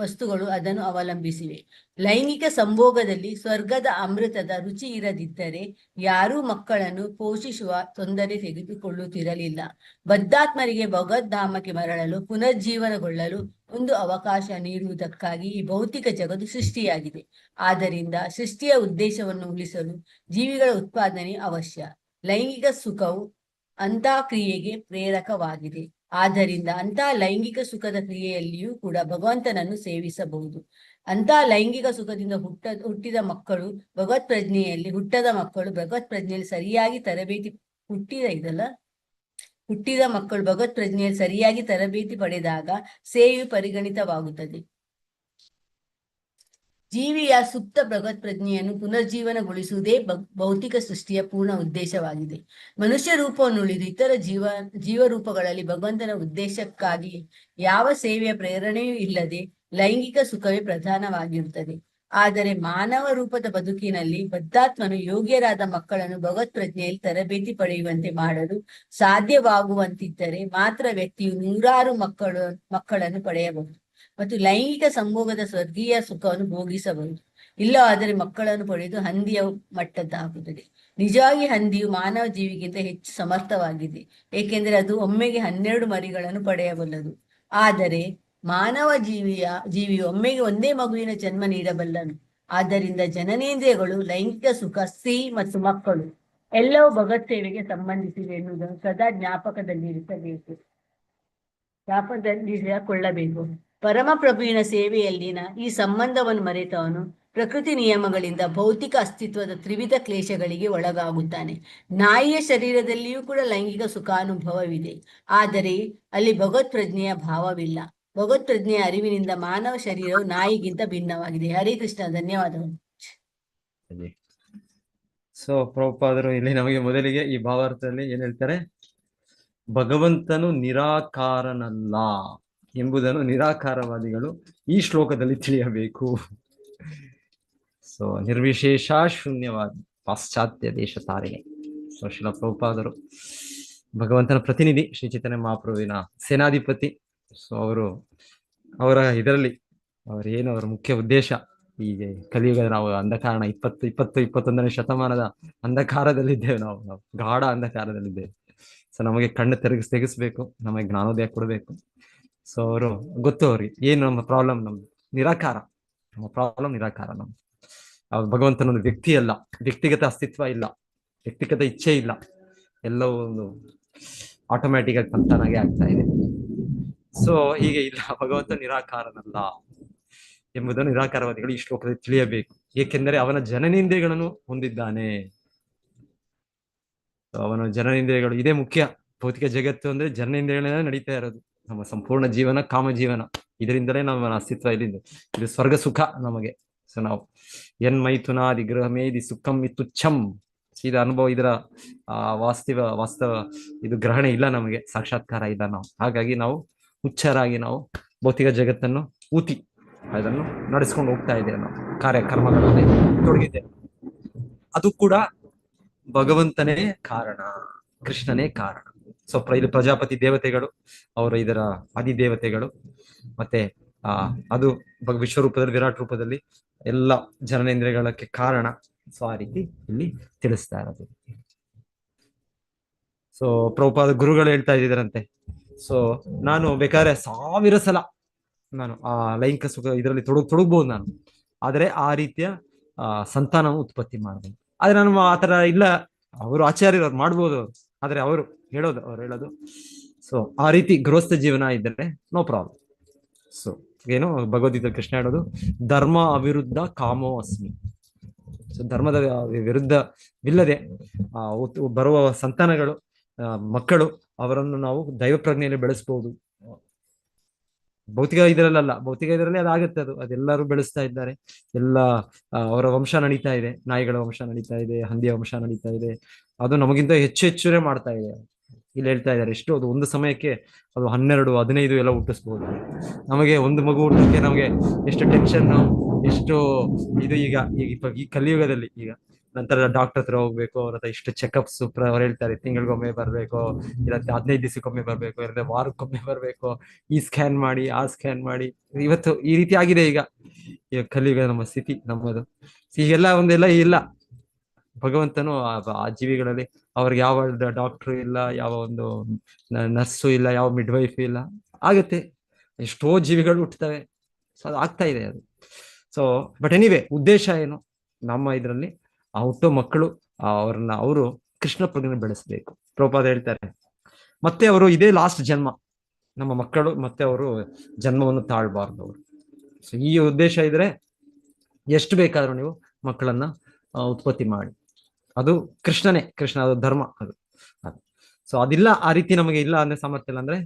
ವಸ್ತುಗಳು ಅದನ್ನು ಅವಲಂಬಿಸಿವೆ. ಲೈಂಗಿಕ ಸಂಭೋಗದಲ್ಲಿ ಸ್ವರ್ಗದ ಅಮೃತದ ರುಚಿ ಇರದಿದ್ದರೆ ಯಾರೂ ಮಕ್ಕಳನ್ನು ಪೋಷಿಸುವ ತೊಂದರೆ ತೆಗೆದುಕೊಳ್ಳುತ್ತಿರಲಿಲ್ಲ. ಬದ್ಧಾತ್ಮರಿಗೆ ಭಗವದ್ಧಾಮಕ್ಕೆ ಮರಳಲು ಪುನರ್ಜೀವನಗೊಳ್ಳಲು ಒಂದು ಅವಕಾಶ ನೀಡುವುದಕ್ಕಾಗಿ ಈ ಭೌತಿಕ ಜಗತ್ತು ಸೃಷ್ಟಿಯಾಗಿದೆ. ಆದ್ದರಿಂದ ಸೃಷ್ಟಿಯ ಉದ್ದೇಶವನ್ನು ಉಳಿಸಲು ಜೀವಿಗಳ ಉತ್ಪಾದನೆ ಅವಶ್ಯ. ಲೈಂಗಿಕ ಸುಖವು ಅಂತಹ ಕ್ರಿಯೆಗೆ ಪ್ರೇರಕವಾಗಿದೆ. ಆದ್ದರಿಂದ ಅಂತಹ ಲೈಂಗಿಕ ಸುಖದ ಕ್ರಿಯೆಯಲ್ಲಿಯೂ ಕೂಡ ಭಗವಂತನನ್ನು ಸೇವಿಸಬಹುದು. ಅಂತಹ ಲೈಂಗಿಕ ಸುಖದಿಂದ ಹುಟ್ಟಿದ ಮಕ್ಕಳು ಭಗವತ್ ಪ್ರಜ್ಞೆಯಲ್ಲಿ ಸರಿಯಾಗಿ ತರಬೇತಿ ಪಡೆದಾಗ ಸೇವೆಯು ಪರಿಗಣಿತವಾಗುತ್ತದೆ. ಜೀವಿಯ ಸುಪ್ತ ಭಗವತ್ ಪ್ರಜ್ಞೆಯನ್ನು ಪುನರ್ಜೀವನಗೊಳಿಸುವುದೇ ಭೌತಿಕ ಸೃಷ್ಟಿಯ ಪೂರ್ಣ ಉದ್ದೇಶವಾಗಿದೆ. ಮನುಷ್ಯ ರೂಪವನ್ನು ಉಳಿದು ಇತರ ಜೀವರೂಪಗಳಲ್ಲಿ ಭಗವಂತನ ಉದ್ದೇಶಕ್ಕಾಗಿ ಯಾವ ಸೇವೆಯ ಪ್ರೇರಣೆಯೂ ಇಲ್ಲದೆ ಲೈಂಗಿಕ ಸುಖವೇ ಪ್ರಧಾನವಾಗಿರುತ್ತದೆ. ಆದರೆ ಮಾನವ ರೂಪದ ಬದುಕಿನಲ್ಲಿ ಬದ್ಧಾತ್ಮನು ಯೋಗ್ಯರಾದ ಮಕ್ಕಳನ್ನು ಭಗವತ್ ಪ್ರಜ್ಞೆಯಲ್ಲಿ ತರಬೇತಿ ಪಡೆಯುವಂತೆ ಮಾಡಲು ಸಾಧ್ಯವಾಗುವಂತಿದ್ದರೆ ಮಾತ್ರ ವ್ಯಕ್ತಿಯು 100 ಮಕ್ಕಳನ್ನು ಪಡೆಯಬಹುದು ಮತ್ತು ಲೈಂಗಿಕ ಸಂಭೋಗದ ಸ್ವರ್ಗೀಯ ಸುಖವನ್ನು ಭೋಗಿಸಬಹುದು. ಇಲ್ಲವಾದರೆ ಮಕ್ಕಳನ್ನು ಪಡೆದು ಹಂದಿಯ ಮಟ್ಟದ್ದಾಗುತ್ತದೆ. ನಿಜವಾಗಿ ಹಂದಿಯು ಮಾನವ ಜೀವಿಗಿಂತ ಹೆಚ್ಚು ಸಮರ್ಥವಾಗಿದೆ, ಏಕೆಂದರೆ ಅದು ಒಮ್ಮೆಗೆ 12 ಮರಿಗಳನ್ನು ಪಡೆಯಬಲ್ಲದು. ಆದರೆ ಮಾನವ ಜೀವಿಯು ಒಮ್ಮೆಗೆ ಒಂದೇ ಮಗುವಿನ ಜನ್ಮ ನೀಡಬಲ್ಲನು. ಆದ್ದರಿಂದ ಜನನೇಂದ್ರಿಯಗಳು, ಲೈಂಗಿಕ ಸುಖ, ಸ್ತ್ರೀ ಮತ್ತು ಮಕ್ಕಳು ಎಲ್ಲವೂ ಭಗವತ್ ಸೇವೆಗೆ ಸಂಬಂಧಿಸಿವೆ ಎನ್ನುವುದನ್ನು ಸದಾ ಜ್ಞಾಪಕದಲ್ಲಿರಿಸಿಕೊಳ್ಳಬೇಕು. ಪರಮಪ್ರಭುವಿನ ಸೇವೆಯಲ್ಲಿನ ಈ ಸಂಬಂಧವನ್ನು ಮರೆತವನು ಪ್ರಕೃತಿ ನಿಯಮಗಳಿಂದ ಭೌತಿಕ ಅಸ್ತಿತ್ವದ ತ್ರಿವಿಧ ಕ್ಲೇಶಗಳಿಗೆ ಒಳಗಾಗುತ್ತಾನೆ. ನಾಯಿಯ ಶರೀರದಲ್ಲಿಯೂ ಕೂಡ ಲೈಂಗಿಕ ಸುಖಾನುಭವವಿದೆ, ಆದರೆ ಅಲ್ಲಿ ಭಗವತ್ ಪ್ರಜ್ಞೆಯ ಭಾವವಿಲ್ಲ. ಭಗವತ್ ಪ್ರಜ್ಞೆಯ ಅರಿವಿನಿಂದ ಮಾನವ ಶರೀರವು ನಾಯಿಗಿಂತ ಭಿನ್ನವಾಗಿದೆ. ಹರೇ ಕೃಷ್ಣ. ಧನ್ಯವಾದಗಳು. ಸೊ ಪ್ರಭುಪಾದರು ಇಲ್ಲಿ ನಮಗೆ ಮೊದಲಿಗೆ ಈ ಭಾವಾರ್ಥದಲ್ಲಿ ಏನ್ ಹೇಳ್ತಾರೆ? ಭಗವಂತನು ನಿರಾಕಾರನಲ್ಲ ಎಂಬುದನ್ನು ನಿರಾಕಾರವಾದಿಗಳು ಈ ಶ್ಲೋಕದಲ್ಲಿ ತಿಳಿಯಬೇಕು. ಸೊ ನಿರ್ವಿಶೇಷ ಶೂನ್ಯವಾದಿ ಪಾಶ್ಚಾತ್ಯ ದೇಶ ತಾರೆಯೇ. ಸೊ ಶ್ರೀಲ ಪ್ರಭುಪಾದರು ಭಗವಂತನ ಪ್ರತಿನಿಧಿ, ಶ್ರೀ ಚೈತನ್ಯ ಮಹಾಪ್ರಭುವಿನ ಸೇನಾಧಿಪತಿ. ಸೊ ಅವರ ಇದರಲ್ಲಿ ಅವರ ಮುಖ್ಯ ಉದ್ದೇಶ ಈಗ ಕಲಿಯುಗದ ನಾವು ಅಂಧಕಾರಣ 21ನೇ ಶತಮಾನದ ಅಂಧಕಾರದಲ್ಲಿದ್ದೇವೆ. ನಾವು ಗಾಢ ಅಂಧಕಾರದಲ್ಲಿದ್ದೇವೆ. ಸೊ ನಮಗೆ ಕಣ್ಣು ತೆಗೆಸ್ಬೇಕು, ನಮಗೆ ಜ್ಞಾನೋದಯ ಕೊಡಬೇಕು. ಸೊ ಗೊತ್ತು ಅವ್ರಿಗೆ ಏನು ನಮ್ಮ ಪ್ರಾಬ್ಲಮ್, ನಮ್ಮ ಪ್ರಾಬ್ಲಮ್ ನಿರಾಕಾರ. ಅವ್ರು ಭಗವಂತನೊಂದು ವ್ಯಕ್ತಿ ಅಲ್ಲ, ವ್ಯಕ್ತಿಗತ ಅಸ್ತಿತ್ವ ಇಲ್ಲ, ವ್ಯಕ್ತಿಗತ ಇಚ್ಛೆ ಇಲ್ಲ, ಎಲ್ಲವೂ ಒಂದು ಆಟೋಮ್ಯಾಟಿಕ್ ಆಗಿ ತಂತಾನಾಗೆ ಆಗ್ತಾ ಇದೆ. ಸೊ ಹೀಗೆ ಇಲ್ಲ, ಭಗವಂತ ನಿರಾಕಾರನಲ್ಲ ಎಂಬುದನ್ನು ನಿರಾಕಾರವಾದಿಗಳು ಈ ಶ್ಲೋಕದಲ್ಲಿ ತಿಳಿಯಬೇಕು. ಏಕೆಂದರೆ ಅವನ ಜನನೇಂದ್ರಿಯಗಳನ್ನು ಹೊಂದಿದ್ದಾನೆ. ಅವನ ಜನನೇಂದ್ರಿಯಗಳು ಇದೇ ಮುಖ್ಯ. ಭೌತಿಕ ಜಗತ್ತು ಅಂದ್ರೆ ಜನನೇಂದ್ರಿಯಗಳೇ ನಡೀತಾ ಇರೋದು. ನಮ್ಮ ಸಂಪೂರ್ಣ ಜೀವನ ಕಾಮ ಜೀವನ, ಇದರಿಂದಲೇ ನಮ್ಮ ಅಸ್ತಿತ್ವ ಇಲ್ಲಿಂದ. ಇದು ಸ್ವರ್ಗ ಸುಖ ನಮಗೆ. ಸೊ ನಾವು ಮೈಥುನಾದಿ ಗೃಹ ಮೇದಿ ಸುಖಂ ಇತ್ತುಚ್ಛಂ, ಸೀದಾ ಅನುಭವ, ಇದರ ವಾಸ್ತವ ಇದು ಗ್ರಹಣ ಇಲ್ಲ ನಮಗೆ, ಸಾಕ್ಷಾತ್ಕಾರ ಇಲ್ಲ ನಾವು. ಹಾಗಾಗಿ ನಾವು ಹುಚ್ಚರಾಗಿ ನಾವು ಭೌತಿಕ ಜಗತ್ತನ್ನು ಊತಿ ಅದನ್ನು ನಡೆಸ್ಕೊಂಡು ಹೋಗ್ತಾ ಇದ್ದೇವೆ. ನಾವು ಕಾರ್ಯಕ್ರಮಗಳಲ್ಲಿ ತೊಡಗಿದ್ದೇವೆ. ಅದು ಕೂಡ ಭಗವಂತನೇ ಕಾರಣ, ಕೃಷ್ಣನೇ ಕಾರಣ. ಸೊ ಇಲ್ಲಿ ಪ್ರಜಾಪತಿ ದೇವತೆಗಳು ಅವರು ಇದರ ಅಧಿದೇವತೆಗಳು. ಮತ್ತೆ ಅದು ವಿಶ್ವರೂಪದಲ್ಲಿ, ವಿರಾಟ್ ರೂಪದಲ್ಲಿ ಎಲ್ಲ ಜನನೇಂದ್ರಿಯಗಳಕ್ಕೆ ಕಾರಣ. ಸೊ ಆ ರೀತಿ ಇಲ್ಲಿ ತಿಳಿಸ್ತಾ ಇರೋದು. ಸೊ ಪ್ರಭುಪಾದ ಗುರುಗಳು ಹೇಳ್ತಾ ಇದ್ದೀರಂತೆ, ಸೊ ನಾನು ಬೇಕಾದ್ರೆ 1000 ಸಲ ನಾನು ಆ ಲೈಂಗಿಕ ಸುಖ ಇದರಲ್ಲಿ ತೊಡಗ್ಬೋದು ನಾನು, ಆದ್ರೆ ಆ ರೀತಿಯ ಸಂತಾನವು ಉತ್ಪತ್ತಿ ಮಾಡಬಹುದು. ಆದ್ರೆ ನಾನು ಆತರ ಇಲ್ಲ, ಅವರು ಆಚಾರ್ಯರು ಅವ್ರು ಮಾಡ್ಬೋದು, ಆದ್ರೆ ಅವ್ರು ಹೇಳೋದು ಸೊ ಆ ರೀತಿ ಗೃಹಸ್ಥ ಜೀವನ ಇದ್ದರೆ ನೋ ಪ್ರಾಬ್ಲಮ್. ಸೊ ಏನು ಭಗವದ್ಗೀತೆ ಕೃಷ್ಣ ಹೇಳೋದು, ಧರ್ಮ ಅವಿರುದ್ಧ ಕಾಮೋ ಅಸ್ಮಿ. ಸೊ ಧರ್ಮದ ವಿರುದ್ಧವಿಲ್ಲದೆ ಬರುವ ಸಂತಾನಗಳು, ಮಕ್ಕಳು, ಅವರನ್ನು ನಾವು ದೈವ ಪ್ರಜ್ಞೆಯಲ್ಲಿ ಬೆಳೆಸ್ಬೋದು. ಭೌತಿಕ ಇದರಲ್ಲ, ಭೌತಿಕ ಇದರಲ್ಲಿ ಅದಾಗುತ್ತೆ, ಅದೆಲ್ಲರೂ ಬೆಳೆಸ್ತಾ ಇದ್ದಾರೆ. ಎಲ್ಲ ಅವರ ವಂಶ ನಡೀತಾ ಇದೆ, ನಾಯಿಗಳ ವಂಶ ನಡೀತಾ ಇದೆ, ಹಂದಿಯ ವಂಶ ನಡೀತಾ ಇದೆ. ಅದು ನಮಗಿಂತ ಹೆಚ್ಚುವೇ ಮಾಡ್ತಾ ಇದೆ. ಇಲ್ಲಿ ಹೇಳ್ತಾ ಇದ್ದಾರೆ ಎಷ್ಟು, ಅದು ಒಂದು ಸಮಯಕ್ಕೆ ಅದು 12, 15 ಎಲ್ಲ ಹುಟ್ಟಿಸ್ಬೋದು. ನಮಗೆ ಒಂದು ಮಗು ಹುಟ್ಟಕ್ಕೆ ನಮಗೆ ಎಷ್ಟು ಟೆನ್ಷನ್, ಎಷ್ಟು ಇದು. ಈಗ ಈ ಕಲಿಯುಗದಲ್ಲಿ ಈಗ ನಂತರ ಡಾಕ್ಟರ್ ಹತ್ರ ಹೋಗ್ಬೇಕು, ಅವ್ರ ಹತ್ರ ಇಷ್ಟು ಚೆಕಪ್ಸ್ ಅವ್ರು ಹೇಳ್ತಾರೆ, ತಿಂಗಳಿಗೊಮ್ಮೆ ಬರ್ಬೇಕು, ಇಲ್ಲ 15 ದಿವಸಕ್ಕೊಮ್ಮೆ ಬರ್ಬೇಕು, ಇಲ್ಲ ವಾರಕ್ಕೊಮ್ಮೆ ಬರ್ಬೇಕು, ಈ ಸ್ಕ್ಯಾನ್ ಮಾಡಿ, ಆ ಸ್ಕ್ಯಾನ್ ಮಾಡಿ. ಇವತ್ತು ಈ ರೀತಿ ಆಗಿದೆ ಈಗ ಕಲಿಯುಗ ನಮ್ಮ ಸ್ಥಿತಿ ನಮ್ಮದು. ಹೀಗೆಲ್ಲ ಒಂದೆಲ್ಲ ಇಲ್ಲ. ಭಗವಂತನು ಆ ಜೀವಿಗಳಲ್ಲಿ ಅವ್ರಿಗೆ ಯಾವ ಡಾಕ್ಟ್ರು ಇಲ್ಲ, ಯಾವ ಒಂದು ನರ್ಸು ಇಲ್ಲ, ಯಾವ ಮಿಡ್ವೈಫ್ ಇಲ್ಲ. ಆಗತ್ತೆ, ಎಷ್ಟೋ ಜೀವಿಗಳು ಹುಟ್ಟುತ್ತವೆ. ಸೊ ಅದು ಆಗ್ತಾ ಇದೆ ಅದು. ಸೊ ಬಟ್ ಎನಿವೆ, ಉದ್ದೇಶ ಏನು, ನಮ್ಮ ಇದರಲ್ಲಿ ಆ ಹುಟ್ಟೋ ಮಕ್ಕಳು ಅವರು ಕೃಷ್ಣ ಪ್ರಜ್ಞೆ ಬೆಳೆಸಬೇಕು. ಪ್ರಭುಪಾದ ಹೇಳ್ತಾರೆ, ಮತ್ತೆ ಅವರು ಇದೇ ಲಾಸ್ಟ್ ಜನ್ಮ ನಮ್ಮ ಮಕ್ಕಳು, ಮತ್ತೆ ಅವರು ಜನ್ಮವನ್ನು ತಾಳ್ಬಾರ್ದು ಅವರು. ಸೊ ಈ ಉದ್ದೇಶ ಇದ್ರೆ ಎಷ್ಟು ಬೇಕಾದ್ರೂ ನೀವು ಮಕ್ಕಳನ್ನ ಉತ್ಪತ್ತಿ ಮಾಡಿ. ಅದು ಕೃಷ್ಣ ಅದು ಧರ್ಮ ಅದು. ಸೊ ಅದಿಲ್ಲ, ಆ ರೀತಿ ನಮಗೆ ಇಲ್ಲ ಅಂದ್ರೆ, ಸಾಮರ್ಥ್ಯ ಇಲ್ಲ ಅಂದ್ರೆ,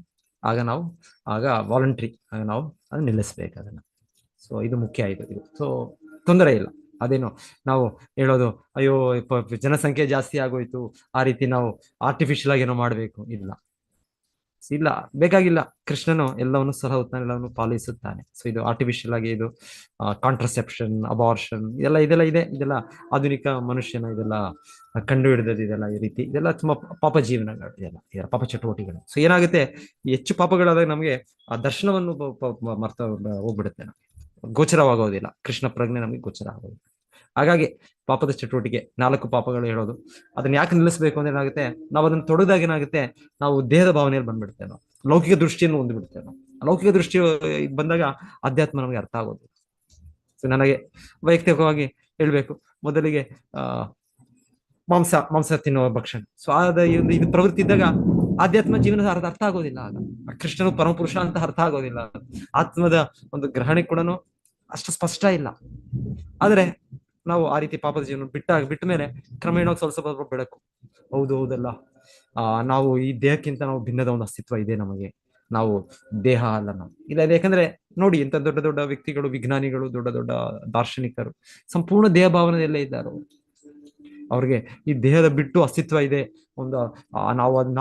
ಆಗ ವಾಲಂಟ್ರಿ ಆಗ ನಾವು ಅದನ್ನ ನಿಲ್ಲಿಸ್ಬೇಕು ಅದನ್ನ. ಸೊ ಇದು ಮುಖ್ಯ ಇದು. ಸೊ ತೊಂದರೆ ಇಲ್ಲ. ಅದೇನು ನಾವು ಹೇಳೋದು, ಅಯ್ಯೋ ಜನಸಂಖ್ಯೆ ಜಾಸ್ತಿ ಆಗೋಯ್ತು, ಆ ರೀತಿ ನಾವು ಆರ್ಟಿಫಿಷಿಯಲ್ ಆಗಿ ಏನೋ ಮಾಡ್ಬೇಕು, ಇಲ್ಲ, ಬೇಕಾಗಿಲ್ಲ. ಕೃಷ್ಣನು ಎಲ್ಲವನ್ನು ಸಲಹುತ್ತಾನೆ, ಎಲ್ಲವನ್ನು ಪಾಲಿಸುತ್ತಾನೆ. ಸೊ ಇದು ಆರ್ಟಿಫಿಷಿಯಲ್ ಆಗಿ ಇದು ಕಾಂಟ್ರಸೆಪ್ಷನ್, ಅಬಾರ್ಷನ್ ಇದೆಲ್ಲ ಇದೆ. ಇದೆಲ್ಲ ಆಧುನಿಕ ಮನುಷ್ಯನ ಇದೆಲ್ಲ ಕಂಡು ಹಿಡಿದದ್ದು. ಇದೆಲ್ಲ ಈ ರೀತಿ ಇದೆಲ್ಲ ತುಂಬಾ ಪಾಪ ಜೀವನಗಳು, ಇದೆಲ್ಲ ಪಾಪ ಚಟುವಟಿಕೆಗಳು. ಸೊ ಏನಾಗುತ್ತೆ, ಹೆಚ್ಚು ಪಾಪಗಳಾದಾಗ ನಮಗೆ ಆ ದರ್ಶನವನ್ನು ಮರ್ತ ಹೋಗ್ಬಿಡುತ್ತೆ, ನಮಗೆ ಗೋಚರವಾಗೋದಿಲ್ಲ. ಕೃಷ್ಣ ಪ್ರಜ್ಞೆ ನಮಗೆ ಗೋಚರ ಆಗೋದಿಲ್ಲ. ಹಾಗಾಗಿ ಪಾಪದ ಚಟುವಟಿಕೆ 4 ಪಾಪಗಳು ಹೇಳೋದು, ಅದನ್ನ ಯಾಕೆ ನಿಲ್ಲಿಸ್ಬೇಕು ಅಂದ್ರೆ ಏನಾಗುತ್ತೆ, ನಾವು ಅದನ್ನ ತೊಡದಾಗ ಏನಾಗುತ್ತೆ, ನಾವು ದೇಹದ ಭಾವನೆಯಲ್ಲಿ ಬಂದ್ಬಿಡ್ತೇವೆ, ನಾವು ಲೌಕಿಕ ದೃಷ್ಟಿಯನ್ನು ಹೊಂದ್ಬಿಡ್ತೇವೆ. ನಾವು ಲೌಕಿಕ ದೃಷ್ಟಿ ಬಂದಾಗ ಅಧ್ಯಾತ್ಮ ನಮಗೆ ಅರ್ಥ ಆಗೋದು. ಸೊ ನನಗೆ ವೈಯಕ್ತಿಕವಾಗಿ ಹೇಳ್ಬೇಕು, ಮೊದಲಿಗೆ ಮಾಂಸ ತಿನ್ನುವ ಭಕ್ಷಣೆ. ಸೊ ಇದು ಪ್ರವೃತ್ತಿ ಇದ್ದಾಗ ಆಧ್ಯಾತ್ಮ ಜೀವನದ ಅರ್ಥ ಆಗೋದಿಲ್ಲ. ಆಗ ಕೃಷ್ಣನು ಪರಮಪುರುಷ ಅಂತ ಅರ್ಥ ಆಗೋದಿಲ್ಲ. ಆತ್ಮದ ಒಂದು ಗ್ರಹಣೆ ಕೂಡ ಅಷ್ಟು ಸ್ಪಷ್ಟ ಇಲ್ಲ. ಆದ್ರೆ ನಾವು ಆ ರೀತಿ ಪಾಪದ ಜೀವನ ಬಿಟ್ಟ ಮೇಲೆ ಕ್ರಮೇಣ ಸ್ವಲ್ಪ ಬೆಳಕು, ಹೌದಲ್ಲ, ನಾವು ಈ ದೇಹಕ್ಕಿಂತ ನಾವು ಭಿನ್ನದ ಒಂದು ಅಸ್ತಿತ್ವ ಇದೆ ನಮಗೆ, ನಾವು ದೇಹ ಅಲ್ಲ ನಾವು ಇಲ್ಲ. ಯಾಕಂದ್ರೆ ನೋಡಿ, ಇಂಥ ದೊಡ್ಡ ದೊಡ್ಡ ವ್ಯಕ್ತಿಗಳು, ವಿಜ್ಞಾನಿಗಳು, ದೊಡ್ಡ ದೊಡ್ಡ ದಾರ್ಶನಿಕರು ಸಂಪೂರ್ಣ ದೇಹ ಭಾವನೆಯಲ್ಲೇ ಇದ್ದಾರೆ. ಅವ್ರಿಗೆ ಈ ದೇಹದ ಬಿಟ್ಟು ಅಸ್ತಿತ್ವ ಇದೆ, ಒಂದು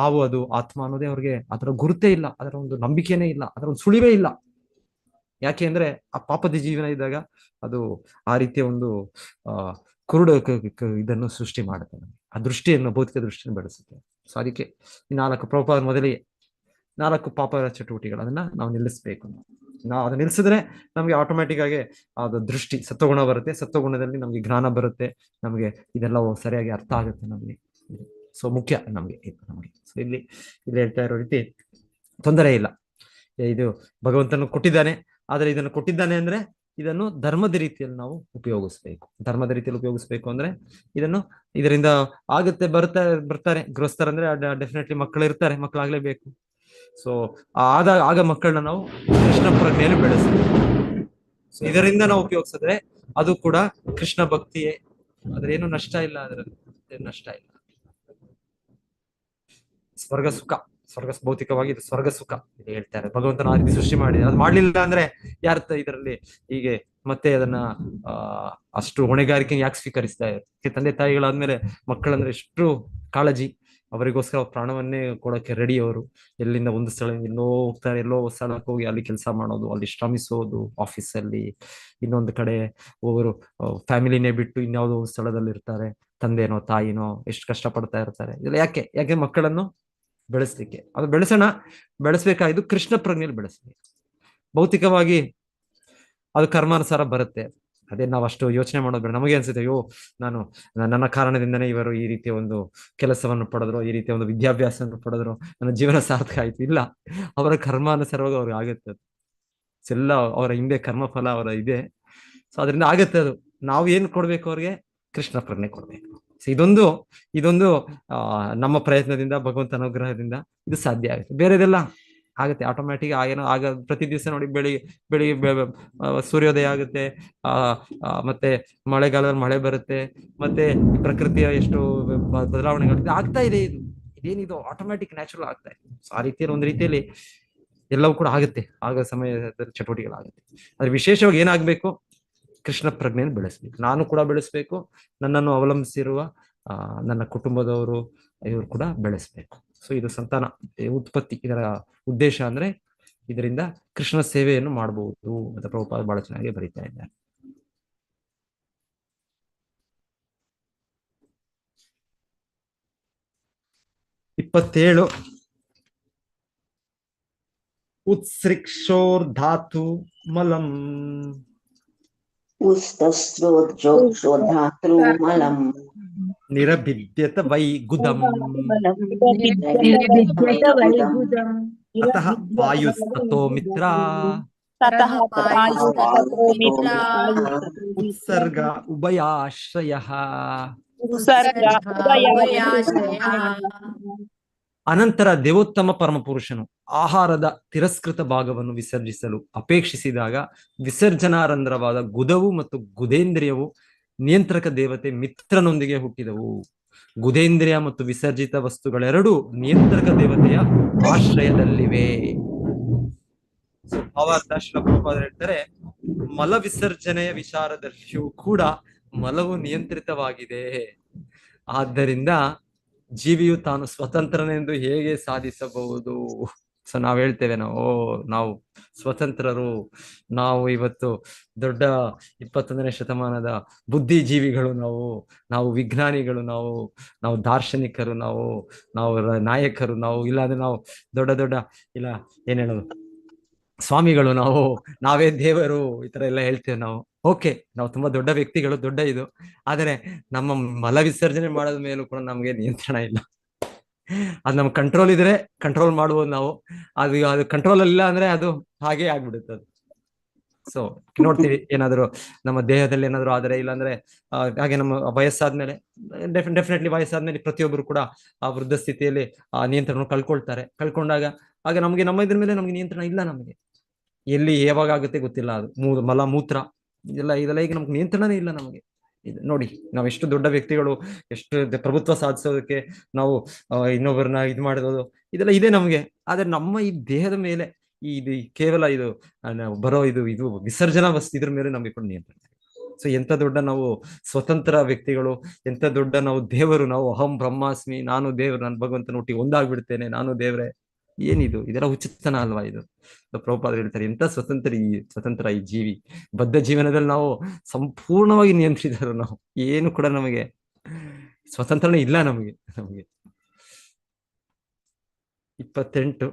ನಾವು ಅದು ಆತ್ಮ ಅನ್ನೋದೇ ಅವ್ರಿಗೆ ಅದರ ಗುರುತೇ ಇಲ್ಲ, ಅದರ ಒಂದು ನಂಬಿಕೆನೇ ಇಲ್ಲ, ಅದರ ಒಂದು ಸುಳಿವೇ ಇಲ್ಲ. ಯಾಕೆ ಅಂದ್ರೆ ಆ ಪಾಪದ ಜೀವನ ಇದ್ದಾಗ ಅದು ಆ ರೀತಿಯ ಒಂದು ಕುರುಡು ಇದನ್ನು ಸೃಷ್ಟಿ ಮಾಡುತ್ತೆ, ಆ ದೃಷ್ಟಿಯನ್ನು, ಭೌತಿಕ ದೃಷ್ಟಿಯನ್ನು ಬೆಳೆಸುತ್ತೆ. ಸೊ ಅದಕ್ಕೆ ಈ 4 ಪ್ರಭುಪಾದ ಮೊದಲಿಗೆ 4 ಪಾಪ ಚಟುವಟಿಕೆಗಳು, ಅದನ್ನ ನಾವು ನಿಲ್ಲಿಸ್ಬೇಕು. ನಾವು ಅದನ್ನ ನಿಲ್ಲಿಸಿದ್ರೆ ನಮ್ಗೆ ಆಟೋಮ್ಯಾಟಿಕ್ ಆಗಿ ಅದು ದೃಷ್ಟಿ, ಸತ್ವಗುಣ ಬರುತ್ತೆ. ಸತ್ವಗುಣದಲ್ಲಿ ನಮ್ಗೆ ಜ್ಞಾನ ಬರುತ್ತೆ, ನಮ್ಗೆ ಇದೆಲ್ಲ ಸರಿಯಾಗಿ ಅರ್ಥ ಆಗುತ್ತೆ ನಮ್ಗೆ. ಸೊ ಮುಖ್ಯ ನಮ್ಗೆ. ಸೊ ಇಲ್ಲಿ ಹೇಳ್ತಾ ಇರೋ ರೀತಿ ತೊಂದರೆ ಇಲ್ಲ. ಇದು ಭಗವಂತನು ಕೊಟ್ಟಿದ್ದಾನೆ, ಆದ್ರೆ ಇದನ್ನು ಕೊಟ್ಟಿದ್ದಾನೆ ಅಂದ್ರೆ ಇದನ್ನು ಧರ್ಮದ ರೀತಿಯಲ್ಲಿ ನಾವು ಉಪಯೋಗಿಸ್ಬೇಕು. ಧರ್ಮದ ರೀತಿಯಲ್ಲಿ ಉಪಯೋಗಿಸ್ಬೇಕು ಅಂದ್ರೆ ಇದರಿಂದ ಆಗುತ್ತೆ. ಬರ್ತಾರೆ ಗೃಹಸ್ಥರಂದ್ರೆ ಡೆಫಿನೆಟ್ಲಿ ಮಕ್ಕಳು ಇರ್ತಾರೆ, ಮಕ್ಕಳಾಗ್ಲೇಬೇಕು. ಸೊ ಆಗ ಮಕ್ಕಳನ್ನ ನಾವು ಕೃಷ್ಣ ಪ್ರಜ್ಞೆಯಲ್ಲಿ ಬೆಳೆಸಬೇಕು. ಸೊ ಇದರಿಂದ ನಾವು ಉಪಯೋಗಿಸಿದ್ರೆ ಅದು ಕೂಡ ಕೃಷ್ಣ ಭಕ್ತಿಯೇ. ಅದ್ರೇನು ನಷ್ಟ ಇಲ್ಲ, ಅದರಲ್ಲಿ ಏನು ನಷ್ಟ ಇಲ್ಲ. ಸ್ವರ್ಗ ಸುಖ, ಭೌತಿಕವಾಗಿ ಇದು ಸ್ವರ್ಗ ಸುಖ ಇದು ಹೇಳ್ತಾರೆ. ಭಗವಂತನ ಆ ರೀತಿ ಸೃಷ್ಟಿ ಮಾಡಿದೆ. ಅದು ಮಾಡ್ಲಿಲ್ಲ ಅಂದ್ರೆ ಯಾರ್ಥ ಇದರಲ್ಲಿ ಹೀಗೆ ಮತ್ತೆ ಅದನ್ನ ಅಷ್ಟು ಹೊಣೆಗಾರಿಕೆ ಯಾಕೆ ಸ್ವೀಕರಿಸ್ತಾ ಇದ್ದಾರೆ? ತಂದೆ ತಾಯಿಗಳಾದ್ಮೇಲೆ ಮಕ್ಕಳಂದ್ರೆ ಎಷ್ಟು ಕಾಳಜಿ, ಅವರಿಗೋಸ್ಕರ ಪ್ರಾಣವನ್ನೇ ಕೊಡಕ್ಕೆ ರೆಡಿ. ಅವರು ಎಲ್ಲಿಂದ ಒಂದು ಸ್ಥಳ ಎಲ್ಲೋ ಹೋಗ್ತಾರೆ, ಎಲ್ಲೋ ಸ್ಥಳಕ್ಕೆ ಹೋಗಿ ಅಲ್ಲಿ ಕೆಲಸ ಮಾಡೋದು, ಅಲ್ಲಿ ಶ್ರಮಿಸೋದು, ಆಫೀಸಲ್ಲಿ ಇನ್ನೊಂದು ಕಡೆ ಒಬ್ಬರು ಫ್ಯಾಮಿಲಿನೇ ಬಿಟ್ಟು ಇನ್ಯಾವುದೋ ಒಂದು ಸ್ಥಳದಲ್ಲಿ ಇರ್ತಾರೆ. ತಂದೆನೋ ತಾಯಿನೋ ಎಷ್ಟು ಕಷ್ಟ ಪಡ್ತಾ ಇರ್ತಾರೆ. ಇದೆಲ್ಲ ಯಾಕೆ ಮಕ್ಕಳನ್ನು ಬೆಳೆಸ್ಲಿಕ್ಕೆ. ಅದು ಬೆಳೆಸ್ಬೇಕಾಗಿದ್ದು ಕೃಷ್ಣ ಪ್ರಜ್ಞೆಯಲ್ಲಿ ಬೆಳೆಸ್ಬೇಕು. ಭೌತಿಕವಾಗಿ ಅದು ಕರ್ಮಾನುಸಾರ ಬರುತ್ತೆ. ಅದೇ ನಾವು ಅಷ್ಟು ಯೋಚನೆ ಮಾಡೋದು ಬೇಡ. ನಮಗೆ ಅನ್ಸುತ್ತೆ, ಅಯ್ಯೋ ನನ್ನ ಕಾರಣದಿಂದನೇ ಇವರು ಈ ರೀತಿಯ ಒಂದು ಕೆಲಸವನ್ನು ಪಡೆದ್ರು, ಈ ರೀತಿಯ ಒಂದು ವಿದ್ಯಾಭ್ಯಾಸವನ್ನು ಪಡೆದ್ರು, ನನ್ನ ಜೀವನ ಸಾರ್ಥಕ ಆಯ್ತು. ಇಲ್ಲ, ಅವರ ಕರ್ಮಾನುಸಾರವಾಗಿ ಅವ್ರಿಗೆ ಆಗುತ್ತೆ. ಅದು ಎಲ್ಲ ಅವರ ಹಿಂದೆ ಕರ್ಮಫಲ ಅವರ ಇದೆ. ಸೊ ಅದರಿಂದ ಆಗತ್ತೆ. ಅದು ನಾವು ಏನು ಕೊಡ್ಬೇಕು ಅವ್ರಿಗೆ? ಕೃಷ್ಣ ಪ್ರಜ್ಞೆ ಕೊಡ್ಬೇಕು. ಸೊ ಇದೊಂದು ನಮ್ಮ ಪ್ರಯತ್ನದಿಂದ, ಭಗವಂತ ಅನುಗ್ರಹದಿಂದ ಇದು ಸಾಧ್ಯ ಆಗುತ್ತೆ. ಬೇರೆದೆಲ್ಲ ಆಗುತ್ತೆ ಆಟೋಮ್ಯಾಟಿಕ್. ಆಗ ಪ್ರತಿ ದಿವಸ ನೋಡಿ ಬೆಳಿಗ್ಗೆ ಸೂರ್ಯೋದಯ ಆಗುತ್ತೆ, ಮತ್ತೆ ಮಳೆಗಾಲದಲ್ಲಿ ಮಳೆ ಬರುತ್ತೆ, ಮತ್ತೆ ಪ್ರಕೃತಿಯ ಎಷ್ಟು ಬದಲಾವಣೆಗಳು ಆಗ್ತಾ ಇದೆ. ಇದೇನಿದು ಆಟೋಮ್ಯಾಟಿಕ್ ನ್ಯಾಚುರಲ್ ಆಗ್ತಾ ಇದೆ. ಸೊ ಆ ರೀತಿಯಲ್ಲಿ ಒಂದು ರೀತಿಯಲ್ಲಿ ಎಲ್ಲವೂ ಕೂಡ ಆಗುತ್ತೆ. ಆಗ ಸಮಯದ ಚಟುವಟಿಕೆಗಳಾಗುತ್ತೆ. ಆದ್ರೆ ವಿಶೇಷವಾಗಿ ಏನಾಗ್ಬೇಕು? ಕೃಷ್ಣ ಪ್ರಜ್ಞೆಯನ್ನು ಬೆಳೆಸ್ಬೇಕು. ನಾನು ಕೂಡ ಬೆಳೆಸ್ಬೇಕು, ನನ್ನನ್ನು ಅವಲಂಬಿಸಿರುವ ನನ್ನ ಕುಟುಂಬದವರು ಇವರು ಕೂಡ ಬೆಳೆಸ್ಬೇಕು. ಸೊ ಇದು ಸಂತಾನ ಉತ್ಪತ್ತಿ, ಇದರ ಉದ್ದೇಶ ಅಂದ್ರೆ ಇದರಿಂದ ಕೃಷ್ಣ ಸೇವೆಯನ್ನು ಮಾಡಬಹುದು ಅಂತ ಪ್ರಭುಪಾದ ಬಹಳ ಚೆನ್ನಾಗಿ ಬರೀತಾ ಇದ್ದಾರೆ. ಇಪ್ಪತ್ತೇಳು. ಉತ್ಸೃಕ್ಷೋರ್ಧಾತು ಮಲಂ ಉಸ್ತಸ್ರೋಧಾತೃಮಲಂ ನಿರಭಿದ್ಯತ ವೈ ಗುದಂ ಅತಃ ವಾಯುಸ್ತತೋ ಮಿತ್ರ ಉತ್ಸರ್ಗ ಉಭಯಾಶ್ರಯಃ. ಅನಂತರ ದೇವೋತ್ತಮ ಪರಮಪುರುಷನು ಆಹಾರದ ತಿರಸ್ಕೃತ ಭಾಗವನ್ನು ವಿಸರ್ಜಿಸಲು ಅಪೇಕ್ಷಿಸಿದಾಗ ವಿಸರ್ಜನಾರಂಧ್ರವಾದ ಗುದವು ಮತ್ತು ಗುದೇಂದ್ರಿಯವು ನಿಯಂತ್ರಕ ದೇವತೆ ಮಿತ್ರನೊಂದಿಗೆ ಹುಟ್ಟಿದವು. ಗುದೇಂದ್ರಿಯ ಮತ್ತು ವಿಸರ್ಜಿತ ವಸ್ತುಗಳೆರಡೂ ನಿಯಂತ್ರಕ ದೇವತೆಯ ಆಶ್ರಯದಲ್ಲಿವೆ. ಹೇಳ್ತಾರೆ, ಮಲ ವಿಸರ್ಜನೆಯ ವಿಚಾರದಲ್ಲಿಯೂ ಕೂಡ ಮಲವು ನಿಯಂತ್ರಿತವಾಗಿದೆ. ಆದ್ದರಿಂದ ಜೀವಿಯು ತಾನು ಸ್ವತಂತ್ರನೆಂದು ಹೇಗೆ ಸಾಧಿಸಬಹುದು? ಸೊ ನಾವ್ ಹೇಳ್ತೇವೆ, ನಾವು ಸ್ವತಂತ್ರರು, ನಾವು ಇವತ್ತು ದೊಡ್ಡ 21ನೇ ಶತಮಾನದ ಬುದ್ಧಿಜೀವಿಗಳು, ನಾವು ವಿಜ್ಞಾನಿಗಳು, ನಾವು ದಾರ್ಶನಿಕರು, ನಾವು ನಾಯಕರು, ಇಲ್ಲಾಂದ್ರೆ ನಾವು ದೊಡ್ಡ ಇಲ್ಲ ಏನ್ ಹೇಳೋದು ಸ್ವಾಮಿಗಳು, ನಾವೇ ದೇವರು, ಈ ತರ ಎಲ್ಲ ಹೇಳ್ತೇವೆ ನಾವು. ಓಕೆ, ನಾವು ತುಂಬಾ ದೊಡ್ಡ ವ್ಯಕ್ತಿಗಳು, ದೊಡ್ಡ ಇದು. ಆದರೆ ನಮ್ಮ ಮಲ ವಿಸರ್ಜನೆ ಮಾಡೋದ ಮೇಲೂ ಕೂಡ ನಮ್ಗೆ ನಿಯಂತ್ರಣ ಇಲ್ಲ. ಅದು ನಮ್ಗೆ ಕಂಟ್ರೋಲ್ ಇದ್ರೆ ಕಂಟ್ರೋಲ್ ಮಾಡ್ಬೋದು ನಾವು. ಅದು ಕಂಟ್ರೋಲ್ ಇಲ್ಲ ಅಂದ್ರೆ ಅದು ಹಾಗೆ ಆಗ್ಬಿಡುತ್ತೆ ಅದು. ಸೊ ನೋಡ್ತೀವಿ, ಏನಾದ್ರು ನಮ್ಮ ದೇಹದಲ್ಲಿ ಏನಾದ್ರು ಆದರೆ, ಇಲ್ಲಾಂದ್ರೆ ಹಾಗೆ ನಮ್ಮ ವಯಸ್ಸಾದ್ಮೇಲೆ ಡೆಫಿನೆಟ್ಲಿ ವಯಸ್ಸಾದ್ಮೇಲೆ ಪ್ರತಿಯೊಬ್ಬರು ಕೂಡ ಆ ವೃದ್ಧ ಸ್ಥಿತಿಯಲ್ಲಿ ಆ ನಿಯಂತ್ರಣ ಕಳ್ಕೊಂಡಾಗ ಆಗ ನಮ್ಗೆ ನಮ್ಮ ಇದ್ರ ಮೇಲೆ ನಮ್ಗೆ ನಿಯಂತ್ರಣ ಇಲ್ಲ. ನಮ್ಗೆ ಎಲ್ಲಿ ಯಾವಾಗ ಆಗುತ್ತೆ ಗೊತ್ತಿಲ್ಲ. ಅದು ಮಲ ಮೂತ್ರ ಇದೆಲ್ಲ ಈಗ ನಮ್ಗೆ ನಿಯಂತ್ರಣನೇ ಇಲ್ಲ ನಮಗೆ. ನೋಡಿ, ನಾವು ಎಷ್ಟು ದೊಡ್ಡ ವ್ಯಕ್ತಿಗಳು, ಎಷ್ಟು ಪ್ರಭುತ್ವ ಸಾಧಿಸೋದಕ್ಕೆ ನಾವು ಇನ್ನೊಬ್ಬರನ್ನ ಇದು ಮಾಡೋದು ಇದೆಲ್ಲ ಇದೆ ನಮ್ಗೆ. ಆದ್ರೆ ನಮ್ಮ ಈ ದೇಹದ ಮೇಲೆ ಇದು ಕೇವಲ ಇದು ಬರೋ ಇದು ವಿಸರ್ಜನಾ ವಸ್ತು, ಇದ್ರ ಮೇಲೆ ನಮ್ಗೆ ಕೂಡ ನಿಯಂತ್ರಣ. ಸೊ ಎಂತ ದೊಡ್ಡ ನಾವು ಸ್ವತಂತ್ರ ವ್ಯಕ್ತಿಗಳು, ಎಂತ ದೊಡ್ಡ ನಾವು ದೇವರು, ನಾವು ಅಹಂ ಬ್ರಹ್ಮಾಸ್ಮಿ, ನಾನು ದೇವರು, ನಾನು ಭಗವಂತನ ಒಟ್ಟಿಗೆ ಒಂದಾಗ್ಬಿಡ್ತೇನೆ, ನಾನು ದೇವ್ರೆ. ಏನಿದು? ಇದೆಲ್ಲ ಉಚಿತನ ಅಲ್ವಾ? ಇದು ಪ್ರಭುಪಾದರು ಹೇಳ್ತಾರೆ, ಎಂತ ಸ್ವತಂತ್ರ ಈ ಜೀವಿ. ಬದ್ಧ ಜೀವನದಲ್ಲಿ ನಾವು ಸಂಪೂರ್ಣವಾಗಿ ನಿಯಂತ್ರಿತರು. ನಾವು ಏನು ಕೂಡ ನಮಗೆ ಸ್ವತಂತ್ರನೇ ಇಲ್ಲ ನಮಗೆ. 28.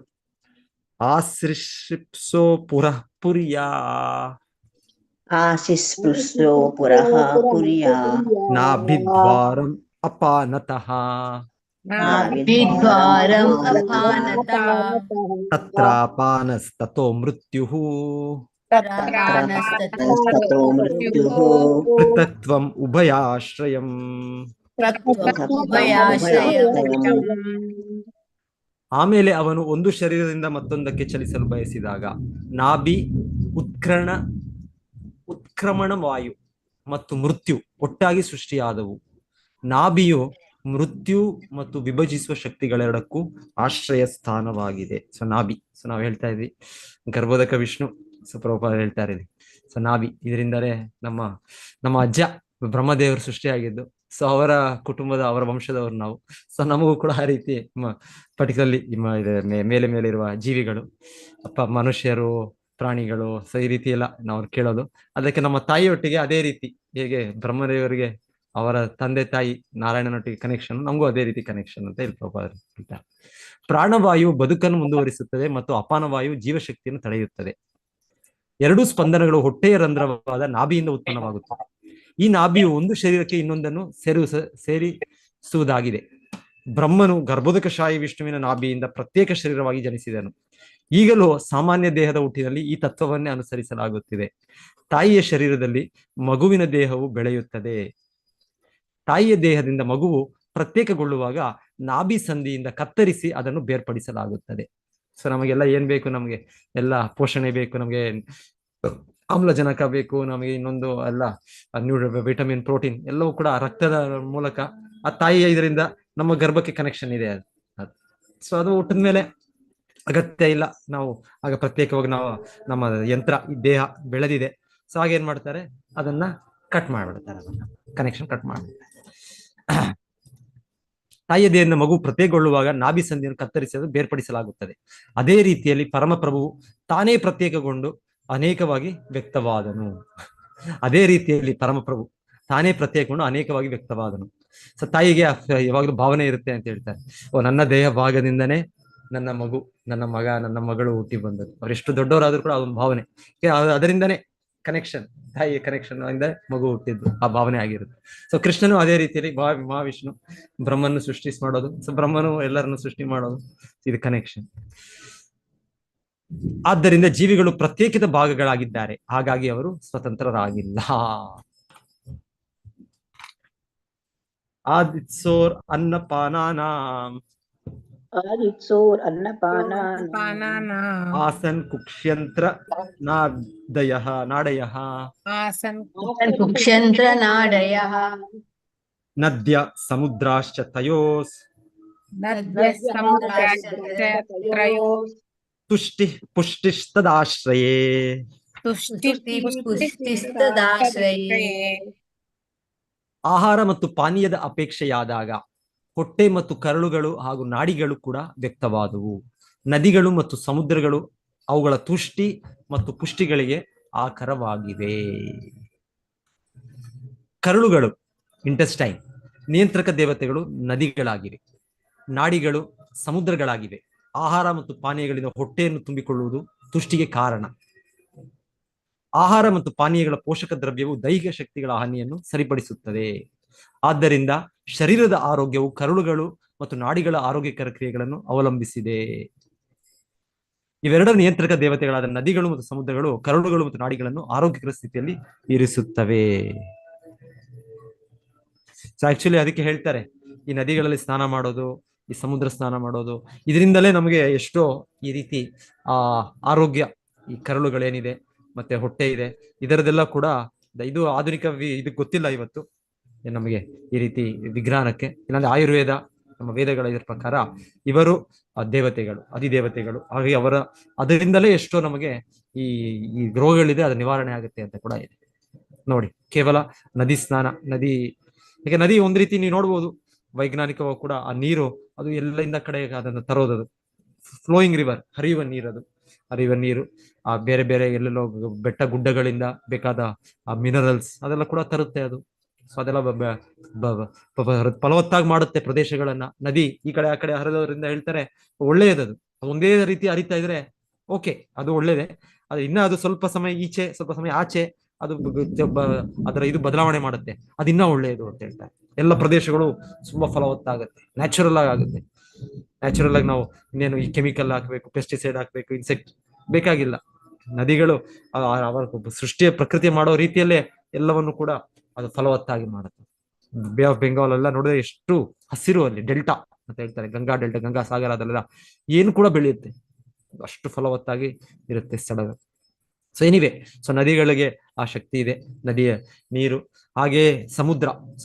ಆಶ್ರಿಪ್ಸೋ ಪುರಃ ಪುರ್ಯಾ ಆಶಿಸ್ಪೃಶೋ ಪುರಃ ಪುರ್ಯಾ ನಾಭಿದ್ವಾರಂ ಅಪಾನತಃ ತತ್ರಾಪಾನಸ್ತತೋ ಮೃತ್ಯುಃ ಪೃಥಕ್ತ್ವಂ ಉಭಯಾಶ್ರಯಂ. ಆಮೇಲೆ ಅವನು ಒಂದು ಶರೀರದಿಂದ ಮತ್ತೊಂದಕ್ಕೆ ಚಲಿಸಲು ಬಯಸಿದಾಗ ನಾಭಿ ಉತ್ಕ್ರಮಣ ವಾಯು ಮತ್ತು ಮೃತ್ಯು ಒಟ್ಟಾಗಿ ಸೃಷ್ಟಿಯಾದವು. ನಾಭಿಯು ಮೃತ್ಯು ಮತ್ತು ವಿಭಜಿಸುವ ಶಕ್ತಿಗಳೆರಡಕ್ಕೂ ಆಶ್ರಯ ಸ್ಥಾನವಾಗಿದೆ. ಸೊ ನಾವು ಹೇಳ್ತಾ ಇದ್ವಿ ಗರ್ಭೋದಕ ವಿಷ್ಣು ಪ್ರಭುಪಾದ ಹೇಳ್ತಾ ಇದ್ದೀವಿ. ಸೊ ನಾಭಿ ಇದರಿಂದಲೇ ನಮ್ಮ ಅಜ್ಜ ಬ್ರಹ್ಮದೇವರು ಸೃಷ್ಟಿಯಾಗಿದ್ದು. ಸೊ ಅವರ ಕುಟುಂಬದ ಅವರ ವಂಶದವರು ನಾವು. ಸೊ ನಮಗೂ ಕೂಡ ಆ ರೀತಿ ಪರ್ಟಿಕ್ಯುಲರ್ಲಿ ಮೇಲೆ ಮೇಲೆ ಇರುವ ಜೀವಿಗಳು ಮನುಷ್ಯರು ಪ್ರಾಣಿಗಳು ಸೊ ಈ ರೀತಿ ಎಲ್ಲ ನಾವು ಕೇಳೋದು. ಅದಕ್ಕೆ ನಮ್ಮ ತಾಯಿಯೊಟ್ಟಿಗೆ ಅದೇ ರೀತಿ ಹೇಗೆ ಬ್ರಹ್ಮದೇವರಿಗೆ ಅವರ ತಂದೆ ತಾಯಿ ನಾರಾಯಣನೊಟ್ಟಿಗೆ ಕನೆಕ್ಷನ್, ನಮಗೂ ಅದೇ ರೀತಿ ಕನೆಕ್ಷನ್ ಅಂತ ಹೇಳ್ತಾರೆ. ಪ್ರಾಣವಾಯು ಬದುಕನ್ನು ಮುಂದುವರಿಸುತ್ತದೆ ಮತ್ತು ಅಪಾನವಾಯು ಜೀವಶಕ್ತಿಯನ್ನು ತಡೆಯುತ್ತದೆ. ಎರಡೂ ಸ್ಪಂದನಗಳು ಹೊಟ್ಟೆಯ ರಂಧ್ರವಾದ ನಾಭಿಯಿಂದ ಉತ್ಪನ್ನವಾಗುತ್ತದೆ. ಈ ನಾಭಿಯು ಒಂದು ಶರೀರಕ್ಕೆ ಇನ್ನೊಂದನ್ನು ಸೇರಿಸುವುದಾಗಿದೆ. ಬ್ರಹ್ಮನು ಗರ್ಭೋದಕಶಾಹಿ ವಿಷ್ಣುವಿನ ನಾಭಿಯಿಂದ ಪ್ರತ್ಯೇಕ ಶರೀರವಾಗಿ ಜನಿಸಿದನು. ಈಗಲೂ ಸಾಮಾನ್ಯ ದೇಹದ ಹುಟ್ಟಿನಲ್ಲಿ ಈ ತತ್ವವನ್ನೇ ಅನುಸರಿಸಲಾಗುತ್ತಿದೆ. ತಾಯಿಯ ಶರೀರದಲ್ಲಿ ಮಗುವಿನ ದೇಹವು ಬೆಳೆಯುತ್ತದೆ. ತಾಯಿಯ ದೇಹದಿಂದ ಮಗುವು ಪ್ರತ್ಯೇಕಗೊಳ್ಳುವಾಗ ನಾಭಿ ಸಂಧಿಯಿಂದ ಕತ್ತರಿಸಿ ಅದನ್ನು ಬೇರ್ಪಡಿಸಲಾಗುತ್ತದೆ. ಸೊ ನಮಗೆಲ್ಲ ಏನ್ ಬೇಕು, ನಮಗೆ ಎಲ್ಲ ಪೋಷಣೆ ಬೇಕು, ನಮಗೆ ಆಮ್ಲಜನಕ ಬೇಕು, ನಮಗೆ ಇನ್ನೊಂದು ಎಲ್ಲ ವಿಟಮಿನ್ ಪ್ರೋಟೀನ್ ಎಲ್ಲವೂ ಕೂಡ ರಕ್ತದ ಮೂಲಕ ಆ ತಾಯಿಯ ಇದರಿಂದ ನಮ್ಮ ಗರ್ಭಕ್ಕೆ ಕನೆಕ್ಷನ್ ಇದೆ. ಸೊ ಅದು ಹುಟ್ಟಿದ ಮೇಲೆ ಅಗತ್ಯ ಇಲ್ಲ, ನಾವು ಆಗ ಪ್ರತ್ಯೇಕವಾಗಿ ನಾವು ನಮ್ಮ ಯಂತ್ರ ಈ ದೇಹ ಬೆಳೆದಿದೆ. ಸೊ ಹಾಗೇನ್ ಮಾಡ್ತಾರೆ, ಅದನ್ನ ಕಟ್ ಮಾಡ್ಬಿಡ್ತಾರೆ, ಅದನ್ನ ಕನೆಕ್ಷನ್ ಕಟ್ ಮಾಡ್ಬಿಡ್ತಾರೆ. ತಾಯಿಯ ದೇಹದಿಂದ ಮಗು ಪ್ರತ್ಯೇಕಗೊಳ್ಳುವಾಗ ನಾಭಿ ಸಂಧಿಯನ್ನು ಕತ್ತರಿಸಲು ಬೇರ್ಪಡಿಸಲಾಗುತ್ತದೆ. ಅದೇ ರೀತಿಯಲ್ಲಿ ಪರಮಪ್ರಭುವು ತಾನೇ ಪ್ರತ್ಯೇಕಗೊಂಡು ಅನೇಕವಾಗಿ ವ್ಯಕ್ತವಾದನು. ಅದೇ ರೀತಿಯಲ್ಲಿ ಪರಮಪ್ರಭು ತಾನೇ ಪ್ರತ್ಯೇಕಗೊಂಡು ಅನೇಕವಾಗಿ ವ್ಯಕ್ತವಾದನು. ಸೊ ತಾಯಿಗೆ ಯಾವಾಗಲೂ ಭಾವನೆ ಇರುತ್ತೆ ಅಂತ ಹೇಳ್ತಾರೆ, ನನ್ನ ದೇಹ ಭಾಗದಿಂದನೇ ನನ್ನ ಮಗು, ನನ್ನ ಮಗ, ನನ್ನ ಮಗಳು ಹುಟ್ಟಿ ಬಂದದ್ದು. ಅವರೆಷ್ಟು ದೊಡ್ಡವರಾದ್ರೂ ಕೂಡ ಅದೊಂದು ಭಾವನೆ, ಅದರಿಂದನೇ ಕನೆಕ್ಷನ್, ತಾಯಿಯ ಕನೆಕ್ಷನ್ ಇಂದ ಮಗು ಹುಟ್ಟಿದ್ದು ಆ ಭಾವನೆ ಆಗಿರುತ್ತೆ. ಸೊ ಕೃಷ್ಣನು ಅದೇ ರೀತಿಯಲ್ಲಿ ಮಹಾವಿಷ್ಣು ಬ್ರಹ್ಮನ್ನು ಸೃಷ್ಟಿ ಮಾಡೋದು, ಸೊ ಬ್ರಹ್ಮನು ಎಲ್ಲರನ್ನು ಸೃಷ್ಟಿ ಮಾಡೋದು, ಇದು ಕನೆಕ್ಷನ್. ಆದ್ದರಿಂದ ಜೀವಿಗಳು ಪ್ರತ್ಯೇಕಿತ ಭಾಗಗಳಾಗಿದ್ದಾರೆ, ಹಾಗಾಗಿ ಅವರು ಸ್ವತಂತ್ರರಾಗಿಲ್ಲ. ಆದಿತ್ಸೋರ್ ಅನ್ನಪಾನಾನಾಂ ಆಸನ್ ಕುಕ್ಷ್ಯಂತ್ರ ನಾಡಯಃ ನದ್ಯ ಸಮುದ್ರಾಶ್ಚ ತಯೋಸ್ ತುಷ್ಟಿ ಪುಷ್ಟಿಸ್ತದಾಶ್ರಯೇ. ಆಹಾರ ಮತ್ತು ಪಾನೀಯದ ಅಪೇಕ್ಷೆಯಾದಾಗ ಹೊಟ್ಟೆ ಮತ್ತು ಕರಳುಗಳು ಹಾಗೂ ನಾಡಿಗಳು ಕೂಡ ವ್ಯಕ್ತವಾದವು. ನದಿಗಳು ಮತ್ತು ಸಮುದ್ರಗಳು ಅವುಗಳ ತುಷ್ಟಿ ಮತ್ತು ಪುಷ್ಟಿಗಳಿಗೆ ಆಕರವಾಗಿವೆ. ಕರಳುಗಳು ಇಂಟೆಸ್ಟೈನ್ ನಿಯಂತ್ರಕ ದೇವತೆಗಳು ನದಿಗಳಾಗಿವೆ, ನಾಡಿಗಳು ಸಮುದ್ರಗಳಾಗಿವೆ. ಆಹಾರ ಮತ್ತು ಪಾನೀಯಗಳಿಂದ ಹೊಟ್ಟೆಯನ್ನು ತುಂಬಿಕೊಳ್ಳುವುದು ತುಷ್ಟಿಗೆ ಕಾರಣ. ಆಹಾರ ಮತ್ತು ಪಾನೀಯಗಳ ಪೋಷಕ ದ್ರವ್ಯವು ದೈಹಿಕ ಶಕ್ತಿಗಳ ಹಾನಿಯನ್ನು ಸರಿಪಡಿಸುತ್ತದೆ. ಆದ್ದರಿಂದ ಶರೀರದ ಆರೋಗ್ಯವು ಕರುಳುಗಳು ಮತ್ತು ನಾಡಿಗಳ ಆರೋಗ್ಯಕರ ಕ್ರಿಯೆಗಳನ್ನು ಅವಲಂಬಿಸಿದೆ. ಇವೆರಡರ ನಿಯಂತ್ರಕ ದೇವತೆಗಳಾದ ನದಿಗಳು ಮತ್ತು ಸಮುದ್ರಗಳು ಕರುಳುಗಳು ಮತ್ತು ನಾಡಿಗಳನ್ನು ಆರೋಗ್ಯಕರ ಸ್ಥಿತಿಯಲ್ಲಿ ಇರಿಸುತ್ತವೆ. ಸೊ ಆಕ್ಚುಲಿ ಅದಕ್ಕೆ ಹೇಳ್ತಾರೆ, ಈ ನದಿಗಳಲ್ಲಿ ಸ್ನಾನ ಮಾಡೋದು, ಈ ಸಮುದ್ರ ಸ್ನಾನ ಮಾಡೋದು, ಇದರಿಂದಲೇ ನಮಗೆ ಎಷ್ಟೋ ಈ ರೀತಿ ಆರೋಗ್ಯ, ಈ ಕರುಳುಗಳೇನಿದೆ ಮತ್ತೆ ಹೊಟ್ಟೆ ಇದೆ, ಇದರದೆಲ್ಲ ಕೂಡ ಇದು ಆಧುನಿಕ ಇದಕ್ಕೆ ಗೊತ್ತಿಲ್ಲ ಇವತ್ತು ನಮಗೆ ಈ ರೀತಿ ವಿಜ್ಞಾನಕ್ಕೆ. ಇಲ್ಲಾಂದ್ರೆ ಆಯುರ್ವೇದ ನಮ್ಮ ವೇದಗಳ ಇದರ ಪ್ರಕಾರ ಇವರು ದೇವತೆಗಳು, ಅಧಿದೇವತೆಗಳು, ಹಾಗೆ ಅದರಿಂದಲೇ ಎಷ್ಟೋ ನಮಗೆ ಈ ರೋಗಗಳಿದೆ ಅದು ನಿವಾರಣೆ ಆಗುತ್ತೆ ಅಂತ ಕೂಡ ಇದೆ. ನೋಡಿ, ಕೇವಲ ನದಿ ಸ್ನಾನ, ಈಗ ನದಿ ಒಂದ್ ರೀತಿ ನೀವು ನೋಡ್ಬೋದು, ವೈಜ್ಞಾನಿಕವಾಗಿ ಕೂಡ ಆ ನೀರು ಅದು ಎಲ್ಲೆಂದ ಕಡೆ ಅದನ್ನು ತರೋದದು ಫ್ಲೋಯಿಂಗ್ ರಿವರ್, ಹರಿಯುವ ನೀರು ಆ ಬೇರೆ ಬೇರೆ ಎಲ್ಲೆಲ್ಲೋ ಬೆಟ್ಟ ಗುಡ್ಡಗಳಿಂದ ಬೇಕಾದ ಆ ಮಿನರಲ್ಸ್ ಅದೆಲ್ಲ ಕೂಡ ತರುತ್ತೆ ಅದು. ಸೊ ಅದೆಲ್ಲ ಫಲವತ್ತಾಗಿ ಮಾಡುತ್ತೆ ಪ್ರದೇಶಗಳನ್ನ. ನದಿ ಈ ಕಡೆ ಆ ಕಡೆ ಹರಿದವರಿಂದ ಹೇಳ್ತಾರೆ ಒಳ್ಳೆಯದದು, ಒಂದೇ ರೀತಿ ಹರಿತಾ ಇದ್ರೆ ಓಕೆ, ಅದು ಒಳ್ಳೇದೇ. ಅದು ಇನ್ನ ಅದು ಸ್ವಲ್ಪ ಸಮಯ ಈಚೆ ಸ್ವಲ್ಪ ಸಮಯ ಆಚೆ ಅದು ಅದರ ಇದು ಬದಲಾವಣೆ ಮಾಡುತ್ತೆ, ಅದು ಇನ್ನೂ ಒಳ್ಳೆಯದು ಅಂತ ಹೇಳ್ತಾರೆ. ಎಲ್ಲ ಪ್ರದೇಶಗಳು ತುಂಬಾ ಫಲವತ್ತಾಗುತ್ತೆ, ನ್ಯಾಚುರಲ್ ಆಗುತ್ತೆ. ನ್ಯಾಚುರಲ್ ಆಗಿ ನಾವು ಇನ್ನೇನು ಈ ಕೆಮಿಕಲ್ ಹಾಕ್ಬೇಕು, ಪೆಸ್ಟಿಸೈಡ್ ಹಾಕ್ಬೇಕು, ಇನ್ಸೆಕ್ಟ್ ಬೇಕಾಗಿಲ್ಲ. ನದಿಗಳು ಅವರ ಸೃಷ್ಟಿಯ ಪ್ರಕೃತಿ ಮಾಡೋ ರೀತಿಯಲ್ಲೇ ಎಲ್ಲವನ್ನು ಕೂಡ ಅದು ಫಲವತ್ತಾಗಿ ಮಾಡುತ್ತೆ. ಬೇ ಆಫ್ ಬೆಂಗಾಲ್ ಎಲ್ಲ ನೋಡಿದ್ರೆ ಎಷ್ಟು ಹಸಿರು, ಅಲ್ಲಿ ಡೆಲ್ಟಾ ಅಂತ ಹೇಳ್ತಾರೆ. ಗಂಗಾ ಡೆಲ್ಟಾ, ಗಂಗಾ ಸಾಗರ ಅದೆಲ್ಲ ಏನು ಕೂಡ ಬೆಳೆಯುತ್ತೆ, ಅಷ್ಟು ಫಲವತ್ತಾಗಿ ಇರುತ್ತೆ ಸ್ಥಳ. ಸೊ ಎನಿವೆ, ಸೊ ನದಿಗಳಿಗೆ ಆ ಶಕ್ತಿ ಇದೆ, ನದಿಯ ನೀರು. ಹಾಗೆ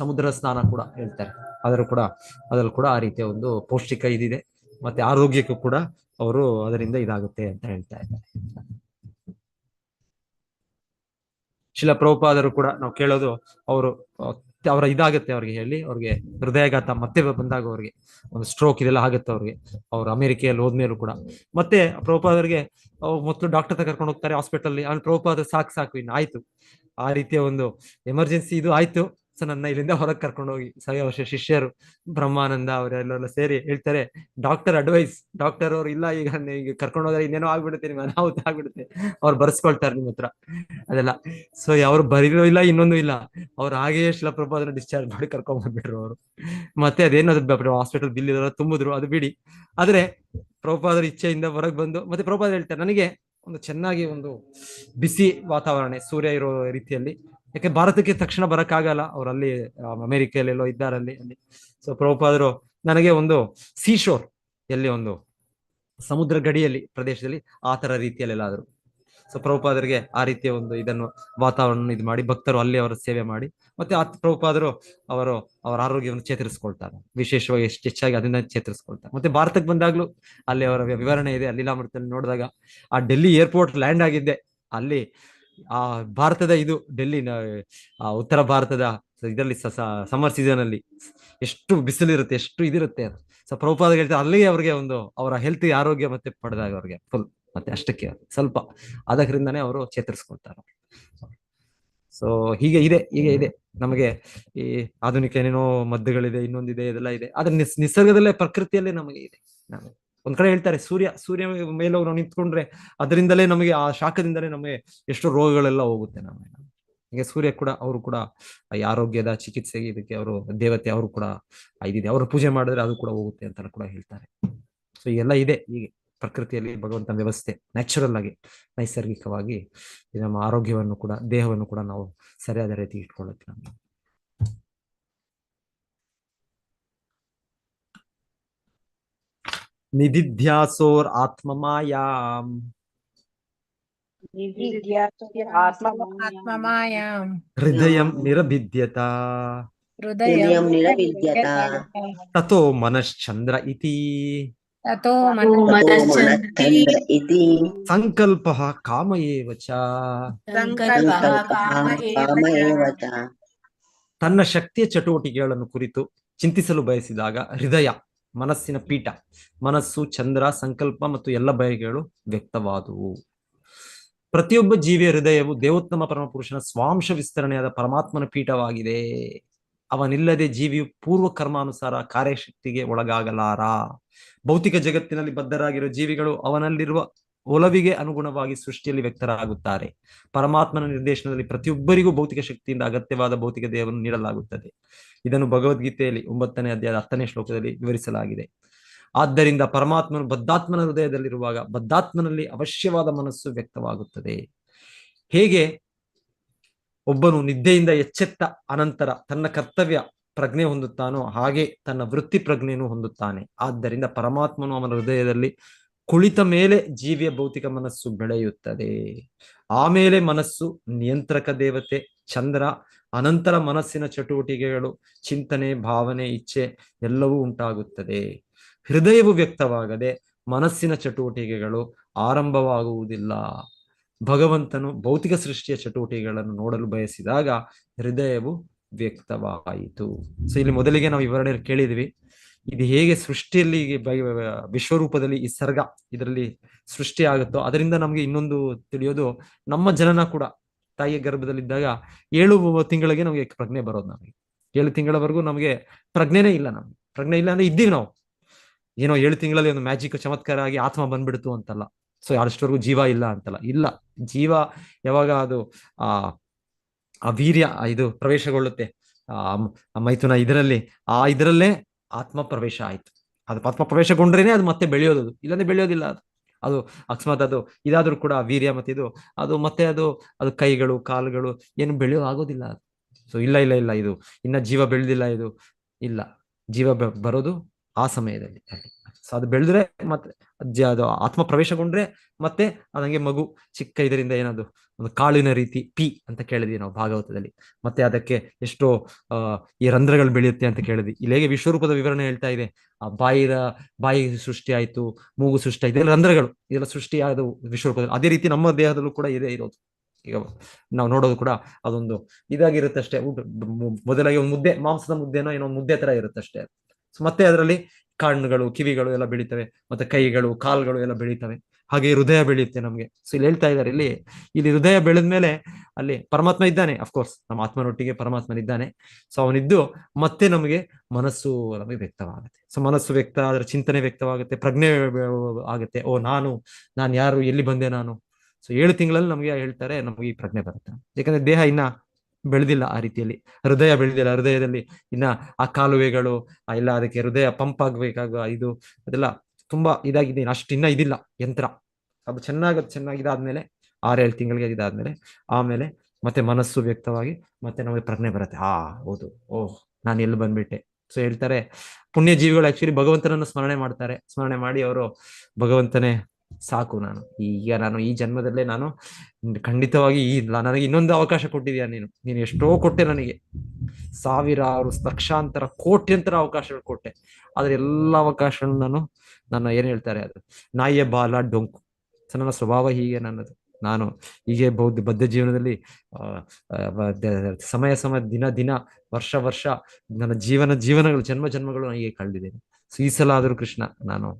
ಸಮುದ್ರ ಸ್ನಾನ ಕೂಡ ಹೇಳ್ತಾರೆ, ಅದರಲ್ಲೂ ಕೂಡ ಆ ರೀತಿಯ ಒಂದು ಪೌಷ್ಟಿಕ ಇದಿದೆ, ಮತ್ತೆ ಆರೋಗ್ಯಕ್ಕೂ ಕೂಡ ಅವರು ಅದರಿಂದ ಇದಾಗುತ್ತೆ ಅಂತ ಹೇಳ್ತಾ ಇದ್ದಾರೆ. ಶಿಲ ಪ್ರಭುಪಾದರು ಕೂಡ ನಾವು ಕೇಳೋದು, ಅವರ ಇದಾಗುತ್ತೆ ಅವ್ರಿಗೆ ಹೇಳಿ, ಅವ್ರಿಗೆ ಹೃದಯಾಘಾತ ಮತ್ತೆ ಬಂದಾಗ ಅವ್ರಿಗೆ ಒಂದು ಸ್ಟ್ರೋಕ್ ಇದೆಲ್ಲ ಆಗುತ್ತೆ ಅವ್ರಿಗೆ, ಅವ್ರು ಅಮೆರಿಕೆಯಲ್ಲಿ ಹೋದ್ಮೇಲೂ ಕೂಡ. ಮತ್ತೆ ಪ್ರಭುಪಾದರಿಗೆ ಮೊದಲು ಡಾಕ್ಟರ್ ಹತ್ರ ಕರ್ಕೊಂಡು ಹೋಗ್ತಾರೆ ಹಾಸ್ಪಿಟಲ್. ಅವ್ನು ಪ್ರಭುಪಾದ ಸಾಕು ಇನ್ನು ಆಯ್ತು, ಆ ರೀತಿಯ ಒಂದು ಎಮರ್ಜೆನ್ಸಿ ಇದು ಆಯ್ತು, ಸೊ ನನ್ನ ಇಲ್ಲಿಂದ ಹೊರಗೆ ಕರ್ಕೊಂಡು ಹೋಗಿ. ವರ್ಷ ಶಿಷ್ಯರು ಬ್ರಹ್ಮಾನಂದ ಅವರೆಲ್ಲ ಸೇರಿ ಹೇಳ್ತಾರೆ, ಡಾಕ್ಟರ್ ಅಡ್ವೈಸ್, ಡಾಕ್ಟರ್ ಅವ್ರು ಇಲ್ಲ ಈಗ ಕರ್ಕೊಂಡು ಹೋದ್ರೆ ಇನ್ನೇನೋ ಆಗ್ಬಿಡುತ್ತೆ, ನಿಮ್ಗೆ ಅನಾಹುತ ಆಗ್ಬಿಡುತ್ತೆ, ಅವ್ರು ಬರ್ಸ್ಕೊಳ್ತಾರೆ ನಿಮ್ಮ ಹತ್ರ ಅದೆಲ್ಲ. ಸೊ ಅವ್ರು ಬರೀಲೂ ಇಲ್ಲ, ಇನ್ನೊಂದು ಇಲ್ಲ, ಅವ್ರು ಹಾಗೆಯೇ ಶಿಲ ಪ್ರಭುಪಾದನ ಡಿಸ್ಚಾರ್ಜ್ ಮಾಡಿ ಕರ್ಕೊಂಡ್ ಬಂದ್ಬಿಟ್ರು ಅವರು. ಮತ್ತೆ ಅದೇನದು ಹಾಸ್ಪಿಟಲ್ ಬಿಲ್ ಇದೆಲ್ಲ ತುಂಬಿದ್ರು, ಅದು ಬಿಡಿ. ಆದ್ರೆ ಪ್ರಭುಪಾದರ ಇಚ್ಛೆಯಿಂದ ಹೊರಗೆ ಬಂದು, ಮತ್ತೆ ಪ್ರಭುಪಾದ ಹೇಳ್ತಾರೆ, ನನಗೆ ಒಂದು ಚೆನ್ನಾಗಿ ಒಂದು ಬಿಸಿ ವಾತಾವರಣ, ಸೂರ್ಯ ಇರೋ ರೀತಿಯಲ್ಲಿ, ಯಾಕೆ ಭಾರತಕ್ಕೆ ತಕ್ಷಣ ಬರಕ್ಕಾಗಲ್ಲ, ಅವ್ರಲ್ಲಿ ಅಮೆರಿಕೆಯಲ್ಲೆಲ್ಲೋ ಇದ್ದಾರಲ್ಲಿ ಅಲ್ಲಿ. ಸೊ ಪ್ರಭುಪಾದರು ನನಗೆ ಒಂದು ಸೀಶೋರ್, ಎಲ್ಲಿ ಒಂದು ಸಮುದ್ರ ಗಡಿಯಲ್ಲಿ ಪ್ರದೇಶದಲ್ಲಿ ಆ ತರ ರೀತಿಯಲ್ಲೆಲ್ಲಾದ್ರು. ಸೊ ಪ್ರಭುಪಾದರಿಗೆ ಆ ರೀತಿಯ ಒಂದು ಇದನ್ನು ವಾತಾವರಣ ಇದು ಮಾಡಿ, ಭಕ್ತರು ಅಲ್ಲಿ ಅವರ ಸೇವೆ ಮಾಡಿ, ಮತ್ತೆ ಪ್ರಭುಪಾದರು ಅವರ ಆರೋಗ್ಯವನ್ನು ಚೇತರಿಸ್ಕೊಳ್ತಾರೆ, ವಿಶೇಷವಾಗಿ ಹೆಚ್ಚಾಗಿ ಅದನ್ನ ಚೇತರಿಸ್ಕೊಳ್ತಾರೆ. ಮತ್ತೆ ಭಾರತಕ್ಕೆ ಬಂದಾಗ್ಲೂ ಅಲ್ಲಿ ಅವರ ವಿವರಣೆ ಇದೆ, ಲೀಲಾಮೃತದಲ್ಲಿ ನೋಡಿದಾಗ ಆ ಡೆಲ್ಲಿ ಏರ್ಪೋರ್ಟ್ ಲ್ಯಾಂಡ್ ಆಗಿದ್ದೆ ಅಲ್ಲಿ, ಆ ಭಾರತದ ಇದು ಡೆಲ್ಲಿ, ಉತ್ತರ ಭಾರತದ ಇದರಲ್ಲಿ ಸಮ್ಮರ್ ಸೀಸನ್ ಅಲ್ಲಿ ಎಷ್ಟು ಬಿಸಿಲಿರುತ್ತೆ, ಎಷ್ಟು ಇದಿರುತ್ತೆ. ಸೊ ಪ್ರಭುಪಾದ ಹೇಳ್ತಾರೆ, ಅಲ್ಲಿಗೆ ಅವ್ರಿಗೆ ಒಂದು ಅವರ ಹೆಲ್ತ್ ಆರೋಗ್ಯ ಮತ್ತೆ ಪಡೆದಾಗ ಅವ್ರಿಗೆ ಫುಲ್ ಮತ್ತೆ ಅಷ್ಟಕ್ಕೆ ಸ್ವಲ್ಪ ಅದರಿಂದಾನೇ ಅವರು ಚೇತರಿಸ್ಕೊಳ್ತಾರೆ. ಸೊ ಹೀಗೆ ಇದೆ ನಮಗೆ ಈ ಆಧುನಿಕ ಏನೇನೋ ಮದ್ದುಗಳಿದೆ, ಇನ್ನೊಂದಿದೆ, ಇದೆಲ್ಲ ಇದೆ. ಆದ್ರೆ ನಿಸರ್ಗದಲ್ಲೇ, ಪ್ರಕೃತಿಯಲ್ಲೇ ನಮಗೆ ಇದೆ. ಒಂದ್ ಕಡೆ ಹೇಳ್ತಾರೆ, ಸೂರ್ಯ ಮೇಲೆ ನಾವು ನಿಂತ್ಕೊಂಡ್ರೆ ಅದರಿಂದಲೇ ನಮಗೆ, ಆ ಶಾಖದಿಂದಲೇ ನಮಗೆ ಎಷ್ಟೋ ರೋಗಗಳೆಲ್ಲ ಹೋಗುತ್ತೆ ನಮಗೆ. ಹೀಗೆ ಸೂರ್ಯ ಕೂಡ, ಅವರು ಕೂಡ ಈ ಆರೋಗ್ಯದ ಚಿಕಿತ್ಸೆಗೆ ಇದಕ್ಕೆ ಅವರು ದೇವತೆ, ಅವರು ಕೂಡ ಇದಿದೆ, ಅವರು ಪೂಜೆ ಮಾಡಿದ್ರೆ ಅದು ಕೂಡ ಹೋಗುತ್ತೆ ಅಂತ ಕೂಡ ಹೇಳ್ತಾರೆ. ಸೊ ಎಲ್ಲ ಇದೆ ಹೀಗೆ ಪ್ರಕೃತಿಯಲ್ಲಿ ಭಗವಂತನ ವ್ಯವಸ್ಥೆ, ನ್ಯಾಚುರಲ್ ಆಗಿ, ನೈಸರ್ಗಿಕವಾಗಿ ನಮ್ಮ ಆರೋಗ್ಯವನ್ನು ಕೂಡ, ದೇಹವನ್ನು ಕೂಡ ನಾವು ಸರಿಯಾದ ರೀತಿ ಇಟ್ಕೊಳ್ಳುತ್ತೆ ನಮಗೆ. ನಿಧಿಧ್ಯಾಸೋರ್ ಆತ್ಮಮಾಯಾಂ ಹೃದಯಂ ನಿರಭಿದ್ಯತ ಹೃದಯಂ ನಿರವಿದ್ಯತ ತಥೋ ಮನಶ್ಚಂದ್ರ ಇತಿ ತಥೋ ಮನಶ್ಚಂದ್ರ ಇತಿ ಸಂಕಲ್ಪಃ ಕಾಮ ಏವ ಚ. ಕಾಮ ಏವ ಚ. ತನ್ನ ಶಕ್ತಿಯ ಚಟುವಟಿಕೆಗಳನ್ನು ಕುರಿತು ಚಿಂತಿಸಲು ಬಯಸಿದಾಗ ಹೃದಯ, ಮನಸ್ಸಿನ ಪೀಠ, ಮನಸ್ಸು, ಚಂದ್ರ, ಸಂಕಲ್ಪ ಮತ್ತು ಎಲ್ಲ ಬಯಕೆಗಳು ವ್ಯಕ್ತವಾದುವು. ಪ್ರತಿಯೊಬ್ಬ ಜೀವಿಯ ಹೃದಯವು ದೇವೋತ್ತಮ ಪರಮಪುರುಷನ ಸ್ವಾಂಶ ವಿಸ್ತರಣೆಯಾದ ಪರಮಾತ್ಮನ ಪೀಠವಾಗಿದೆ. ಅವನಿಲ್ಲದೆ ಜೀವಿಯು ಪೂರ್ವ ಕರ್ಮಾನುಸಾರ ಕಾರ್ಯಶಕ್ತಿಗೆ ಒಳಗಾಗಲಾರ. ಭೌತಿಕ ಜಗತ್ತಿನಲ್ಲಿ ಬದ್ಧರಾಗಿರುವ ಜೀವಿಗಳು ಅವನಲ್ಲಿರುವ ಒಲವಿಗೆ ಅನುಗುಣವಾಗಿ ಸೃಷ್ಟಿಯಲ್ಲಿ ವ್ಯಕ್ತರಾಗುತ್ತಾರೆ. ಪರಮಾತ್ಮನ ನಿರ್ದೇಶನದಲ್ಲಿ ಪ್ರತಿಯೊಬ್ಬರಿಗೂ ಭೌತಿಕ ಶಕ್ತಿಯಿಂದ ಅಗತ್ಯವಾದ ಭೌತಿಕ ದೇಹವನ್ನು ನೀಡಲಾಗುತ್ತದೆ. ಇದನ್ನು ಭಗವದ್ಗೀತೆಯಲ್ಲಿ 9ನೇ ಅಧ್ಯಾಯದ 10ನೇ ಶ್ಲೋಕದಲ್ಲಿ ವಿವರಿಸಲಾಗಿದೆ. ಆದ್ದರಿಂದ ಪರಮಾತ್ಮನು ಬದ್ಧಾತ್ಮನ ಹೃದಯದಲ್ಲಿರುವಾಗ ಬದ್ಧಾತ್ಮನಲ್ಲಿ ಅವಶ್ಯವಾದ ಮನಸ್ಸು ವ್ಯಕ್ತವಾಗುತ್ತದೆ. ಹೇಗೆ ಒಬ್ಬನು ನಿದ್ದೆಯಿಂದ ಎಚ್ಚೆತ್ತ ಅನಂತರ ತನ್ನ ಕರ್ತವ್ಯ ಪ್ರಜ್ಞೆ ಹೊಂದುತ್ತಾನೋ ಹಾಗೆ ತನ್ನ ವೃತ್ತಿ ಪ್ರಜ್ಞೆಯನ್ನು ಹೊಂದುತ್ತಾನೆ. ಆದ್ದರಿಂದ ಪರಮಾತ್ಮನು ಅವನ ಹೃದಯದಲ್ಲಿ ಕುಳಿತ ಮೇಲೆ ಜೀವಿಯ ಭೌತಿಕ ಮನಸ್ಸು ಬೆಳೆಯುತ್ತದೆ. ಆಮೇಲೆ ಮನಸ್ಸು, ನಿಯಂತ್ರಕ ದೇವತೆ, ಚಂದ್ರ, ಅನಂತರ ಮನಸ್ಸಿನ ಚಟುವಟಿಕೆಗಳು, ಚಿಂತನೆ, ಭಾವನೆ, ಇಚ್ಛೆ ಎಲ್ಲವೂ ಉಂಟಾಗುತ್ತದೆ. ಹೃದಯವು ವ್ಯಕ್ತವಾಗದೆ ಮನಸ್ಸಿನ ಚಟುವಟಿಕೆಗಳು ಆರಂಭವಾಗುವುದಿಲ್ಲ. ಭಗವಂತನು ಭೌತಿಕ ಸೃಷ್ಟಿಯ ಚಟುವಟಿಕೆಗಳನ್ನು ನೋಡಲು ಬಯಸಿದಾಗ ಹೃದಯವು ವ್ಯಕ್ತವಾಯಿತು. ಸೊ ಇಲ್ಲಿ ಮೊದಲಿಗೆ ನಾವು ವಿವರಣೆ ಕೇಳಿದ್ವಿ, ಇದು ಹೇಗೆ ಸೃಷ್ಟಿಯಲ್ಲಿ ವಿಶ್ವರೂಪದಲ್ಲಿ ಈ ಸರ್ಗ ಇದರಲ್ಲಿ ಸೃಷ್ಟಿ ಆಗುತ್ತೋ ಅದರಿಂದ ನಮ್ಗೆ ಇನ್ನೊಂದು ತಿಳಿಯೋದು, ನಮ್ಮ ಜನನ ಕೂಡ ತಾಯಿಯ ಗರ್ಭದಲ್ಲಿದ್ದಾಗ 7 ತಿಂಗಳಿಗೆ ನಮಗೆ ಪ್ರಜ್ಞೆ ಬರೋದು. ನಮಗೆ 7 ತಿಂಗಳವರೆಗೂ ನಮಗೆ ಪ್ರಜ್ಞೆನೇ ಇಲ್ಲ. ನಮ್ಗೆ ಪ್ರಜ್ಞೆ ಇಲ್ಲ ಅಂದ್ರೆ ಇದ್ದೀವಿ ನಾವು, ಏನೋ 7 ತಿಂಗಳಲ್ಲಿ ಒಂದು ಮ್ಯಾಜಿಕ್ ಚಮತ್ಕಾರ ಆಗಿ ಆತ್ಮ ಬಂದ್ಬಿಡ್ತು ಅಂತಲ್ಲ. ಸೊ ಅಷ್ಟವರೆಗೂ ಜೀವ ಇಲ್ಲ ಅಂತಲ್ಲ, ಇಲ್ಲ. ಜೀವ ಯಾವಾಗ ಅದು ಆ ವೀರ್ಯ ಇದು ಪ್ರವೇಶಗೊಳ್ಳುತ್ತೆ ಮೈಥುನ ಇದರಲ್ಲೇ ಆತ್ಮ ಪ್ರವೇಶ ಆಯ್ತು. ಅದು ಆತ್ಮ ಪ್ರವೇಶಗೊಂಡ್ರೇನೆ ಅದು ಮತ್ತೆ ಬೆಳೆಯೋದು, ಇಲ್ಲಾಂದ್ರೆ ಬೆಳೆಯೋದಿಲ್ಲ. ಅದು ಅಕಸ್ಮಾತ್ ಅದು ಇದಾದ್ರೂ ಕೂಡ ವೀರ್ಯ ಮತ್ತೆ ಅದು ಮತ್ತೆ ಅದು ಕೈಗಳು ಕಾಲುಗಳು ಏನು ಬೆಳೆಯೋ ಆಗೋದಿಲ್ಲ. ಸೊ ಇಲ್ಲ ಇದು ಇನ್ನ ಜೀವ ಬೆಳೆದಿಲ್ಲ, ಇದು ಇಲ್ಲ. ಜೀವ ಬರೋದು ಆ ಸಮಯದಲ್ಲಿ. ಸೊ ಅದು ಬೆಳೆದ್ರೆ ಮತ್ತೆ ಅದು ಆತ್ಮ ಪ್ರವೇಶಗೊಂಡ್ರೆ ಮತ್ತೆ ಅದಂಗೆ ಮಗು ಚಿಕ್ಕ ಇದರಿಂದ ಏನದು ಒಂದು ಕಾಳಿನ ರೀತಿ ಪಿ ಅಂತ ಕೇಳಿದ್ವಿ ನಾವು ಭಾಗವತದಲ್ಲಿ. ಮತ್ತೆ ಅದಕ್ಕೆ ಎಷ್ಟೋ ಈ ರಂಧ್ರಗಳು ಬೆಳೆಯುತ್ತೆ ಅಂತ ಕೇಳಿದ್ವಿ. ಇಲ್ಲಿ ಹೇಗೆ ವಿಶ್ವರೂಪದ ವಿವರಣೆ ಹೇಳ್ತಾ ಇದೆ, ಆ ಬಾಯಿ ಸೃಷ್ಟಿ ಆಯ್ತು, ಮೂಗು ಸೃಷ್ಟಿ ಆಯ್ತು, ಎಲ್ಲ ರಂಧ್ರಗಳು ಇದೆಲ್ಲ ಸೃಷ್ಟಿ ಆದವು ವಿಶ್ವರೂಪದಲ್ಲಿ. ಅದೇ ರೀತಿ ನಮ್ಮ ದೇಹದಲ್ಲೂ ಕೂಡ ಇದೆ ಇರೋದು. ಈಗ ನಾವು ನೋಡೋದು ಕೂಡ ಅದೊಂದು ಇದಾಗಿರುತ್ತಷ್ಟೇ. ಮೊದಲಾಗಿ ಒಂದು ಮುದ್ದೆ, ಮಾಂಸದ ಮುದ್ದೆನೋ ಏನೋ ಒಂದು ಮುದ್ದೆ ತರ ಇರುತ್ತಷ್ಟೇ. ಮತ್ತೆ ಅದರಲ್ಲಿ ಕಣ್ಣುಗಳು, ಕಿವಿಗಳು ಎಲ್ಲ ಬೆಳೀತವೆ, ಮತ್ತೆ ಕೈಗಳು, ಕಾಲುಗಳು ಎಲ್ಲ ಬೆಳೀತವೆ. ಹಾಗೆ ಹೃದಯ ಬೆಳೆಯುತ್ತೆ ನಮ್ಗೆ. ಸೊ ಇಲ್ಲಿ ಹೇಳ್ತಾ ಇದ್ದಾರೆ, ಇಲ್ಲಿ ಹೃದಯ ಬೆಳೆದ್ಮೇಲೆ ಅಲ್ಲಿ ಪರಮಾತ್ಮ ಇದ್ದಾನೆ. ಅಫ್ಕೋರ್ಸ್ ನಮ್ಮ ಆತ್ಮನೊಟ್ಟಿಗೆ ಪರಮಾತ್ಮನಿದ್ದಾನೆ. ಸೊ ಅವನಿದ್ದು ಮತ್ತೆ ನಮಗೆ ಮನಸ್ಸು ನಮಗೆ ವ್ಯಕ್ತವಾಗುತ್ತೆ. ಸೊ ಮನಸ್ಸು ವ್ಯಕ್ತ ಆದ್ರೆ ಚಿಂತನೆ ವ್ಯಕ್ತವಾಗುತ್ತೆ, ಪ್ರಜ್ಞೆ ಆಗುತ್ತೆ. ನಾನು ಯಾರು, ಎಲ್ಲಿ ಬಂದೆ ನಾನು. ಸೊ 7 ತಿಂಗಳಲ್ಲಿ ನಮಗೆ ಹೇಳ್ತಾರೆ, ನಮಗೆ ಈ ಪ್ರಜ್ಞೆ ಬರುತ್ತೆ. ಯಾಕಂದ್ರೆ ದೇಹ ಇನ್ನ ಬೆಳೆದಿಲ್ಲ ಆ ರೀತಿಯಲ್ಲಿ, ಹೃದಯ ಬೆಳೆದಿಲ್ಲ. ಹೃದಯದಲ್ಲಿ ಇನ್ನ ಆ ಕಾಲುವೆಗಳು ಇಲ್ಲ, ಅದಕ್ಕೆ ಹೃದಯ ಪಂಪ್ ಆಗ್ಬೇಕಾಗ ಅದೆಲ್ಲ ತುಂಬಾ ಇದಾಗಿದೆ, ಅಷ್ಟು ಇನ್ನ ಇದಿಲ್ಲ ಯಂತ್ರ. ಅದು ಚೆನ್ನಾಗಿದಾದ್ಮೇಲೆ 6-7 ತಿಂಗಳಿಗೆ ಇದಾದ್ಮೇಲೆ ಆಮೇಲೆ ಮತ್ತೆ ಮನಸ್ಸು ವ್ಯಕ್ತವಾಗಿ ಮತ್ತೆ ನಮಗೆ ಪ್ರಜ್ಞೆ ಬರುತ್ತೆ. ಹೌದು, ನಾನು ಎಲ್ಲಿ ಬಂದ್ಬಿಟ್ಟೆ. ಸೊ ಹೇಳ್ತಾರೆ, ಪುಣ್ಯ ಜೀವಿಗಳು ಆಕ್ಚುಲಿ ಭಗವಂತನನ್ನು ಸ್ಮರಣೆ ಮಾಡ್ತಾರೆ. ಸ್ಮರಣೆ ಮಾಡಿ ಅವರು ಭಗವಂತನೇ ಸಾಕು, ನಾನು ಈ ಜನ್ಮದಲ್ಲೇ ನಾನು ಖಂಡಿತವಾಗಿ ನನಗೆ ಇನ್ನೊಂದು ಅವಕಾಶ ಕೊಟ್ಟಿದ್ಯಾ ನೀನು ಎಷ್ಟೋ ಕೊಟ್ಟೆ ನನಗೆ, ಸಾವಿರಾರು ಲಕ್ಷಾಂತರ ಕೋಟ್ಯಂತರ ಅವಕಾಶಗಳು ಕೊಟ್ಟೆ. ಆದ್ರೆ ಎಲ್ಲ ಅವಕಾಶಗಳನ್ನು ನನ್ನ ಏನ್ ಹೇಳ್ತಾರೆ, ಅದು ನಾಯಿಯ ಬಾಲ ಡೊಂಕು. ನನ್ನ ಸ್ವಭಾವ ಹೀಗೆ ನನ್ನದು. ನಾನು ಹೀಗೆ ಬದ್ಧ ಜೀವನದಲ್ಲಿ ಸಮಯ ದಿನ ವರ್ಷ ನನ್ನ ಜೀವನಗಳು ಜನ್ಮಗಳು ಹೀಗೆ ಕಳೆದಿದ್ದೇನೆ. ಸೊ ಈ ಸಲ ಆದ್ರೂ ಕೃಷ್ಣ, ನಾನು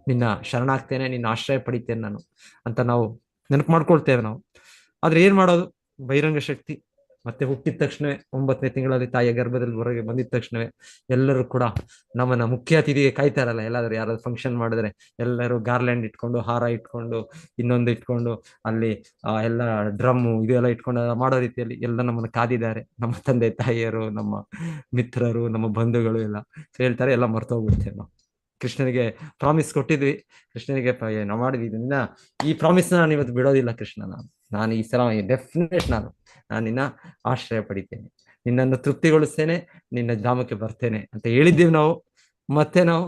ನಿನ್ನ ಶರಣಾಗ್ತೇನೆ, ನಿನ್ನ ಆಶ್ರಯ ಪಡಿತೇನೆ ನಾನು ಅಂತ ನಾವು ನೆನಪು ಮಾಡ್ಕೊಳ್ತೇವೆ ನಾವು. ಆದ್ರೆ ಏನ್ ಮಾಡೋದು, ಬಹಿರಂಗ ಶಕ್ತಿ. ಮತ್ತೆ ಹುಟ್ಟಿದ ತಕ್ಷಣವೇ 9ನೇ ತಿಂಗಳಲ್ಲಿ ತಾಯಿಯ ಗರ್ಭದಲ್ಲಿ ಹೊರಗೆ ಬಂದಿದ ತಕ್ಷಣವೇ ಎಲ್ಲರೂ ಕೂಡ ನಮ್ಮನ್ನ ಮುಖ್ಯ ಅತಿಥಿಗೆ ಕಾಯ್ತಾರಲ್ಲ. ಯಾರಾದ್ರೂ ಫಂಕ್ಷನ್ ಮಾಡಿದ್ರೆ ಎಲ್ಲರೂ ಗಾರ್ಲ್ಯಾಂಡ್ ಇಟ್ಕೊಂಡು, ಹಾರ ಇಟ್ಕೊಂಡು, ಇನ್ನೊಂದು ಇಟ್ಕೊಂಡು, ಅಲ್ಲಿ ಎಲ್ಲ ಡ್ರಮ್ಮು ಇದೆಲ್ಲ ಇಟ್ಕೊಂಡು ಮಾಡೋ ರೀತಿಯಲ್ಲಿ ಎಲ್ಲ ನಮ್ಮನ್ನ ಕಾದಿದ್ದಾರೆ. ನಮ್ಮ ತಂದೆ ತಾಯಿಯರು, ನಮ್ಮ ಮಿತ್ರರು, ನಮ್ಮ ಬಂಧುಗಳು ಎಲ್ಲ ಹೇಳ್ತಾರೆ. ಎಲ್ಲ ಮರ್ತೋಗ್ಬಿಡ್ತೇವೆ ನಾವು. ಕೃಷ್ಣನಿಗೆ ಪ್ರಾಮಿಸ್ ಕೊಟ್ಟಿದ್ವಿ, ಕೃಷ್ಣನಿಗೆ ನಾವು ಮಾಡಿದ್ವಿ. ಈ ಪ್ರಾಮಿಸ್ ನಾನು ಇವತ್ತು ಬಿಡೋದಿಲ್ಲ ಕೃಷ್ಣ. ನಾನು ಈ ಸಲ ಡೆಫಿನೆಟ್ ನಾನು ನಿನ್ನ ಆಶ್ರಯ ಪಡಿತೇನೆ, ನಿನ್ನನ್ನು ತೃಪ್ತಿಗೊಳಿಸ್ತೇನೆ, ನಿನ್ನ ಧಾಮಕ್ಕೆ ಬರ್ತೇನೆ ಅಂತ ಹೇಳಿದ್ದೀವಿ ನಾವು. ಮತ್ತೆ ನಾವು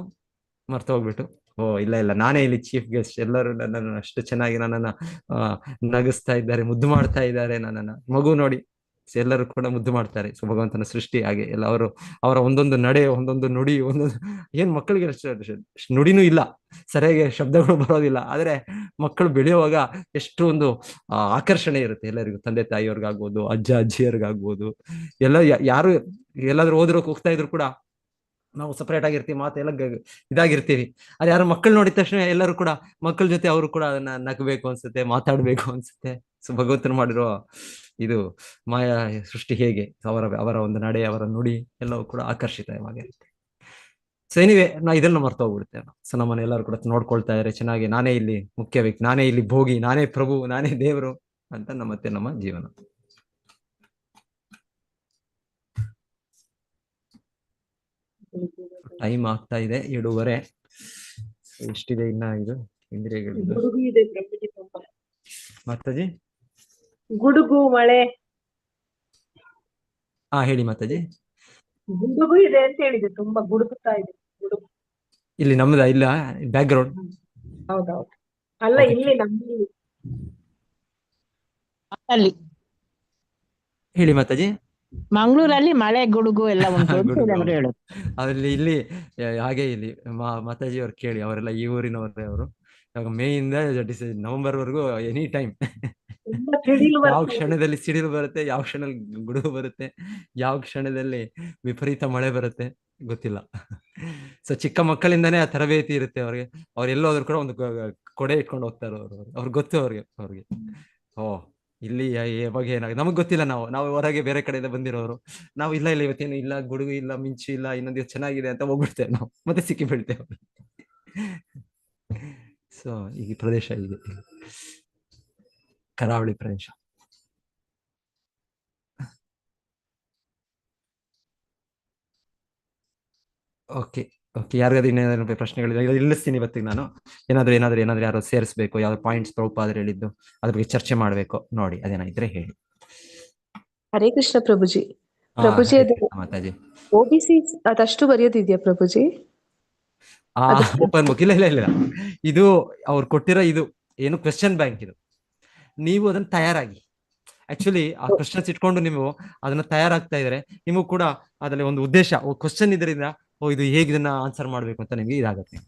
ಮರ್ತು ಹೋಗ್ಬಿಟ್ಟು, ಇಲ್ಲ ನಾನೇ ಇಲ್ಲಿ ಚೀಫ್ ಗೆಸ್ಟ್. ಎಲ್ಲರೂ ನನ್ನನ್ನು ಅಷ್ಟು ಚೆನ್ನಾಗಿ ನನ್ನನ್ನ ನಗಿಸ್ತಾ ಇದ್ದಾರೆ, ಮುದ್ದು ಮಾಡ್ತಾ ಇದ್ದಾರೆ. ನನ್ನನ್ನ ಮಗು ನೋಡಿ ಎಲ್ಲರೂ ಕೂಡ ಮುದ್ದು ಮಾಡ್ತಾರೆ. ಸೊ ಭಗವಂತನ ಸೃಷ್ಟಿ ಹಾಗೆ ಎಲ್ಲ. ಅವರ ಒಂದೊಂದು ನಡೆ, ಒಂದೊಂದು ನುಡಿ, ಏನ್ ಮಕ್ಕಳಿಗೆ ನುಡಿನೂ ಇಲ್ಲ, ಸರಿಯಾಗಿ ಶಬ್ದಗಳು ಬರೋದಿಲ್ಲ. ಆದ್ರೆ ಮಕ್ಕಳು ಬೆಳೆಯುವಾಗ ಎಷ್ಟು ಒಂದು ಆಕರ್ಷಣೆ ಇರುತ್ತೆ ಎಲ್ಲರಿಗೂ. ತಂದೆ ತಾಯಿಯವ್ರಿಗಾಗ್ಬೋದು, ಅಜ್ಜ ಅಜ್ಜಿಯರ್ಗಾಗ್ಬೋದು, ಯಾರು ಎಲ್ಲಾದ್ರೂ ಹೋಗ್ತಾ ಇದ್ರು ಕೂಡ ನಾವು ಸಪರೇಟ್ ಆಗಿರ್ತೀವಿ, ಮಾತೆಲ್ಲ ಇದಾಗಿರ್ತೀವಿ. ಅದು ಯಾರು ಮಕ್ಕಳು ನೋಡಿದ ತಕ್ಷಣ ಎಲ್ಲರೂ ಕೂಡ ಮಕ್ಕಳ ಜೊತೆ ಅವರು ಕೂಡ ಅದನ್ನ ನಗಬೇಕು ಅನ್ಸುತ್ತೆ, ಮಾತಾಡ್ಬೇಕು ಅನ್ಸುತ್ತೆ. ಸೊ ಭಗವಂತನ ಮಾಡಿರೋ ಇದು ಮಾಯಾ ಸೃಷ್ಟಿ ಹೇಗೆ ಅವರ ಒಂದು ನಡೆ, ಅವರ ನುಡಿ ಎಲ್ಲವೂ ಕೂಡ ಆಕರ್ಷಿತವಾಗಿರುತ್ತೆ. ಸೊ ಎನಿವೆ, ಇದೆಲ್ಲ ಮರ್ತು ಹೋಗ್ಬಿಡ್ತೇವೆ. ಸೊ ನಮ್ಮನ್ನ ಎಲ್ಲರೂ ಕೂಡ ನೋಡ್ಕೊಳ್ತಾ ಇದ್ದಾರೆ ಚೆನ್ನಾಗಿ. ನಾನೇ ಇಲ್ಲಿ ಮುಖ್ಯ ವ್ಯಕ್ತಿ, ನಾನೇ ಇಲ್ಲಿ ಭೋಗಿ, ನಾನೇ ಪ್ರಭು, ನಾನೇ ದೇವರು ಅಂತ ನಮ್ಮ ಜೀವನ. ಟೈಮ್ ಆಗ್ತಾ ಇದೆ 7:30. ಎಷ್ಟಿದೆ ಇನ್ನ ಇದು ಇಂದ್ರಿಯಗಳಿದ್ದು? ಮಾತಾಜಿ, ಗುಡುಗು ಮಳೆ. ಹೇಳಿ ಮಾತಾಜಿ. ಗುಡುಗು ಇದೆ ಅಂತ ಹೇಳಿದೆ, ತುಂಬಾ ಗುಡುಗುತ್ತಾ ಇದೆ. ಗುಡುಗು ಇಲ್ಲಿ ನಮ್ದ ಇಲ್ಲ ಬ್ಯಾಕ್ ಗ್ರೌಂಡ್? ಹೌದೌದು. ಅಲ್ಲ, ಇಲ್ಲಿ ನಮ್ಮಲ್ಲಿ ಅಲ್ಲಿ ಹೇಳಿ ಮಾತಾಜಿ. ಮಂಗಳೂರಲ್ಲಿ ಮಳೆ ಗುಡುಗು ಎಲ್ಲ ಉಂಟು ಅಂತ ಅವರು ಹೇಳೋದು. ಅಲ್ಲಿ ಇಲ್ಲಿ ಹಾಗೆ ಇಲ್ಲಿ ಮಾತಾಜಿ ಅವ್ರು ಕೇಳಿ, ಅವರೆಲ್ಲ ಈ ಊರಿನವರೇ. ಅವರು ಇವಾಗ ಮೇ ಇಂದ ನವೆಂಬರ್ ವರೆಗೂ ಎನಿ ಟೈಮ್ ಯಾವ ಕ್ಷಣದಲ್ಲಿ ಸಿಡಿಲು ಬರುತ್ತೆ, ಯಾವ ಕ್ಷಣದಲ್ಲಿ ಗುಡುಗು ಬರುತ್ತೆ, ಯಾವ ಕ್ಷಣದಲ್ಲಿ ವಿಪರೀತ ಮಳೆ ಬರುತ್ತೆ ಗೊತ್ತಿಲ್ಲ. ಸೊ ಚಿಕ್ಕ ಮಕ್ಕಳಿಂದಾನೇ ಆ ತರಬೇತಿ ಇರುತ್ತೆ ಅವ್ರಿಗೆ. ಅವ್ರು ಎಲ್ಲೋದ್ರು ಕೂಡ ಒಂದು ಕೊಡೆ ಇಟ್ಕೊಂಡು ಹೋಗ್ತಾರೆ ಅವ್ರಿಗೆ ಗೊತ್ತು ಅವ್ರಿಗೆ ಇಲ್ಲಿ ಯಾವಾಗ ಏನಾಗುತ್ತೆ ನಮಗ್ ಗೊತ್ತಿಲ್ಲ. ನಾವು ಹೊರಗೆ ಬೇರೆ ಕಡೆಯಿಂದ ಬಂದಿರೋರು. ನಾವು ಇಲ್ಲ ಇವತ್ತೇನು ಇಲ್ಲ, ಗುಡುಗು ಇಲ್ಲ, ಮಿಂಚು ಇಲ್ಲ, ಇನ್ನೊಂದು ದಿವಸ ಚೆನ್ನಾಗಿದೆ ಅಂತ ಹೋಗ್ಬಿಡ್ತೇವೆ ನಾವು, ಮತ್ತೆ ಸಿಕ್ಕಿ ಬೀಳ್ತೇವೆ. ಸೊ ಈ ಪ್ರದೇಶ ಇದೆ, ಕರಾವಳಿ ಪ್ರದೇಶ. ಓಕೆ, ಯಾರಿಗಾದ್ರೂ ಇನ್ನೇನಾದ್ರು ಪ್ರಶ್ನೆಗಳಿದೆ ನಿಲ್ಲಿಸ್ತೀನಿ. ಇವತ್ತಿಗೆ ನಾನು ಏನಾದ್ರು ಯಾರು ಸೇರಿಸ್ಬೇಕು, ಯಾವ್ದು ಪಾಯಿಂಟ್ಸ್ ಪ್ರಭುಪಾದರು ಹೇಳಿದ್ದು ಅದ್ರ ಬಗ್ಗೆ ಚರ್ಚೆ ಮಾಡ್ಬೇಕು ನೋಡಿ, ಅದೇನಾಗಿದ್ರೆ ಹೇಳಿ. ಹರೇ ಕೃಷ್ಣ ಪ್ರಭುಜಿ. ಪ್ರಭುಜಿ, ಮಾತಾಜಿ, OBC ಅದಷ್ಟು ಬರೆಯೋದಿದ್ಯಾ ಪ್ರಭುಜಿ? ಓಪನ್ ಬುಕ್ ಇಲ್ಲ ಇಲ್ಲ ಇಲ್ಲ, ಇದು ಅವ್ರು ಕೊಟ್ಟಿರೋ ಇದು ಏನು ಕ್ವೆಶ್ಚನ್ ಬ್ಯಾಂಕ್ ಇದು. ನೀವು ಅದನ್ನ ತಯಾರಾಗಿ, ಆಕ್ಚುಲಿ ಆ ಕ್ವಶನ್ಸ್ ಇಟ್ಕೊಂಡು ನೀವು ಅದನ್ನ ತಯಾರಾಗ್ತಾ ಇದ್ರೆ ನಿಮಗೂ ಕೂಡ ಅದರಲ್ಲಿ ಒಂದು ಉದ್ದೇಶ, ಕ್ವಶನ್ ಇದರಿಂದ ಇದು ಹೇಗೆ ಇದನ್ನ ಆನ್ಸರ್ ಮಾಡ್ಬೇಕು ಅಂತ ನಿಮ್ಗೆ ಇದಾಗುತ್ತೆ.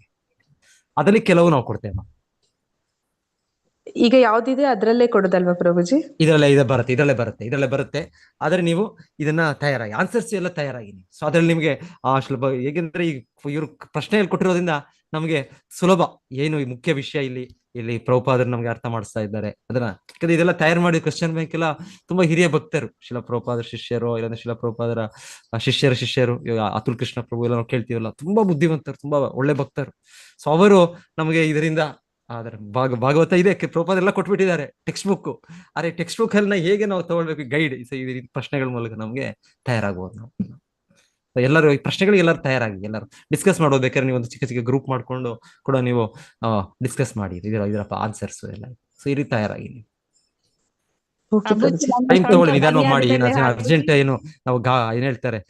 ಅದರಲ್ಲಿ ಕೆಲವು ನಾವು ಕೊಡ್ತೇವೆ. ಈಗ ಯಾವ್ದಿದೆ ಅದ್ರಲ್ಲೇ ಕೊಡೋದಲ್ವಾ ಪ್ರಭುಜಿ? ಇದರಲ್ಲೇ ಬರುತ್ತೆ. ಆದ್ರೆ ನೀವು ಇದನ್ನ ತಯಾರಾಗಿ, ಆನ್ಸರ್ಸ್ ಎಲ್ಲ ತಯಾರಾಗಿ. ಸೊ ಅದ್ರಲ್ಲಿ ನಿಮ್ಗೆ ಸುಲಭ, ಹೇಗೆಂದ್ರೆ ಈ ಇವ್ರು ಪ್ರಶ್ನೆಗಳು ಕೊಟ್ಟಿರೋದ್ರಿಂದ ನಮ್ಗೆ ಸುಲಭ. ಏನು ಈ ಮುಖ್ಯ ವಿಷಯ ಇಲ್ಲಿ ಪ್ರಭುಪಾದರು ನಮ್ಗೆ ಅರ್ಥ ಮಾಡಿಸ್ತಾ ಇದ್ದಾರೆ ಅದನ್ನ. ಯಾಕಂದ್ರೆ ಇದೆಲ್ಲ ತಯಾರು ಮಾಡಿ ಕ್ವಶನ್ ಬ್ಯಾಂಕ್ ಎಲ್ಲ ತುಂಬಾ ಹಿರಿಯ ಭಕ್ತರು, ಶಿಲ ಪ್ರಭುಪಾದರ ಶಿಷ್ಯರು, ಇಲ್ಲಾಂದ್ರೆ ಶಿಲ ಪ್ರಭುಪಾದರ ಶಿಷ್ಯರು, ಇವಾಗ ಅತುಲ್ ಕೃಷ್ಣ ಪ್ರಭು ಎಲ್ಲ ನಾವು ಕೇಳ್ತೀವಲ್ಲ, ತುಂಬಾ ಬುದ್ಧಿವಂತರು, ತುಂಬಾ ಒಳ್ಳೆ ಭಕ್ತರು. ಸೊ ಅವರು ನಮಗೆ ಇದರಿಂದ ಆದ್ರೆ ಭಾಗವತ ಇದೆ, ಪ್ರಭುಪಾದ ಎಲ್ಲ ಕೊಟ್ಬಿಟ್ಟಿದ್ದಾರೆ ಟೆಕ್ಸ್ಟ್ ಬುಕ್. ಆದ್ರೆ ಟೆಕ್ಸ್ಟ್ ಬುಕ್ ಅಲ್ಲಿ ಹೇಗೆ ನಾವು ತಗೊಳ್ಬೇಕು ಗೈಡ್, ಈ ಪ್ರಶ್ನೆಗಳ ಮೂಲಕ ನಮ್ಗೆ ತಯಾರಾಗಬಹುದು ನಾವು. ಎಲ್ಲರೂ ಈ ಪ್ರಶ್ನೆಗಳಿಗೆ ಎಲ್ಲರೂ ತಯಾರಾಗಿ, ಎಲ್ಲರೂ ಡಿಸ್ಕಸ್ ಮಾಡೋದು. ಬೇಕಾದ್ರೆ ನೀವು ಒಂದು ಚಿಕ್ಕ ಗ್ರೂಪ್ ಮಾಡ್ಕೊಂಡು ಕೂಡ ನೀವು ಡಿಸ್ಕಸ್ ಮಾಡಿ ಇದರಪ್ಪ ಆನ್ಸರ್ಸ್ ಎಲ್ಲ. ಸೊ ಈ ರೀತಿ ತಯಾರಾಗಿ ನೀವು ಟೈಮ್ ತಗೊಳ್ಳಿ, ನಿಧಾನವಾಗಿ ಮಾಡಿ. ಏನು ಅರ್ಜೆಂಟ್ ಏನು ನಾವು ಏನ್ ಹೇಳ್ತಾರೆ,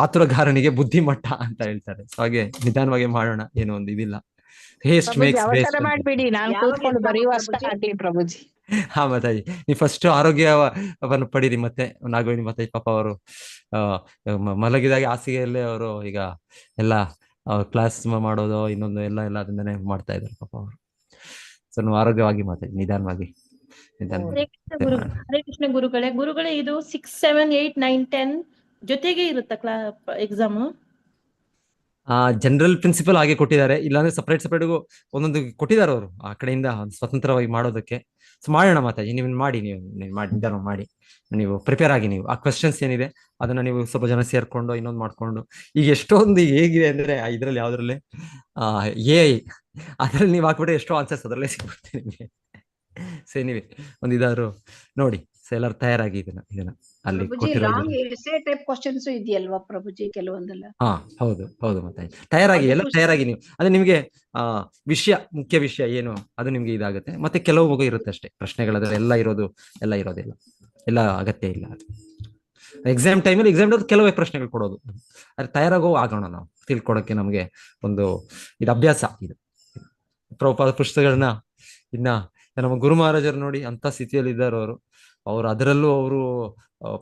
ಆತುರಗಾರನಿಗೆ ಬುದ್ಧಿಮಟ್ಟ ಅಂತ ಹೇಳ್ತಾರೆ. ಸೊ ಹಾಗೆ ನಿಧಾನವಾಗಿ ಮಾಡೋಣ, ಏನೋ ಒಂದು ಇದಿಲ್ಲ. ಹೇಸ್ಟ್ ಮೇಕ್ಸ್ ವೇಸ್ಟ್ ಮಾಡ್ಬೇಡಿ, ನಾನು ಕೂತ್ಕೊಂಡು ಬರೆಯುವಷ್ಟ ಆಗ್ಲಿ ಪ್ರಭುಜಿ. ಹಾ ಮಾತಾಜಿ, ನೀವು ಫಸ್ಟ್ ಆರೋಗ್ಯವನ್ನು ಪಡೀರಿ. ಮತ್ತೆ ನಾಗವೇಣಿ ಮಾತಾಜಿ ಪಾಪ ಅವರು ಮಲಗಿದಾಗ ಹಾಸಿಗೆಯಲ್ಲೇ ಅವರು ಈಗ ಎಲ್ಲ ಕ್ಲಾಸ್ ಮಾಡೋದು ಇನ್ನೊಂದು ಎಲ್ಲ ಅದನ್ನೇ ಮಾಡ್ತಾ ಇದ್ದಾರೆ ಪಾಪ ಅವರು. ಸೊ ನೀವು ಆರೋಗ್ಯವಾಗಿ ಮಾತಾಡಿ, ನಿಧಾನವಾಗಿ. ಹರೇ ಕೃಷ್ಣ ಗುರುಗಳೇ, ಇದು 6, 7, 8, 9, 10 ಜೊತೆಗೆ ಇರುತ್ತಾ ಎಕ್ಸಾಮ್? ಜನರಲ್ ಪ್ರಿನ್ಸಿಪಲ್ ಹಾಗೆ ಕೊಟ್ಟಿದ್ದಾರೆ, ಇಲ್ಲಾಂದ್ರೆ ಸಪರೇಟ್ ಒಂದೊಂದು ಕೊಟ್ಟಿದ್ದಾರೆ ಅವರು ಆ ಕಡೆಯಿಂದ ಸ್ವತಂತ್ರವಾಗಿ ಮಾಡೋದಕ್ಕೆ. ಸೊ ಮಾಡೋಣ ಮಾತಾಜಿ, ನೀವು ಮಾಡಿ ನಿಧಾನ ಮಾಡಿ, ನೀವು ಪ್ರಿಪೇರ್ ಆಗಿ. ನೀವು ಆ ಕ್ವಶನ್ಸ್ ಏನಿದೆ ಅದನ್ನ ನೀವು ಸ್ವಲ್ಪ ಜನ ಸೇರ್ಕೊಂಡು ಇನ್ನೊಂದು ಮಾಡ್ಕೊಂಡು, ಈಗ ಎಷ್ಟೊಂದು ಹೇಗಿದೆ ಅಂದ್ರೆ ಇದ್ರಲ್ಲಿ ಯಾವ್ದ್ರಲ್ಲಿ ಅದ್ರಲ್ಲಿ ನೀವು ಹಾಕ್ಬಿಟ್ರೆ ಎಷ್ಟೋ ಆನ್ಸರ್ಸ್ ಅದರಲ್ಲೇ ಸಿಗ್ಬಿಡುತ್ತೆ ನಿಮಗೆ. ಸೊ ನೀವೇ ಒಂದಿದಾದ್ರು ನೋಡಿ. ಸೊ ಎಲ್ಲರೂ ತಯಾರಾಗಿ ಇದನ್ನ ಅಲ್ಲಿ ಕ್ವಶನ್ಸ್ ಇದೆಯಲ್ವಾ ಪ್ರಭುಜಿ ಕೆಲವೊಂದೆಲ್ಲ? ಹೌದು ಮತ್ತೆ ತಯಾರಾಗಿ, ಎಲ್ಲ ತಯಾರಾಗಿ ನೀವು. ಅದೇ ನಿಮ್ಗೆ ಮುಖ್ಯ ವಿಷಯ ಏನು ಅದು ನಿಮ್ಗೆ ಇದಾಗುತ್ತೆ. ಮತ್ತೆ ಕೆಲವು ಮಗು ಇರುತ್ತೆ ಅಷ್ಟೇ ಪ್ರಶ್ನೆಗಳದ್ರ, ಎಲ್ಲ ಇರೋದಿಲ್ಲ, ಎಲ್ಲ ಅಗತ್ಯ ಇಲ್ಲ. ಎಕ್ಸಾಮ್ ಟೈಮಲ್ಲಿ ಕೆಲವೇ ಪ್ರಶ್ನೆಗಳು ಕೊಡೋದು. ಅದ್ರ ತಯಾರಾಗೋ ಆಗೋಣ ನಾವು, ತಿಳ್ಕೊಡಕ್ಕೆ ನಮ್ಗೆ ಒಂದು ಇದು ಅಭ್ಯಾಸ. ಇದು ಪ್ರಭುಪಾದ ಪುಸ್ತಕಗಳನ್ನ ಇನ್ನ ನಮ್ಮ ಗುರು ಮಹಾರಾಜರು ನೋಡಿ ಅಂತ ಸ್ಥಿತಿಯಲ್ಲಿ ಇದ್ದಾರೆ ಅವರು ಅದರಲ್ಲೂ ಅವರು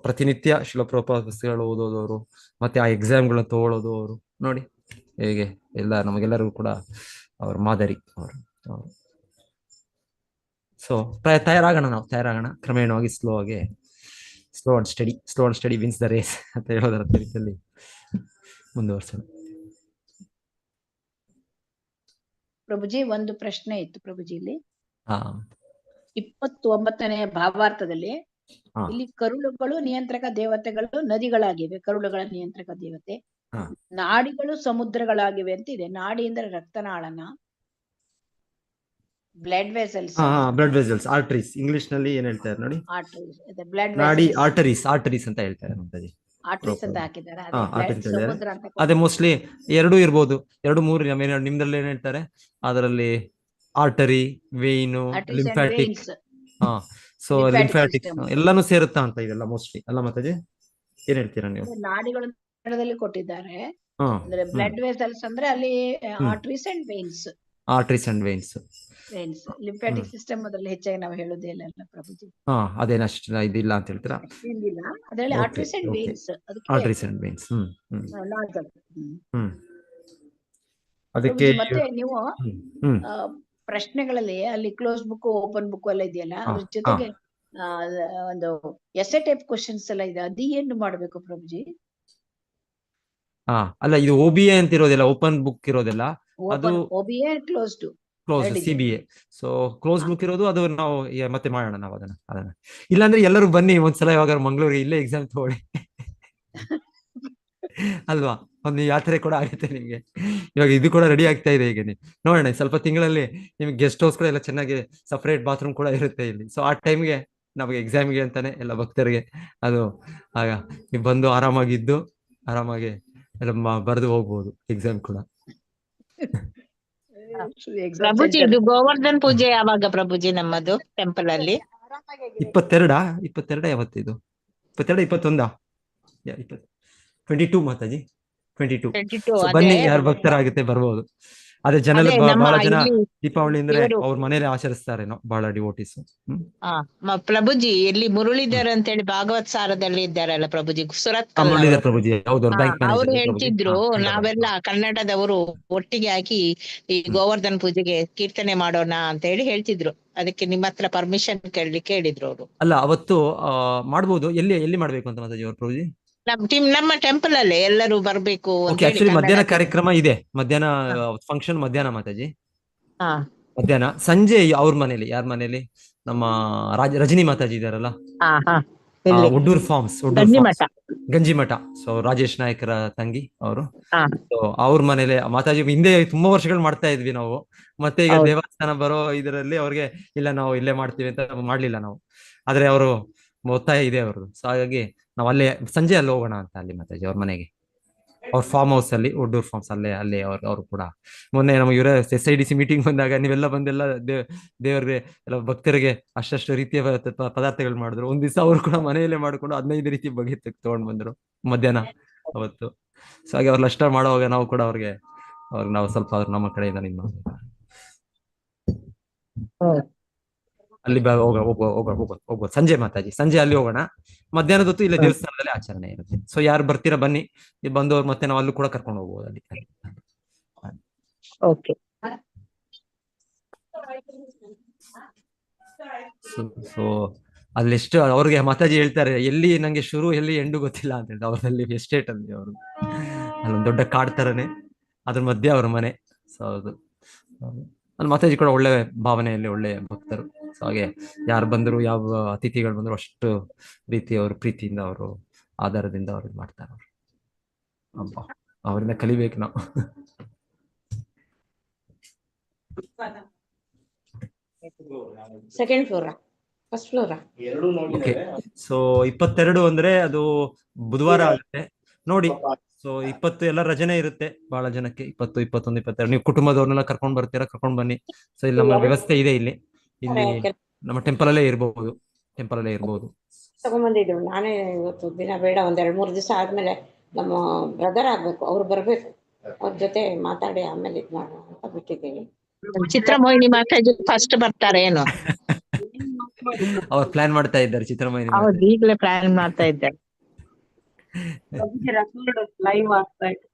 ಪ್ರತಿನಿತ್ಯ ಶಿಲ ಪ್ರಭುಪಾದ ಪುಸ್ತಕಗಳು ಓದೋದವರು, ಮತ್ತೆ ಆ ಎಕ್ಸಾಮ್ಗಳನ್ನ ತಗೊಳ್ಳೋದು ಅವರು ನೋಡಿ ಹೇಗೆ ಎಲ್ಲ ನಮಗೆಲ್ಲರಿಗೂ ಕೂಡ ಅವ್ರ ಮಾದರಿ ಅವರು. ಸೊ ತಯಾರಾಗೋಣ ಕ್ರಮೇಣವಾಗಿ, slow and steady wins the race ಅಂತ ಹೇಳೋದರ ರೀತಿಯಲ್ಲಿ ಮುಂದುವರ್ಸೋಣ. ಪ್ರಭುಜಿ ಒಂದು ಪ್ರಶ್ನೆ ಇತ್ತು ಪ್ರಭುಜಿ. ಇಲ್ಲಿ 29ನೇ ಭಾವಾರ್ಥದಲ್ಲಿ ಇಲ್ಲಿ ಕರುಳುಗಳು ನಿಯಂತ್ರಕ ದೇವತೆಗಳು ನದಿಗಳಾಗಿವೆ, ಕರುಳುಗಳ ನಿಯಂತ್ರಕ ದೇವತೆ. ನಾಡಿಗಳು ಸಮುದ್ರಗಳಾಗಿವೆ ಅಂತ ಇದೆ. ನಾಡಿ ಅಂದ್ರೆ ರಕ್ತನಾಳನ, ಬ್ಲಡ್ ವೆಸಲ್ಸ್ ಆರ್ಟರೀಸ್ ಇಂಗ್ಲಿಷ್ ನಲ್ಲಿ ಏನ್ ಹೇಳ್ತಾರೆ ನೋಡಿ, ನಾಡಿ ಆರ್ಟರೀಸ್ ಅಂತ ಹೇಳ್ತಾರೆ. ಆರ್ಟರೀಸ್ ಅಂತ ಹಾಕಿದ್ದಾರೆ. ಅದೇ ಮೋಸ್ಟ್ಲಿ 2 ಇರ್ಬೋದು, 2, 3 ನಿಮ್ದ್ರಲ್ಲಿ ಏನ್ ಹೇಳ್ತಾರೆ ಅದರಲ್ಲಿ ಆರ್ಟರಿ, ವೇಯ್ನು, ಲಿಂಫ್ಯಾಟಿಕ್. ಸೊ ಲಿಂಫ್ಯಾಟಿಕ್ ಎಲ್ಲಾನು ಸೇರುತ್ತಾ ಅಂತ ಇದೆಲ್ಲ ಮೋಸ್ಟ್ಲಿ ಅಲ್ಲ ಮಾತಾಜಿ? ಏನ್ ಹೇಳ್ತೀರಾ ನೀವು? ನಾಡಿಗಳು ಕೊಟ್ಟಿದ್ದಾರೆ. ಅಂದ್ರೆ ಬ್ಲಡ್ ವೆಸಲ್ಸ್ ಅಂದ್ರೆ ಅಲ್ಲಿ arteries and veins. Lymphatic system ಅದ್ರಲ್ಲಿ ಹೆಚ್ಚಾಗಿ ನಾವು ಹೇಳೋದೇ ಇಲ್ಲ ಪ್ರಭುಜಿ. ಅದೇನಷ್ಟು ಇದಿಲ್ಲ ಅಂತ ಹೇಳ್ತೀರಾ? ಅದರಲ್ಲಿ ಆರ್ಟರೀಸ್ ಅಂಡ್ ವೇನ್ಸ್. ಅದಕ್ಕೆ ಮತ್ತೆ ನೀವು ಪ್ರಶ್ನೆಗಳಲ್ಲಿ ಅಲ್ಲಿ ಕ್ಲೋಸ್ ಬುಕ್, ಓಪನ್ ಬುಕ್ ಎಲ್ಲ ಇದೆಯಲ್ಲ, ಅದ್ರ ಜೊತೆಗೆ ಒಂದು ಎಸ್ಸೆ ಟೈಪ್ ಕ್ವಶನ್ಸ್ ಎಲ್ಲ ಇದೆ. ಅದು ಏನು ಮಾಡ್ಬೇಕು ಪ್ರಭುಜಿ? ಅಲ್ಲ, ಇದು OBA ಅಂತ ಇರೋದಿಲ್ಲ, ಓಪನ್ ಬುಕ್ ಇರೋದಿಲ್ಲ. ಅದು OBA close CBA. So close book ಇರೋದು ಅದು ನಾವು ಮತ್ತೆ ಮಾಡೋಣ ನಾವು ಅದನ್ನ. ಇಲ್ಲಾಂದ್ರೆ ಎಲ್ಲರೂ ಬನ್ನಿ ಒಂದ್ಸಲ ಯಾವಾಗ ಮಂಗಳೂರಿಗೆ, ಇಲ್ಲೇ ಎಕ್ಸಾಮ್ ತಗೊಳ್ಳಿ ಅಲ್ವಾ? ಒಂದು ಯಾತ್ರೆ ಕೂಡ ಆಗುತ್ತೆ ನಿಮ್ಗೆ. ಇವಾಗ ಇದು ಕೂಡ ರೆಡಿ ಆಗ್ತಾ ಇದೆ. ಈಗ ನೋಡೋಣ ಸ್ವಲ್ಪ ತಿಂಗಳಲ್ಲಿ ನಿಮ್ಗೆ ಗೆಸ್ಟ್ ಹೌಸ್ ಕೂಡ ಎಲ್ಲ ಚೆನ್ನಾಗಿ ಸಪರೇಟ್ ಬಾತ್ರೂಮ್ ಕೂಡ ಇರುತ್ತೆ ಇಲ್ಲಿ. ಸೊ ಆ ಟೈಮ್ಗೆ ನಮಗೆ ಎಕ್ಸಾಮ್ಗೆ ಅಂತಾನೆ ಎಲ್ಲ ಭಕ್ತರಿಗೆ ಅದು ಆಗ ನೀವು ಬಂದು ಆರಾಮಾಗಿ ಎಲ್ಲ ಬರೆದು ಹೋಗ್ಬೋದು ಎಕ್ಸಾಮ್ ಕೂಡ. ಪ್ರಭುಜಿ, ಇದು ಗೋವರ್ಧನ್ ಪೂಜೆ ಯಾವಾಗ ಪ್ರಭುಜಿ ನಮ್ಮದು ಟೆಂಪಲ್ ಅಲ್ಲಿ? 22 ಯಾವತ್ತಿದು? 22, 21, 22 ಮಾತಾಜಿ. 22. 22 ಸೊ ಅದೇ ಬನ್ನಿ, ಯಾರು ಭಕ್ತರಾಗುತ್ತೆ ಬರ್ಬೋದು. ಅದೇ ಜನ ಅದೇ ನಮ್ಮ ಬಹಳ ಜನ ಇಲ್ಲಿ ದೀಪಾವಳಿ ಅಂದ್ರೆ ಇವರು ಅವ್ರ ಮನೇಲಿ ಆಚರಿಸ್ತಾರೇನೋ ಬಹಳ ಡಿವೋಟಿಸ್. ಪ್ರಭುಜಿ ಎಲ್ಲಿ ಮುರಳೀಧರ್ ಅಂತೇಳಿ ಭಾಗವತ್ ಸಾರದಲ್ಲಿ ಇದ್ದಾರಲ್ಲ ಪ್ರಭುಜಿ, ಸುರತ್ಕಲ್ ಮುರಳೀಧರ್ ಪ್ರಭುಜಿ, ಹೌದು, ಅವ್ರ ಬ್ಯಾಂಕ್ ಅವ್ರು ಮ್ಯಾನೇಜರ್ ಪ್ರಭುಜಿ. ಹೇಳ್ತಿದ್ರು ನಾವೆಲ್ಲ ಕನ್ನಡದವರು ಒಟ್ಟಿಗೆ ಹಾಕಿ ಈ ಗೋವರ್ಧನ್ ಪೂಜೆಗೆ ಕೀರ್ತನೆ ಮಾಡೋಣ ಅಂತ ಹೇಳಿ ಹೇಳ್ತಿದ್ರು. ಅದಕ್ಕೆ ನಿಮ್ಮ ಹತ್ರ ಪರ್ಮಿಷನ್ ಕೇಳಲಿಕ್ಕೆ ಹೇಳಿದ್ರು ಅವರು. ಅಲ್ಲ, ಅವತ್ತು ಮಾಡ್ಬೋದು. ಎಲ್ಲಿ ಮಾಡ್ಬೇಕು ಅಂತ ಮಾತಾಜಿ ಅವ್ರ ಪ್ರಭುಜಿ? ನಮ್ಮ ಟೆಂಪಲ್ ಅಲ್ಲೇ ಎಲ್ಲರೂ ಬರ್ಬೇಕು ಅಂತ ಓಕೆ, ಹೇಳಿ ಆಕ್ಚುಲಿ ಮಧ್ಯಾಹ್ನ ಕನ್ನಡ. ಕಾರ್ಯಕ್ರಮ ಇದೆ. ಮಧ್ಯಾಹ್ನ ಫಂಕ್ಷನ್ ಮಧ್ಯಾಹ್ನ ಮಾತಾಜಿ. ಹಾ ಮಧ್ಯಾಹ್ನ. ಸಂಜೆ ಅವ್ರ ಮನೇಲಿ, ಯಾರ ಮನೇಲಿ? ನಮ್ಮ ರಜನಿ ಮಾತಾಜಿ ಇದಾರಲ್ಲ, ಹಾ ಹಾ ಇಲ್ಲಿ ಒಡ್ಡೂರ್ ಫಾರ್ಮ್ಸ್, ಗಂಜಿಮಠ. ಗಂಜಿಮಠ. ಸೊ ರಾಜೇಶ್ ನಾಯ್ಕರ ತಂಗಿ ಅವರು. ಹಾ ಸೊ ಅವ್ರ ಮನೇಲಿ ಮಾತಾಜಿ ಹಿಂದೆ ತುಂಬಾ ವರ್ಷಗಳು ಮಾಡ್ತಾ ಇದ್ವಿ ನಾವು. ಮತ್ತೆ ಈಗ ಹೌದು. ದೇವಸ್ಥಾನ ಬರೋ ಇದರಲ್ಲಿ ಅವ್ರಿಗೆ ಇಲ್ಲ ನಾವು ಇಲ್ಲೇ ಮಾಡ್ತೀವಿ ಅಂತ ಮಾಡ್ಲಿಲ್ಲ ನಾವು. ಆದ್ರೆ ಅವರು ಒತ್ತಾಯ ಇದೆ ಅವ್ರದ್ದು. ಸೊ ಹಾಗಾಗಿ ನಾವು ಅಲ್ಲೇ ಸಂಜೆ ಅಲ್ಲಿ ಹೋಗೋಣ ಅಂತ, ಅಲ್ಲಿ ಮಾತಾಜಿ ಅವ್ರ ಮನೆಗೆ, ಅವ್ರ ಫಾರ್ಮ್ ಹೌಸ್ ಅಲ್ಲಿ, ಒಡ್ಡೂರ್ ಫಾರ್ಮ್ಸ್ ಅಲ್ಲೇ ಅವ್ರು ಕೂಡ. ಮೊನ್ನೆ ನಮ್ಗೆ ಇವರ SIDC ಮೀಟಿಂಗ್ ಬಂದಾಗ ನೀವೆಲ್ಲ ಬಂದೆಲ್ಲ ದೇವರಿಗೆ ಎಲ್ಲ ಭಕ್ತರಿಗೆ ಅಷ್ಟಷ್ಟು ರೀತಿಯ ಪದಾರ್ಥಗಳು ಮಾಡಿದ್ರು. ಒಂದ್ ದಿವಸ ಅವ್ರು ಕೂಡ ಮನೆಯಲ್ಲೇ ಮಾಡ್ಕೊಂಡು 15 ರೀತಿ ಬಗೆ ತಗೊಂಡ್ ಬಂದ್ರು ಮಧ್ಯಾಹ್ನ ಅವತ್ತು. ಸೊ ಹಾಗೆ ಅವ್ರ ಅಷ್ಟ ಮಾಡುವಾಗ ನಾವು ಕೂಡ ಅವ್ರಿಗೆ ನಾವು ಸ್ವಲ್ಪ ನಮ್ಮ ಕಡೆಯಿಂದ ನಿಮ್ಮ ಅಲ್ಲಿ ಹೋಗ್ಬೋದು ಸಂಜೆ ಮಾತಾಜಿ. ಸಂಜೆ ಅಲ್ಲಿ ಹೋಗೋಣ. ಮಧ್ಯಾಹ್ನದ ಹೊತ್ತು ಇಲ್ಲೇ ದೇವಸ್ಥಾನದಲ್ಲಿ ಆಚರಣೆ ಇರುತ್ತೆ. ಸೊ ಯಾರು ಬರ್ತೀರಾ ಬನ್ನಿ, ಬಂದು ಮತ್ತೆ ನಾವು ಅಲ್ಲೂ ಕೂಡ ಕರ್ಕೊಂಡು ಹೋಗ್ಬೋದು ಅಲ್ಲಿ. ಓಕೆ. ಸೊ ಅಲ್ಲೆಷ್ಟು ಅವ್ರಿಗೆ ಮಾತಾಜಿ ಹೇಳ್ತಾರೆ, ಎಲ್ಲಿ ನಂಗೆ ಶುರು ಎಲ್ಲಿ ಎಂಡು ಗೊತ್ತಿಲ್ಲ ಅಂತ ಹೇಳಿ. ಅವರಲ್ಲಿ ಎಸ್ಟೇಟ್ ಅಲ್ಲಿ ಅವರು, ಅಲ್ಲೊಂದು ದೊಡ್ಡ ಕಾಡ್ ತರನೇ, ಅದ್ರ ಮಧ್ಯೆ ಅವ್ರ ಮನೆ. ಸೊ ಹೌದು, ಅಲ್ಲಿ ಮಾತಾಜಿ ಕೂಡ ಒಳ್ಳೆ ಭಾವನೆಯಲ್ಲಿ ಒಳ್ಳೆ ಭಕ್ತರು. ಸೊ ಹಾಗೆ ಯಾರು ಬಂದ್ರು, ಯಾವ ಅತಿಥಿಗಳು ಬಂದ್ರು ಅಷ್ಟು ರೀತಿ ಅವರು ಪ್ರೀತಿಯಿಂದ, ಅವರು ಆಧಾರದಿಂದ ಅವ್ರು ಮಾಡ್ತಾರೆ. ಅವರು ಅಬ್ಬ, ಅವರಿಂದ ಕಲಿಬೇಕು ನಾವು. Second floor, first floor. Okay. So 22 ಅಂದ್ರೆ ಅದು ಬುಧವಾರ ಆಗುತ್ತೆ ನೋಡಿ. ಸೊ 20 ಎಲ್ಲ ರಜನೆ ಇರುತ್ತೆ ಬಹಳ ಜನಕ್ಕೆ. 20, 21, 22 ನೀವು ಕುಟುಂಬದವ್ರನ್ನೆಲ್ಲ ಕರ್ಕೊಂಡ್ ಬರ್ತೀರಾ, ಕರ್ಕೊಂಡ್ ಬನ್ನಿ. ಸೊ ಇಲ್ಲಿ ನಮ್ಮ ವ್ಯವಸ್ಥೆ ಇದೆ. ಇಲ್ಲಿ ನಮ್ಮ ಟೆಂಪಲ್ ಅಲ್ಲೇ ಇರ್ಬಹುದು. ತಗೊಂಡ್ಬಂದಿದ್ರು. ನಾನೇ ಇವತ್ತು ದಿನ ಬೇಡ, ಒಂದ್ 2-3 ದಿವಸ ಆದ್ಮೇಲೆ ನಮ್ಮ ಬ್ರದರ್ ಆಗ್ಬೇಕು, ಅವ್ರು ಬರ್ಬೇಕು, ಅವ್ರ ಜೊತೆ ಮಾತಾಡಿ ಆಮೇಲೆ ಇದ್ ಮಾಡೋಣ ಅಂತ ಬಿಟ್ಟಿದ್ದೀನಿ. ಚಿತ್ರಮೋಹಿನಿ ಮಾತಾಜಿ ಫಸ್ಟ್ ಬರ್ತಾರೆ ಏನು? ಅವ್ರು ಪ್ಲಾನ್ ಮಾಡ್ತಾ ಇದ್ದಾರೆ ಚಿತ್ರಮೋಹಿನಿ. ಹೌದು, ಈಗಲೇ ಪ್ಲಾನ್ ಮಾಡ್ತಾ ಇದ್ದಾರೆ. ಲೈವ್ ಆಗ್ತಾ ಇದೆ.